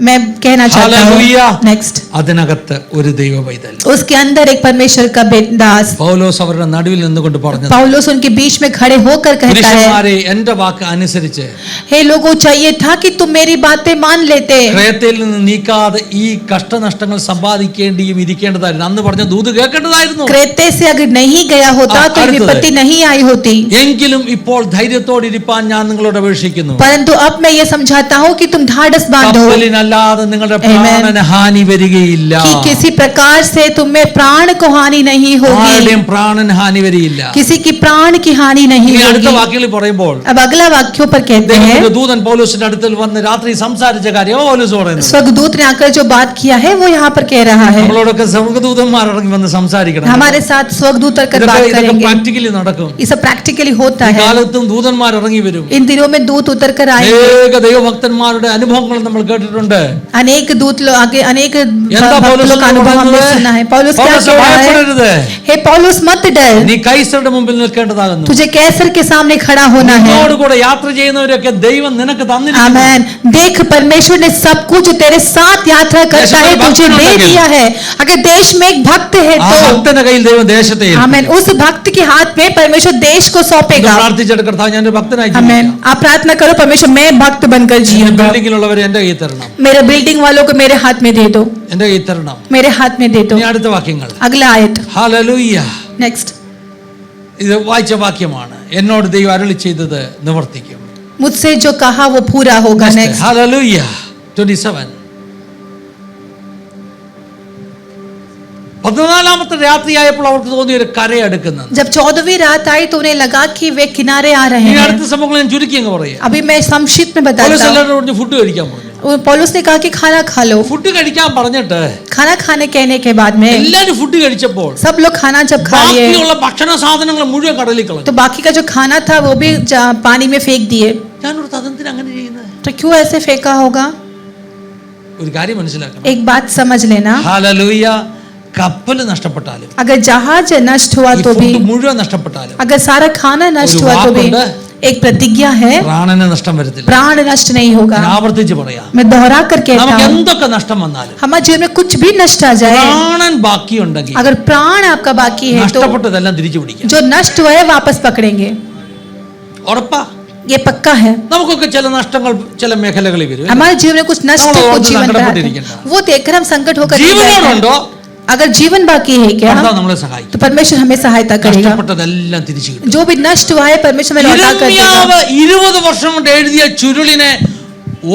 मैं कहना चाहता हालेलुया. हूँ नेक्स्ट അതിനകത്ത് ഒരു ദൈവ പൈതൽ, उसके अंदर एक परमेश्वर का दास പൗലോസ് അവരുടെ നടുവിൽ നിന്നുകൊണ്ട് പറഞ്ഞത്, पौलुस उनके बीच में खड़े होकर कहता है, പുരുഷന്മാരെ എന്റെ വാക്ക് അനുസരിച്ച് हे लोगों चाहिए था कि तुम मेरी बातें मान लेते. ക്രേത്തയിൽ നിന്ന് നീക്കാതെ ഈ കഷ്ടനഷ്ടങ്ങൾ സമ്പാദിക്കേണ്ടിയും ഇരിക്കേണ്ടതായിരുന്നു. അന്ന് പറഞ്ഞ ദൂത് കേൾക്കേണ്ടതായിരുന്നു. क्रेते से अगर नहीं गया होता तो അടുത്തത്. विपत्ति नहीं आई होती. എങ്കിലും ഇപ്പോൾ ധൈര്യത്തോടെ ഇരിപ്പാൻ ഞാൻ നിങ്ങളോട് അപേക്ഷിക്കുന്നു. परंतु अब मैं ये समझाता हूँ कि तुम ढाढ़स बांधो കപ്പലിനല്ലാതെ നിങ്ങളുടെ പ്രാണന് ഹാനി വരികയില്ല. कि किसी प्रकार से तुम्हें प्राण को हानि नहीं होगी. ആരുടെയും പ്രാണന് ഹാനി വരികയില്ല. किसी की प्राण की हानि नहीं ഇനി അടുത്ത होगी. വാക്യങ്ങളിൽ പറയുമ്പോൾ अब अगला वाक्यों पर कहते हैं, ദൈവത്തിന്റെ ദൂതൻ പൗലോസിന്റെ അടുത്തിൽ വന്ന് രാത്രി സംസാരിച്ച കാര്യം പൗലോസ് പറയുന്നത്. स्वर्गदूत ने आकर जो बात किया है वो यहाँ पर कह रहा है. നമ്മളോടൊക്കെ സ്വർഗ്ഗദൂതന്മാർ ഇറങ്ങി വന്ന് സംസാരിക്കണം. हमारे साथ स्वर्गदूत आकर बात ഇതൊക്കെ करेंगे. പ്രാക്ടിക്കലി നടക്കും. ये सब प्रैक्टिकली होता ഈ है. കാലത്തും ദൂതന്മാർ ഇറങ്ങി വരും. इन दिनों में दूत उतर कर आएंगे. അനേക ദൈവഭക്തന്മാരുടെ അനുഭവങ്ങൾ നമ്മൾ കേട്ടിട്ടുണ്ട്. കേട്ടിട്ടുണ്ട്. अनेक दूत लोग आगे अनेक എന്താ भक्त പൗലോസ് लोग का अनुभव हमने सुना है. पौलुस क्या പൗലോസ് कह रहा है? ഭയപ്പെടരുത്. हे पौलुस मत डर, നീ കൈസറുടെ മുമ്പിൽ നിൽക്കേണ്ടതാകുന്നു. तुझे कैसर के सामने खड़ा होना है. നിന്നോട് കൂടെ യാത്ര ചെയ്യുന്നവരൊക്കെ ദൈവം നിനക്ക് തന്നിരിക്കുന്നു. आमेन. देख परमेश्वर ने सब कुछ जो तेरे साथ यात्रा करता है तुझे दे दिया है. अगर देश में एक भक्त है ആ तो ഭക്തന്റെ കയ്യിൽ ദൈവം ദേശത്തെ आमेन, उस भक्त के हाथ में परमेश्वर देश को सौंपेगा. പ്രാർത്ഥിച്ചിട്ട് കർത്താവ് ഞാൻ ഒരു ഭക്തനായി आमेन. आप प्रार्थना करो, परमेश्वर मैं भक्त बनकर जीऊंगा. ബിൽഡിങ്ങിലുള്ളവരെ എന്റെ കയ്യിൽ തരണം. मेरे बिल्डिंग वालों को मेरे हाथ में दे दो, എന്റെ കയ്യിൽ തരണം. मेरे हाथ में दे दो. ഇനി അടുത്ത വാക്യങ്ങൾ. अगला आयत ഹല്ലേലൂയ. नेक्स्ट. ഇത് വായിച്ച വാക്യമാണ്. എന്നോട് ദൈവം അരുളി ചെയ്തത് നിവർത്തിക്കും. मुझसे जो कहा वो पूरा होगा. नेक्स्ट. ഹല്ലേലൂയ. 27. 14ാമത്തെ രാത്രിയായപ്പോൾ അവർക്ക് തോന്നിയ ഒരു കരയടുക്കുന്നത്. जब 14वीं रात आई तो उन्हें लगा कि वे किनारे आ रहे ഇനി हैं. അടുത്ത സംഭവങ്ങൾ ഞാൻ ചുരുക്കി അങ്ങ് പറയാം. अभी मैं संक्षिप्त में बताता हूँ. എല്ലാവരോടും ഫുഡ് കഴിക്കാൻ പറഞ്ഞു. पौलुस ने कहा कि खाना खा लो. ഫുഡ് കഴിക്കാൻ പറഞ്ഞിട്ട് खाना खाने कहने के बाद में എല്ലാവരും ഫുഡ് കഴിച്ചപ്പോൾ सब लोग खाना जब खा लिए ബാക്കിയുള്ള ഭക്ഷണ സാധനങ്ങൾ മുഴുവൻ കടലിൽ കളഞ്ഞു. तो बाकी का जो खाना था वो भी पानी में फेंक दिए. ഞാനൊരു തദന്തിന് അങ്ങനെ ചെയ്യുന്നത്. तो क्यों ऐसे फेंका होगा? ഒരു കാര്യം മനസ്സിലാക്കണം. एक बात समझ लेना. ഹല്ലേലൂയ. കപ്പൽ നഷ്ടപ്പെട്ടാലും अगर जहाज नष्ट हुआ ഈ तो भी, ഫുഡ് മുഴുവൻ നഷ്ടപ്പെട്ടാലും अगर सारा खाना नष्ट ഒരു हुआ तो भी, വാക്കുണ്ട്. एक प्रतिज्ञा है, പ്രാണന് നഷ്ടം വരത്തില്ല. प्राण नष्ट नहीं होगा. ഞാൻ ആവർത്തിച്ച് പറയാം. मैं दोहरा कर कहता നമുക്ക് हूँ, എന്തൊക്കെ നഷ്ടം വന്നാലും हमारे जीवन में कुछ भी नष्ट आ जाए, പ്രാണൻ ബാക്കിയുണ്ടെങ്കിൽ अगर प्राण आपका बाकी है तो നഷ്ടപ്പെട്ടതെല്ലാം തിരിച്ചു പിടിക്കാം. जो नष्ट हुआ है वापस पकड़ेंगे. ഉറപ്പാ. ये पक्का है. നമുക്കൊക്കെ ചില നഷ്ടങ്ങൾ ചില മേഖലകളിൽ വരും. हमारे जीवन में कुछ नष्ट നമ്മൾ हो ഓർത്ത് जीवन में आता സങ്കടപ്പെട്ടിരിക്കണ്ട. है. वो देखकर हम संकट होकर नहीं बैठते. ജീവനോടുണ്ടോ अगर जीवन बाकी है क्या കർത്താവ് നമ്മളെ സഹായിക്കും. तो परमेश्वर हमें सहायता करेगा. നഷ്ടപ്പെട്ടതെല്ലാം തിരിച്ചു കിട്ടും. जो भी नष्ट हुआ है परमेश्वर में लौटा कर देगा. യിരെമ്യാവ് 20 വർഷം കൊണ്ട് എഴുതിയ ചുരുളിനെ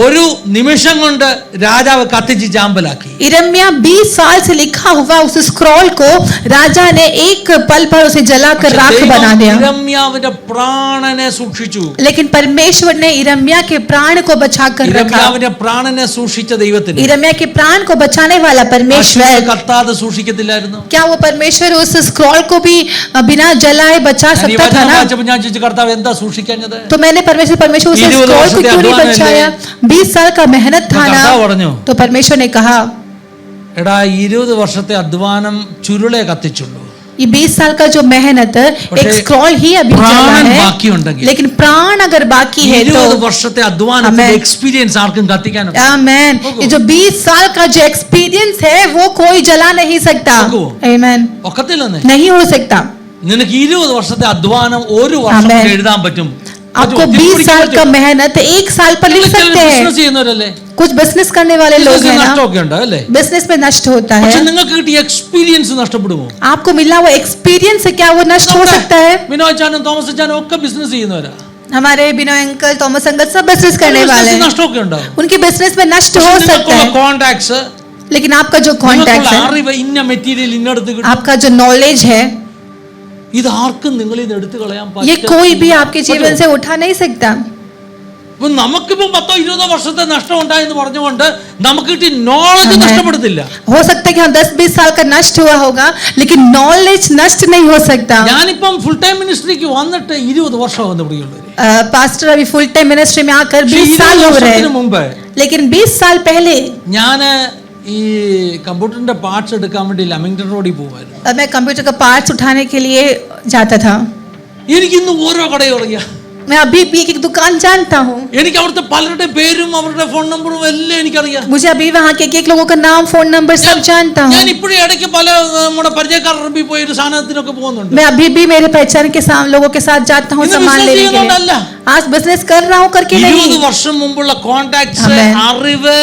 ഒരു നിമിഷം കൊണ്ട് രാജാവ് കത്തിച്ച് ചാമ്പലാക്കി. यिर्मयाह 20 साल से लिखा हुआ उस स्क्रॉल को राजा ने एक पल भर उसे जलाकर राख बना दिया. യിരെമ്യാവിന്റെ പ്രാണനെ സൂക്ഷിച്ചു. लेकिन परमेश्वर ने यिर्मयाह के प्राण को बचाकर रखा. യിരെമ്യാവിന്റെ പ്രാണനെ സൂക്ഷിച്ച ദൈവത്തിന് यिर्मयाह के प्राण को बचाने वाला परमेश्वर, കത്താതെ സൂക്ഷിക്കത്തില്ലായിരുന്നു. क्या वो परमेश्वर उस स्क्रॉल को भी बिना जलाए बचा सकता था ना? ഞാൻ ചോദിച്ചു കർത്താവ് എന്താ സൂക്ഷിക്കാഞ്ഞത്? तो मैंने परमेश्वर उस 20 स्क्रॉल को क्यों नहीं बचाया? 20 साल का मेहनत था ना. കർത്താവ് പറഞ്ഞു, तो परमेश्वर ने कहा, എടാ 20 വർഷത്തെ അധ്വാനം ചുരുളെ കത്തിച്ചുള്ളൂ. ये 20 साल का जो मेहनत एक स्क्रॉल ही अभी चला പ്രാണൻ है, ബാക്കിയുണ്ടെങ്കിൽ लेकिन प्राण अगर बाकी है 20 तो വർഷത്തെ അധ്വാനത്തിന്റെ Amen. എക്സ്പീരിയൻസ് ആർക്കും കത്തിക്കാനും आमेन. ये जो 20 साल का जो एक्सपीरियंस है वो कोई जला नहीं सकता. होगो. आमेन. ഒക്കത്തില്ലെന്നേ. नहीं हो सकता. നിനക്ക് 20 വർഷത്തെ അധ്വാനം ഒരു വർഷം Amen. കൊണ്ട് എഴുതാൻ പറ്റും. आपको 20 साल का मेहनत एक साल पर लिख सकते हैं. ബിസിനസ് ചെയ്യുന്നവരല്ലേ? कुछ बिजनेस करने वाले लोग हैं ना, നഷ്ടമൊക്കെ ഉണ്ട് അല്ലേ? बिजनेस में नष्ट होता പക്ഷെ है. നിങ്ങൾക്ക് കിട്ടിയ എക്സ്പീരിയൻസ് നഷ്ടപ്പെടുമോ? आपको मिला वो एक्सपीरियंस है क्या वो नष्ट हो सकता है? വിനോദ് ചാനും തോമസ് ചാനും ഒക്കെ ബിസിനസ് ചെയ്യുന്നവരാ. हमारे बिनोय अंकल, थॉमस अंकल सब बिजनेस करने वाले हैं. നഷ്ടമൊക്കെ ഉണ്ടാവും. उनके बिजनेस में नष्ट हो सकता है. കോൺടാക്ട്സ്, लेकिन आपका जो कॉन्टैक्ट है, അറിവ്, ഇന്ന മെറ്റീരിയൽ ഇന്നടുത്ത് കിട്ടും. आपका जो नॉलेज है, ഇത് ആർക്കും നിങ്ങളിൽ നിന്ന് എടുത്തു കളയാൻ ये कोई भी आपके जीवन से उठा नहीं सकता. നമുക്കിപ്പോ 10-20 വർഷത്തെ നഷ്ടം ഉണ്ടായെന്ന് പറഞ്ഞുകൊണ്ട് നമുക്ക് കിട്ടിയ നോളജ് നഷ്ടപ്പെടുത്തില്ല. हो सकता है कि हाँ 10-20 साल का नष्ट हुआ होगा, लेकिन नॉलेज नष्ट नहीं हो सकता. ഞാനിപ്പം ഫുൾ ടൈം മിനിസ്ട്രിക്ക് വന്നിട്ട് 20 വർഷം വന്ന് പിടിയുള്ളവര്. पास्टर अभी फुल टाइम मिनिस्ट्री में आकर 20 साल हो रहे हैं, മുമ്പ് लेकिन 20 साल पहले ഞാന് ഈ കമ്പ്യൂട്ടറിന്റെ പാർട്സ് എടുക്കാൻ വേണ്ടി ലമിംഗ്ടൺ റോഡിൽ പോകുമായിരുന്നു. मैं कंप्यूटर का पार्ट्स उठाने के लिए जाता था. എനിക്ക് ഇന്ന് ഓരോ കടയും അറിയാം. मैं अभी भी एक दुकान जानता हूँ. എനിക്ക് അവിടുത്തെ പലരുടെ പേരും അവരുടെ ഫോൺ നമ്പറും എല്ലാം എനിക്കറിയാം. मुझे अभी वहाँ के एक लोगों का नाम, फोन नंबर सब जानता हूँ. ഞാൻ ഇപ്പോഴും ഇടയ്ക്ക് പല നമ്മുടെ പരിചയക്കാരുടെ പോയി ഒരു സാധനത്തിനൊക്കെ പോകുന്നുണ്ട്. मैं अभी भी मेरे पहचान के लोगों के साथ जाता हूँ ഇത് सामान business लेने के ചെയ്യുന്നോണ്ടല്ല. लिए. आज बिजनेस कर रहा हूँ करके 20 नहीं. വർഷം മുമ്പുള്ള കോൺടാക്ട്സ്, Amen. അറിവ്,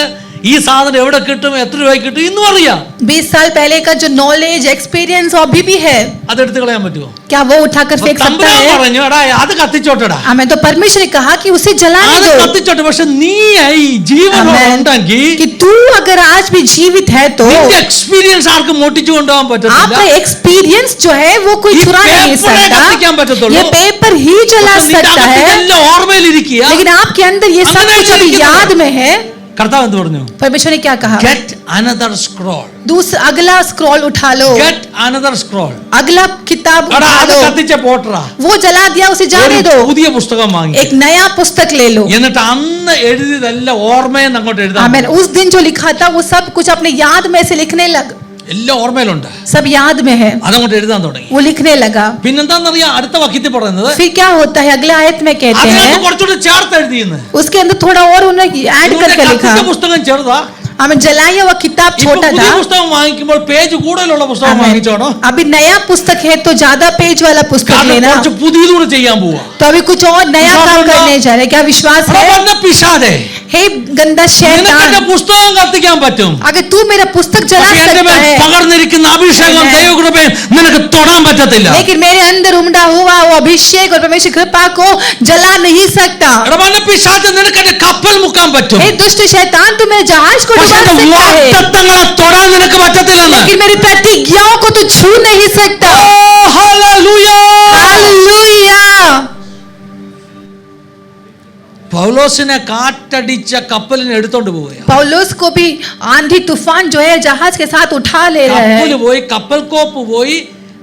ഈ സാധനം എവിടെ കിട്ടും, എത്ര രൂപയ്ക്ക് കിട്ടും ഇന്നും അറിയാം. 20 साल पहले का जो नॉलेज, एक्सपीरियंस अभी भी है, അതെടുത്ത് കളയാൻ പറ്റുമോ? क्या वो उठाकर फेंक सकता തമ്പുരാൻ है? പറഞ്ഞു, എടാ അത് കത്തിച്ചോട്ടടാ. हमें तो परमेश्वर ने कहा कि उसे जलाने അത് दो. കത്തിച്ചോട്ടെ. പക്ഷെ നീ ഈ ജീവനുണ്ടെങ്കിൽ कि तू अगर आज भी जीवित है तो നിന്റെ എക്സ്പീരിയൻസ് ആർക്കും മോട്ടിച്ചു കൊണ്ടുപോകാൻ പറ്റത്തില്ല. आपका एक्सपीरियंस जो है वो कोई ये चुरा नहीं पेपर है, कത്തിക്കാൻ सकता. പറ്റത്തുള്ളൂ. ये पेपर ही जला പക്ഷെ നിന്റെ सकता है, അകത്ത് എല്ലാം ഓർമ്മയിലിരിക്കുക. लेकिन आपके अंदर ये सब अंदर कुछ अभी इरिक्कुന്നു. याद में है. കർത്താവ് എന്ത് പറഞ്ഞു? परमेश्वर ने क्या कहा? Get another scroll. दूसरा अगला स्क्रॉल उठा लो, Get another scroll. अगला किताब എടാ, उठा അത് लो, കത്തിച്ച പോട്ടറാ. वो जला दिया उसे जाने दो, പുതിയ പുസ്തകം വാങ്ങി. एक नया पुस्तक ले लो। എന്നിട്ട് അന്ന് എഴുതിയതെല്ലാം ഓർമ്മയെന്ന് അങ്ങോട്ട് എഴുതാൻ. आमीन। उस दिन जो लिखा था वो सब कुछ अपने याद में से लिखने लग, എല്ലാം ഓർമ്മയിലുണ്ട്, सब याद में है, അതങ്ങോട്ട് എഴുതാൻ തുടങ്ങി. वो लिखने लगा। പിന്നെന്താണെന്നറിയാം അടുത്ത വാക്യത്തിൽ പറയുന്നത്, फिर क्या होता है अगला आयत में कहते അതിനകത്ത് हैं, കുറച്ചുകൂടി ചേർത്ത് എഴുതിയെന്ന്. उसके अंदर थोड़ा और उन्होंने ऐड करके लिखा। കത്തിച്ച പുസ്തകം ചെറുതാ, हमें जलाया हुआ किताब ഇപ്പൊ छोटा പുതിയ था, പുസ്തകം വാങ്ങിക്കുമ്പോൾ പേജ് കൂടുതലുള്ള പുസ്തകം आमीन। വാങ്ങിച്ചോണോ? अभी नया पुस्तक है तो ज्यादा पेज वाला पुस्तक കാരണം लेना, കുറച്ച് പുതിയതൂടെ ചെയ്യാൻ പോവാ. तो अभी कुछ और नया विश्वास काम होगा? करने जा रहे हैं। क्या विश्वास है? പിശാചേ, हे गंदा നിനക്ക് शैतान, എന്റെ പുസ്തകം കത്തിക്കാൻ പറ്റും, अगर तू मेरा पुस्तक जला പക്ഷേ എന്റെ सकता മേൽ है, പകർന്നിരിക്കുന്ന അഭിഷേകം Amen। ദൈവകൃപയും നിനക്ക് തൊടാൻ പറ്റത്തില്ല. लेकिन मेरे अंदर उमड़ा हुआ वो अभिषेक और परमेश्वर कृपा को जला नहीं सकता। ഇടപാടിന്റെ പിശാച് നിനക്ക് എന്റെ കപ്പൽ മുക്കാൻ പറ്റും, हे दुष्ट शैतान, तू मेरे जहाज को പക്ഷേ डुबा എന്റെ सकता है, വാഗ്ദത്തങ്ങളെ തൊടാൻ നിനക്ക് പറ്റത്തില്ലെന്ന്. लेकिन मेरी प्रतिज्ञाओं को तू छू नहीं सकता। ഓ, ഹല്ലേലൂയ. हालेलुया। പൗലോസിനെ കാറ്റടിച്ച കപ്പലിനെ എടുത്തോണ്ട് പോവുകയാണ്. पौलुस को भी आंधी तूफान जो है जहाज के साथ उठा ले रहा കപ്പല് है। പോയി, കപ്പൽ കോപ്പ് പോയി,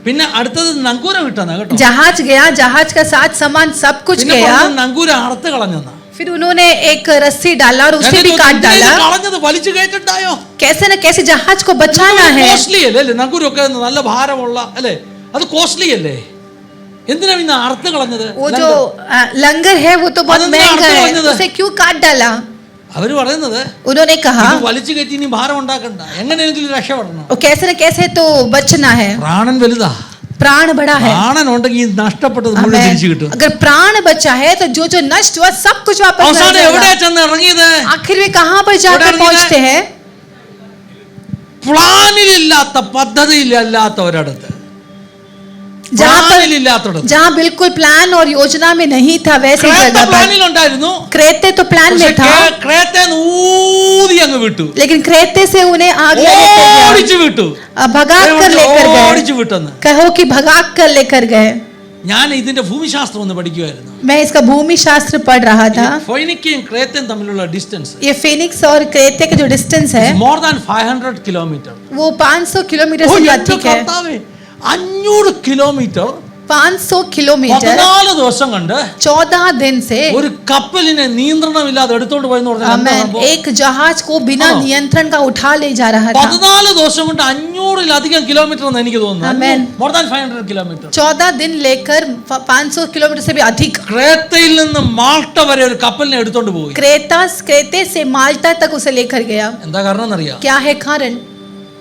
പിന്നെ അടുത്തത് നങ്കൂരം കിട്ടാന്നാ കേട്ടോ. जहाज गया, जहाज का साथ सामान सब कुछ പിന്നെ गया, പറഞ്ഞത് നങ്കൂരം അറുത്ത് കളഞ്ഞെന്നാ. फिर उन्होंने एक रस्सी डाला और उसे भी काट എന്തിനാ ഇത് डाला। കളഞ്ഞത്? വലിച്ചു കയറ്റുണ്ടായോ? कैसे न कैसे जहाज को बचाना है। കോസ്റ്റ്ലി അല്ലേ നങ്കൂരൊക്കെ? നല്ല ഭാരമുള്ള അല്ലേ, അത് കോസ്റ്റ്ലി അല്ലേ? എന്തിനാ പിന്നെ അറുത്ത് കളഞ്ഞത്? वो जो लंगर है वो तो बहुत अनंत महंगा अर्थ है, बंधद है। उसे क्यों काट डाला? അവര് പറയുന്നത് उन्होंने कहा ഇത് വലിച്ചു കയറ്റി ഇനി ഭാരം ഉണ്ടാക്കണ്ട, എങ്ങനെയെങ്കിലും രക്ഷപ്പെടണം. वो कैसे न कैसे तो बचना है। പ്രാണൻ വലുതാ, प्राण बड़ा है। പ്രാണൻ ഉണ്ടെങ്കിൽ നഷ്ടപ്പെട്ടത് മുഴുവൻ आमीन। തിരിച്ചു किട്ടും. अगर प्राण बचा है तो जो जो नष्ट हुआ सब कुछ वापस मिल അവസാനം എവിടെ जाएगा। ചെന്ന് ഇറങ്ങിയത്? आखिर में कहां पर जाकर उधर पहुंचते हैं? പ്ലാനിലില്ലാത്ത പദ്ധതിയിലല്ലാത്ത ഒരിടത്ത്, പ്ലാനിലില്ലാത്തടത്ത്. जहां बिल्कुल प्लान और योजना में नहीं था वैसी ക്രേത്ത जगह पर। പ്ലാനിലുണ്ടായിരുന്നു, क्रेते तो प्लान പക്ഷേ में था, ക്രേത്തെ ഊതി അങ്ങ് വിട്ടു, लेकिन क्रेते से उन्हें आगे लेकर गया, ഓടിച്ചു വിട്ടു. भगा कर लेकर गए। ഓടിച്ചു വിട്ടെന്ന്. कहो कि भगा कर लेकर गए। ഞാൻ ഇതിന്റെ ഭൂമിശാസ്ത്രം ഒന്ന് പഠിക്കുമായിരുന്നു. मैं इसका भूमि शास्त्र पढ़ रहा था। ഫൊയ്നിക്കയും ക്രേത്തയും തമ്മിലുള്ള ഡിസ്റ്റൻസ് ये फिनिक्स और क्रेते का जो डिस्टेंस है മോർ ദാൻ 500 കിലോമീറ്റർ. वो 500 किलोमीटर से भी अधिक है। 500 കിലോമീറ്റർ 500 किलोमीटर 14 ദിവസം കൊണ്ട് 14 दिन से ഒരു കപ്പലിനെ നിയന്ത്രണമില്ലാതെ എടുത്തോണ്ട് പോയെന്ന് मैं പറഞ്ഞാൽ एक जहाज को बिना हाँ। नियंत्रण का उठा ले जा रहा था। 14 ദിവസം കൊണ്ട് 500-ലധികം കിലോമീറ്റർ എന്ന് എനിക്ക് Amen. തോന്നുന്നു. More than 500 kilometre. 14 दिन लेकर 500 किलोमीटर से भी अधिक। ക്രേത്തയിൽ നിന്ന് മാൾട്ട വരെ ഒരു കപ്പലിനെ എടുത്തോണ്ട് പോയി. क्रेते से माल्टा तक उसे लेकर गया। എന്താ കാരണം എന്നറിയാം? क्या है कारण?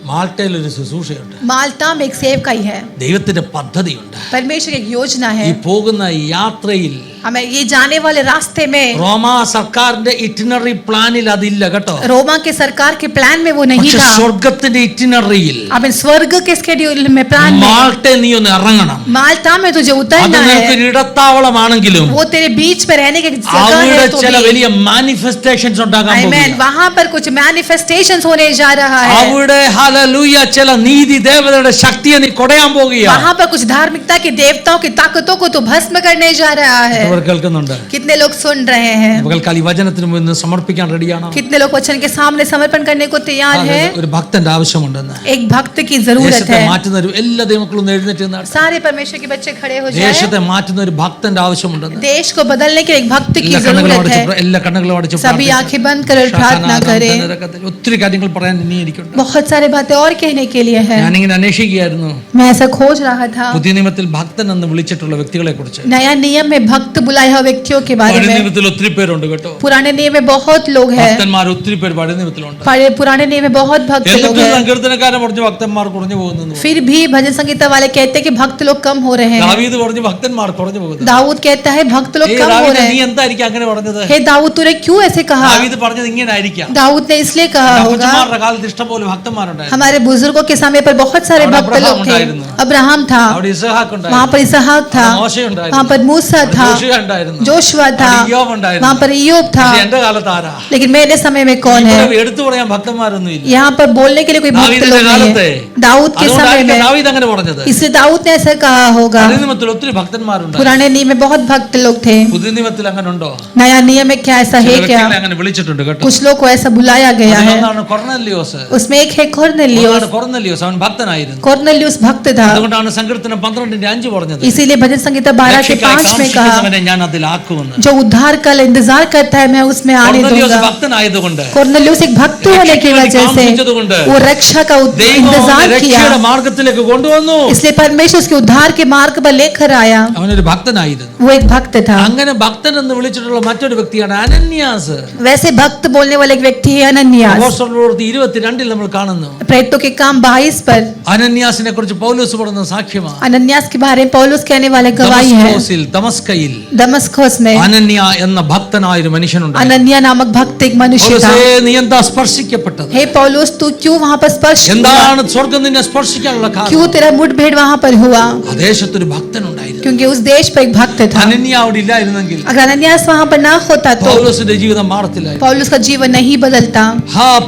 മാൾട്ടയിൽ ഒരു ശുശ്രൂഷയുണ്ട്, माल्टा में एक सेवकाई है, ദൈവത്തിന്റെ പദ്ധതിയുണ്ട്. परमेश्वर की एक योजना ഈ है। പോകുന്ന യാത്രയിൽ हमें ये जाने वाले रास्ते में റോമാ സർക്കാരിന്റെ ഇറ്റിനറി പ്ലാനിൽ അതില്ല കേട്ടോ. रोमा के सरकार के प्लान में वो नहीं പക്ഷെ था। സ്വർഗത്തിന്റെ ഇറ്റിനറിയിൽ अब स्वर्ग के स्केड्यूल में प्लान में മാൾട്ട നീ ഒന്ന് ഇറങ്ങണം. माल्टा में तुझे അത് उतरना നിനക്ക് है। ഇടത്താവളമാണെങ്കിലും वो तेरे बीच में रहने की जगह അവിടെ है तो ചില भी। വലിയ മാനിഫെസ്റ്റേഷൻസ് ഉണ്ടാകാൻ आमीन। പോകുന്നു. वहां पर कुछ मैनिफेस्टेशंस होने जा रहा है। അവിടെ ഹല്ലേലൂയ ചില നീതി ദേവതയുടെ ശക്തിയെ നീ കൊടയാൻ പോകുകയാണ്. वहां पर कुछ धार्मिकता के देवताओं की ताकतों को तो भस्म करने जा रहा है। ഇവർ കേൾക്കുന്നുണ്ട്. कितने लोग सुन रहे हैं? പകൽക്കാലം ഈ വചനത്തിന് മുന്നിൽ സമർപ്പിക്കാൻ റെഡിയാണോ? कितने लोग वचन के सामने समर्पण करने को तैयार है? ഒരു ഭക്തന്റെ ആവശ്യമുണ്ടെന്ന്. एक भक्त की जरूरत ദേശത്തെ है। മാറ്റുന്ന ഒരു എല്ലാ ദൈവമക്കളും എഴുന്നേറ്റ് നിന്നാട്ടെ. सारे परमेश्वर के बच्चे खड़े हो जाएं। ദേശത്തെ മാറ്റുന്ന ഒരു ഭക്തന്റെ ആവശ്യമുണ്ടെന്ന്. देश को बदलने के लिए एक भक्त की എല്ലാ കണ്ണുകളും जरूरत അടച്ച് है। എല്ലാ കണ്ണുകളും അടച്ച് सभी आंखें बंद कर प्रार्थना करें। ഒത്തിരി കാര്യങ്ങൾ പറയാൻ ഇനി എനിക്കുണ്ട്. बहुत सारे बातें और कहने के लिए है। ഞാനിങ്ങനെ അന്വേഷിക്കുകയായിരുന്നു मैं ऐसा खोज रहा था പുതിയ നിയമത്തിൽ ഭക്തൻ എന്ന് വിളിച്ചിട്ടുള്ള വ്യക്തികളെ കുറിച്ച്. नया नियम में भक्त बुलाए हुए व्यक्तियों के बारे പഴയ में। നിയമത്തിൽ ഒത്തിരി പേരുണ്ട് കേട്ടോ. पुराने नियम में बहुत लोग हैं, ഭക്തന്മാർ ഒത്തിരി പേര് പഴയ നിയമത്തിലുണ്ട്. पुराने नियम में बहुत भक्त लोग എന്നിട്ട് हैं। സങ്കീർത്തനക്കാരൻ പറഞ്ഞു ഭക്തന്മാർ കുറഞ്ഞു പോകുന്നു. फिर भी भजन संगीता वाले कहते हैं कि भक्त लोग कम हो रहे हैं। ദാവീദ് പറഞ്ഞു ഭക്തന്മാർ കുറഞ്ഞു പോകുന്നു. दाऊद कहता है भक्त लोग कम हो रहे നീ हैं। എന്തായിരിക്കും അങ്ങനെ പറഞ്ഞത്? हे दाऊद तूने क्यों ऐसे कहा? ദാവീദ് പറഞ്ഞത് ഇങ്ങനെ ആയിരിക്കാം. दाऊद ने इसलिए कहा होगा അപ്പച്ചന്മാരുടെ കാലത്ത് ഇഷ്ടംപോലെ ഭക്തന്മാരുണ്ടായിരുന്നു. हमारे बुजुर्गों के समय पर बहुत सारे और भक्त लोग थे। अब्राहम अब्राहम था, അവിടെ ഇസഹാക്ക് वहाँ पर इसहाक था, മോശ ഉണ്ടായിരുന്നു. वहाँ पर मूसा था, യോശുവ ഉണ്ടായിരുന്നു, जोशुआ था, ഇയ്യോബ് ഉണ്ടായിരുന്നു. वहाँ पर इय्योब था, പക്ഷേ എന്റെ കാലത്ത് ആരാ? लेकिन मेरे समय में कौन है? ഇവിടെ എടുത്തു പറയാൻ ഭക്തന്മാരൊന്നും ഇല്ല. यहाँ पर बोलने के लिए कोई भक्त ദാവീദിന്റെ लोग नहीं കാലത്തെ है. दाऊद के समय അതുകൊണ്ടായിരിക്കും में ദാവീദ് അങ്ങനെ പറഞ്ഞത്. इसलिए दाऊद ने ऐसा कहा होगा. പഴയ നിയമത്തിൽ ഒത്തിരി ഭക്തന്മാരുണ്ട്, पुराने नियम में बहुत भक्त लोग थे. പുതിയ നിയമത്തിൽ അങ്ങനെ ഉണ്ടോ? नया नियम में क्या ऐसा है क्या? അങ്ങനെ വിളിച്ചിട്ടുണ്ട് കേട്ടോ. कुछ लोग को ऐसा बुलाया गया है. അതിലൊന്നാണ് കൊർന്നല്യോസ്. उसमें एक है कोर्नेलियुस. കൊർന്നല്യോസ് അവൻ ഭക്തനായിരുന്നു. कोर्नेलियुस भक्त था. അതുകൊണ്ടാണ് സങ്കീർത്തനം 12:5 പറഞ്ഞത്, इसीलिए भजन संहिता 12:5 में कहा, ഞാൻ അതിലാക്കുമെന്ന്. जो उद्धार का इंतजार करता है मैं उसमें आने दूंगा. ഭക്തനായതുകൊണ്ട്, कोर्नेलियुस एक भक्त होने की वजह से वो रक्षा का इंतजार किया, മാർഗത്തിലേക്ക് കൊണ്ടുവന്നു. इसलिए परमेश्वर उसके उद्धार के मार्ग पर लेकर आया. അവനൊരു ഭക്തനായിരുന്നു. वो एक भक्त था. അങ്ങനെ ഭക്തൻ എന്ന് വിളിച്ചിട്ടുള്ള മറ്റൊരു വ്യക്തിയാണ് അനന്യാസ്. वैसे भक्त बोलने वाले एक व्यक्ति है अनन्यास. അപ്പോസ്തലരുടെ പ്രവൃത്തി 22 നമ്മൾ കാണുന്നു. प्रेरितों के काम 22 पर അനന്യാസിനെ കുറിച്ച് പൗലോസ് പറയുന്ന സാക്ഷ്യമാണ്. अनन्यास के बारे में पौलुस कहने वाले गवाही है. ദമസ്കയിൽ दमस्कस में അനന്യ എന്ന ഭക്തനായ ഒരു മനുഷ്യനുണ്ട്. अनन्या नामक भक्त एक मनुष्य था. നീ എന്താ സ്പർശിക്കപ്പെട്ടത്? हे पौलुस तू क्यों वहां पर स्पर्श हुआ? എന്താണ് സ്വർഗ്ഗം നിന്നെ സ്പർശിക്കാനുള്ള കാരണം? क्यों तेरा मुठभेड़ वहां पर हुआ? ആ ദേശത്തൊരു ഭക്തനുണ്ടായിരുന്നു. क्योंकि उस देश पर एक भक्त था. അനന്യ അവിടെ ഇല്ലായിരുന്നെങ്കിൽ अगर अनन्यास वहां पर ना होता तो പൗലോസിന്റെ ജീവിതം മാറത്തില്ലായിരുന്നു. पौलुस का जीवन नहीं बदलता.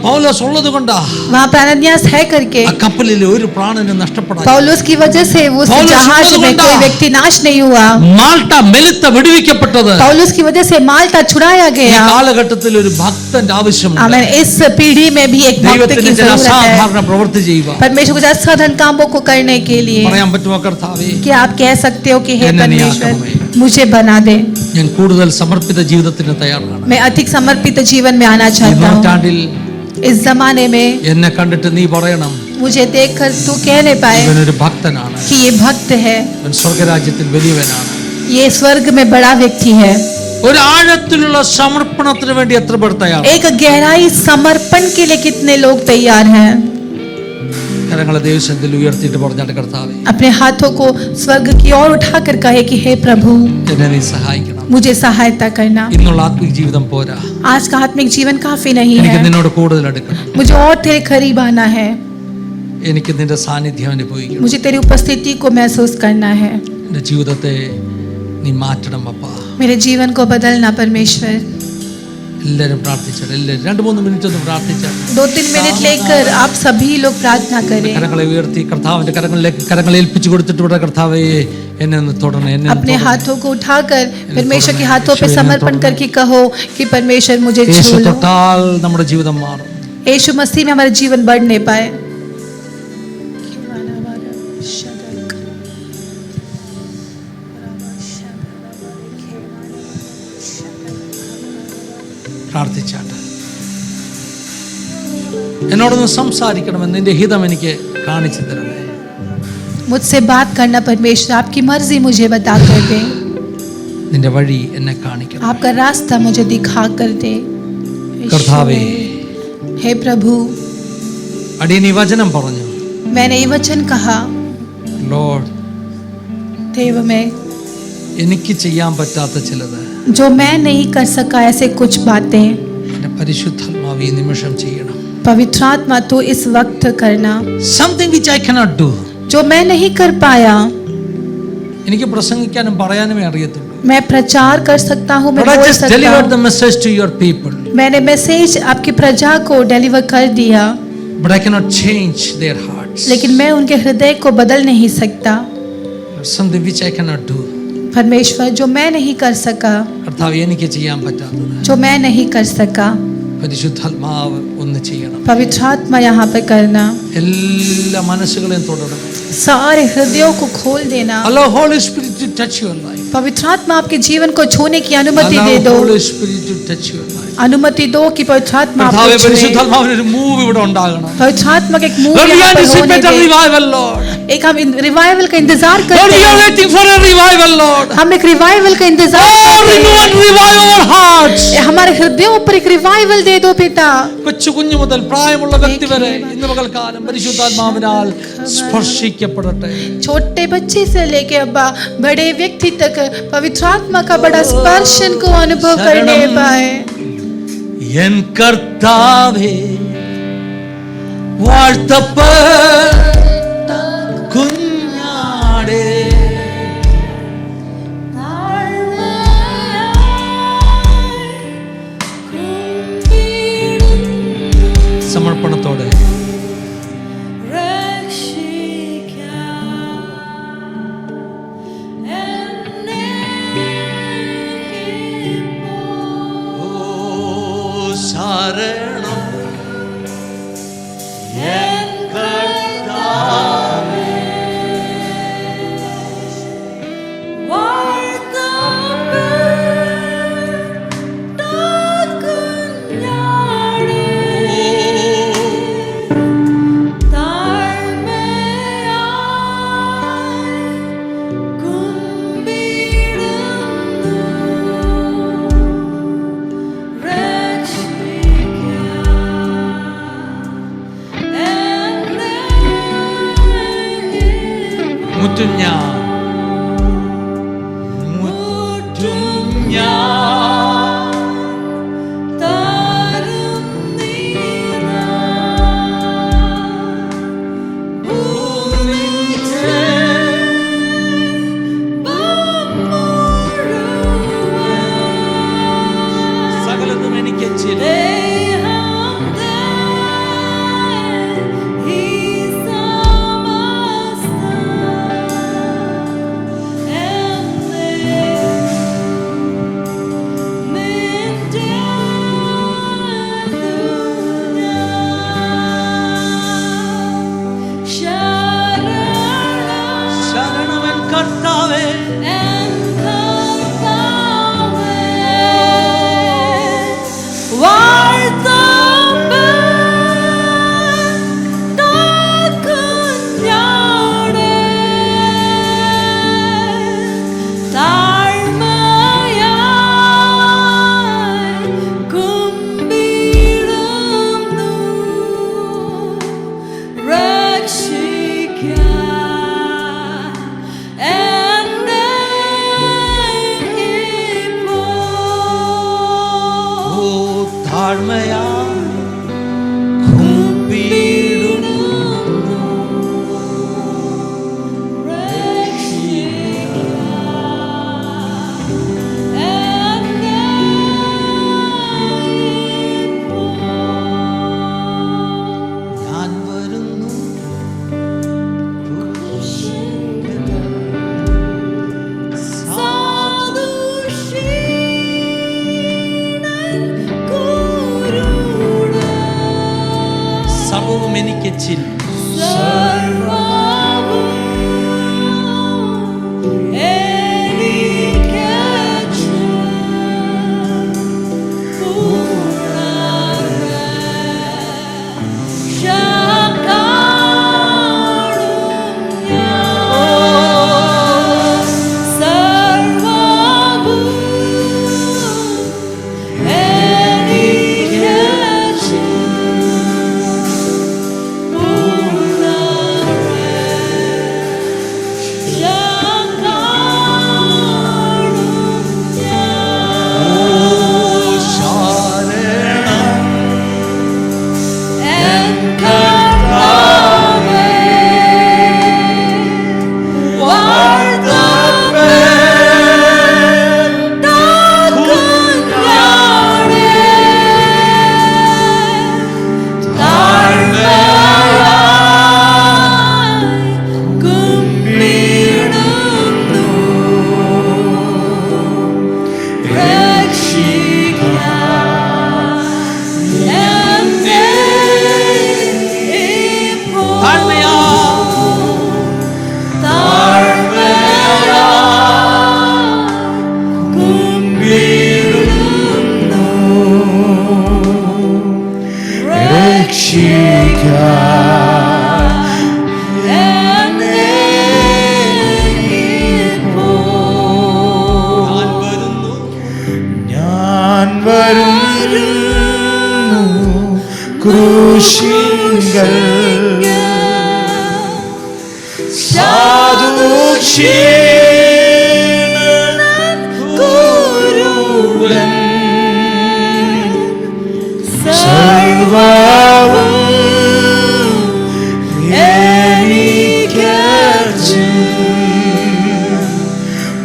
പൗലോസ് ഉള്ളതുകൊണ്ടാ वहां पर अनन्यास है करके ആ കപ്പലിൽ ഒരു പ്രാണനും നഷ്ടപ്പെടാതെ, पौलुस की वजह से उस पौलुस जहाज में उल्लंघन कोई था। व्यक्ति नाश नहीं हुआ. മാൾട്ട മെലിത്ത വിടുവിക്കപ്പെട്ടത് पौलुस की वजह से माल्टा छुड़ाया ഈ गया. കാലഘട്ടത്തിൽ ഒരു ഭക്തന്റെ ആവശ്യമുണ്ട്. हमें इस पीढ़ी में भी एक भक्त ദൈവത്തിന്റെ की ചില जरूरत है. അസാധാരണ പ്രവൃത്തി ചെയ്യുക. परमेश्वर कुछ असाधारण कामों को करने के लिए പറയാൻ പറ്റുമോ കർത്താവേ? क्या आप कह सकते हो कि हे എന്നെ നീ परमेश्वर ആക്കണമേ. मुझे बना दे. ഞാൻ കൂടുതൽ സമർപ്പിത ജീവിതത്തിന് തയ്യാറാണ്. मैं अधिक समर्पित जीवन में आना ഈ चाहता हूँ. നൂറ്റാണ്ടിൽ इस जमाने में എന്നെ കണ്ടിട്ട് നീ പറയണം, मुझे देखकर तू कहने पाए ഇവനൊരു ഭക്തനാണ്, कि ये भक्त है, ഇവൻ സ്വർഗരാജ്യത്തിൽ വലിയവനാണ്. ये स्वर्ग में बड़ा व्यक्ति है. ഒരു ആഴത്തിലുള്ള സമർപ്പണത്തിന് വേണ്ടി എത്ര പേർ തയ്യാറാണ്? एक गहराई समर्पण के लिए कितने लोग तैयार हैं? കരങ്ങളെ ദൈവസന്നിധിയിൽ ഉയർത്തിയിട്ട് പറഞ്ഞാട്ട്, കർത്താവേ अपने हाथों को स्वर्ग की ओर उठाकर कहे कि हे प्रभु എന്നെ നീ സഹായിക്കണം. मुझे सहायता करना. ഇന്നുള്ള ആത്മിക ജീവിതം പോരാ, आज का आत्मिक जीवन काफी नहीं എനിക്ക് है. നിന്നോട് കൂടുതൽ അടുക്കണം. मुझे और तेरे करीब आना है. എനിക്ക് നിന്റെ സാന്നിധ്യം അനുഭവിക്കണം. मुझे तेरी उपस्थिति को महसूस करना है. എന്റെ ജീവിതത്തെ നീ മാറ്റണം അപ്പാ. मेरे जीवन को बदलना परमेश्वर. എല്ലാവരും പ്രാർത്ഥിച്ചാൽ, എല്ലാവരും 2-3 മിനിറ്റ് ഒന്ന് പ്രാർത്ഥിച്ചാൽ. 2-3 मिनट लेकर आप सभी लोग प्रार्थना करें. കരങ്ങളെ ഉയർത്തി കർത്താവിന്റെ കരങ്ങളെ ഏൽപ്പിച്ചു കൊടുത്തിട്ട് ഇവിടെ, കർത്താവേ എന്നെ ഒന്ന് തൊടണേ, എന്നെ ഒന്ന് अपने തൊടണേ. हाथों को उठाकर परमेश्वर के हाथों पे समर्पण करके कहो कि परमेश्वर मुझे യേശു छू लो. തൊട്ടാൽ നമ്മുടെ ജീവിതം മാറും. यीशु मसीह में हमारा जीवन बढ़ने पाए. പ്രാർത്ഥിച്ചാട്ട് എന്നോടൊന്ന് സംസാരിക്കണമെന്ന് നിന്റെ ഹിതം എനിക്ക് കാണിച്ചു തരണേ. मुझसे बात करना परमेश्वर, आपकी मर्जी मुझे बता कर दे. നിന്റെ വഴി എന്നെ കാണിക്കണം. आपका रास्ता मुझे दिखा कर दे. കർത്താവേ, हे प्रभु, അടിയൻ ഈ വചനം പറഞ്ഞു. मैंने ये वचन कहा, ലോർഡ്, देव में എനിക്ക് ചെയ്യാൻ പറ്റാത്ത ചിലത് जो मैं नहीं कर सका ऐसे कुछ बातें എന്റെ പരിശുദ്ധാത്മാവ് ഈ നിമിഷം ചെയ്യണം. पवित्र आत्मा तो इस वक्त करना. Something which I cannot do. जो मैं नहीं कर पाया, എനിക്ക് പ്രസംഗിക്കാനും പറയാനുമേ അറിയത്തുള്ളൂ. मैं प्रचार कर सकता हूँ, मैं But I बोल just सकता delivered the हूँ. message to your people. मैंने मैसेज आपकी प्रजा को डिलीवर कर दिया, But I cannot change their hearts. लेकिन मैं उनके हृदय को बदल नहीं सकता. Something which I cannot do. परमेश्वर, जो मैं नहीं कर सका, കർത്താവ്, എനിക്ക് ചെയ്യാൻ പറ്റാത്തത് जो मैं नहीं कर सका, പരിശുദ്ധാത്മാവ് ഒന്ന് ചെയ്യണം. पवित्र आत्मा यहाँ पे करना. എല്ലാ മനസ്സുകളെയും തൊടണം. सारे हृदयों को खोल देना. Allow Holy Spirit to touch your life. पवित्र आत्मा आपके जीवन को छूने की अनुमति दे Allow दो. Holy Spirit to touch your life. अनुमति दो कि पवित्र आत्मा आपको കർത്താവേ, छुए. പരിശുദ്ധാത്മാവിന്റെ ഒരു മൂവ് ഇവിടെ ഉണ്ടാകണം. पवित्र आत्मा का एक मूव Lord, we यहाँ पर होने anticipate a they. revival, Lord. एक हम रिवाइवल का इंतजार Lord, करते we are हैं. waiting for a revival, Lord. हम एक रिवाइवल का इंतजार Oh, करते renew हैं. and revive our hearts. हमारे हृदयों पर एक रिवाइवल दे दो पिता. കൊച്ചു കുഞ്ഞു മുതൽ പ്രായമുള്ള വ്യക്തി വരെ ഇന്ന് പകൽക്കാലം പരിശുദ്ധാത്മാവിനാൽ സ്പർശിക്കപ്പെടട്ടെ. छोटे बच्चे से लेके अब्बा बड़े व्यक्ति तक पवित्र आत्मा का बड़ा स्पर्शन को अनुभव करने पाए. എൻ കർത്താവേ, വാഴ്ത്തപ്പെട്ട കുഞ്ഞാടേ, സമർപ്പണത്തോടെ. മുറ്റും ഞാൻ സകലതും എനിക്ക് ക്രൂശിങ്കൽ സാധുക്ഷീണൻ കുരുടൻ സർവ്വവും എനിക്കർച്ച്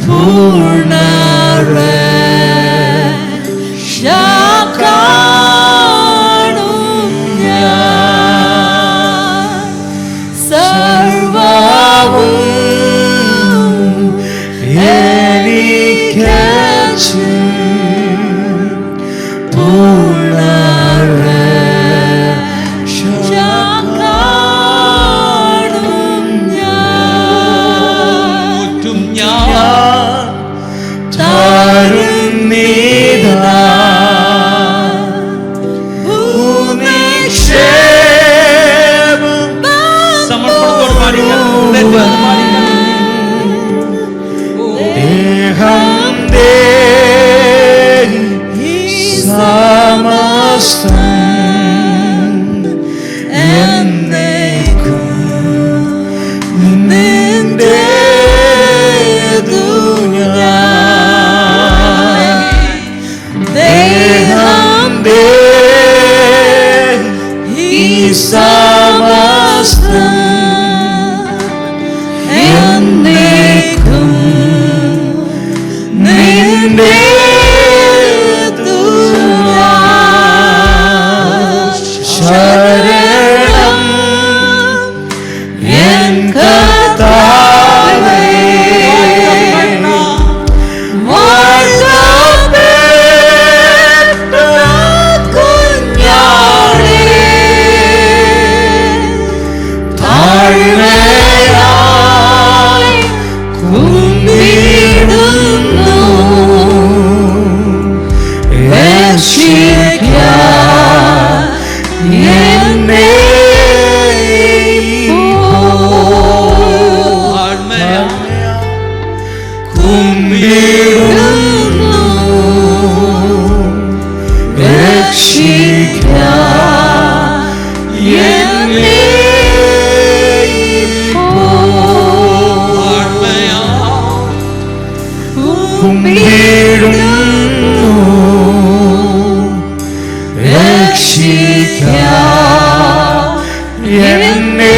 പൂർണ്ണ കാണും ഞാൻ. സമസ്തം എന്നേക്കും നിന്റെ ശരണം എൻ കർത്താവേ വാഴ്ത്തപ്പെട്ട കുഞ്ഞാടേ താഴ്മയായി കുമ്പിടുന്നു രക്ഷിക്ക എന്നെ കുമ്പിടുന്നു രക്ഷിക്ക എന്നെ കുമ്പിടുന്നു രക്ഷിക്ക എന്നെ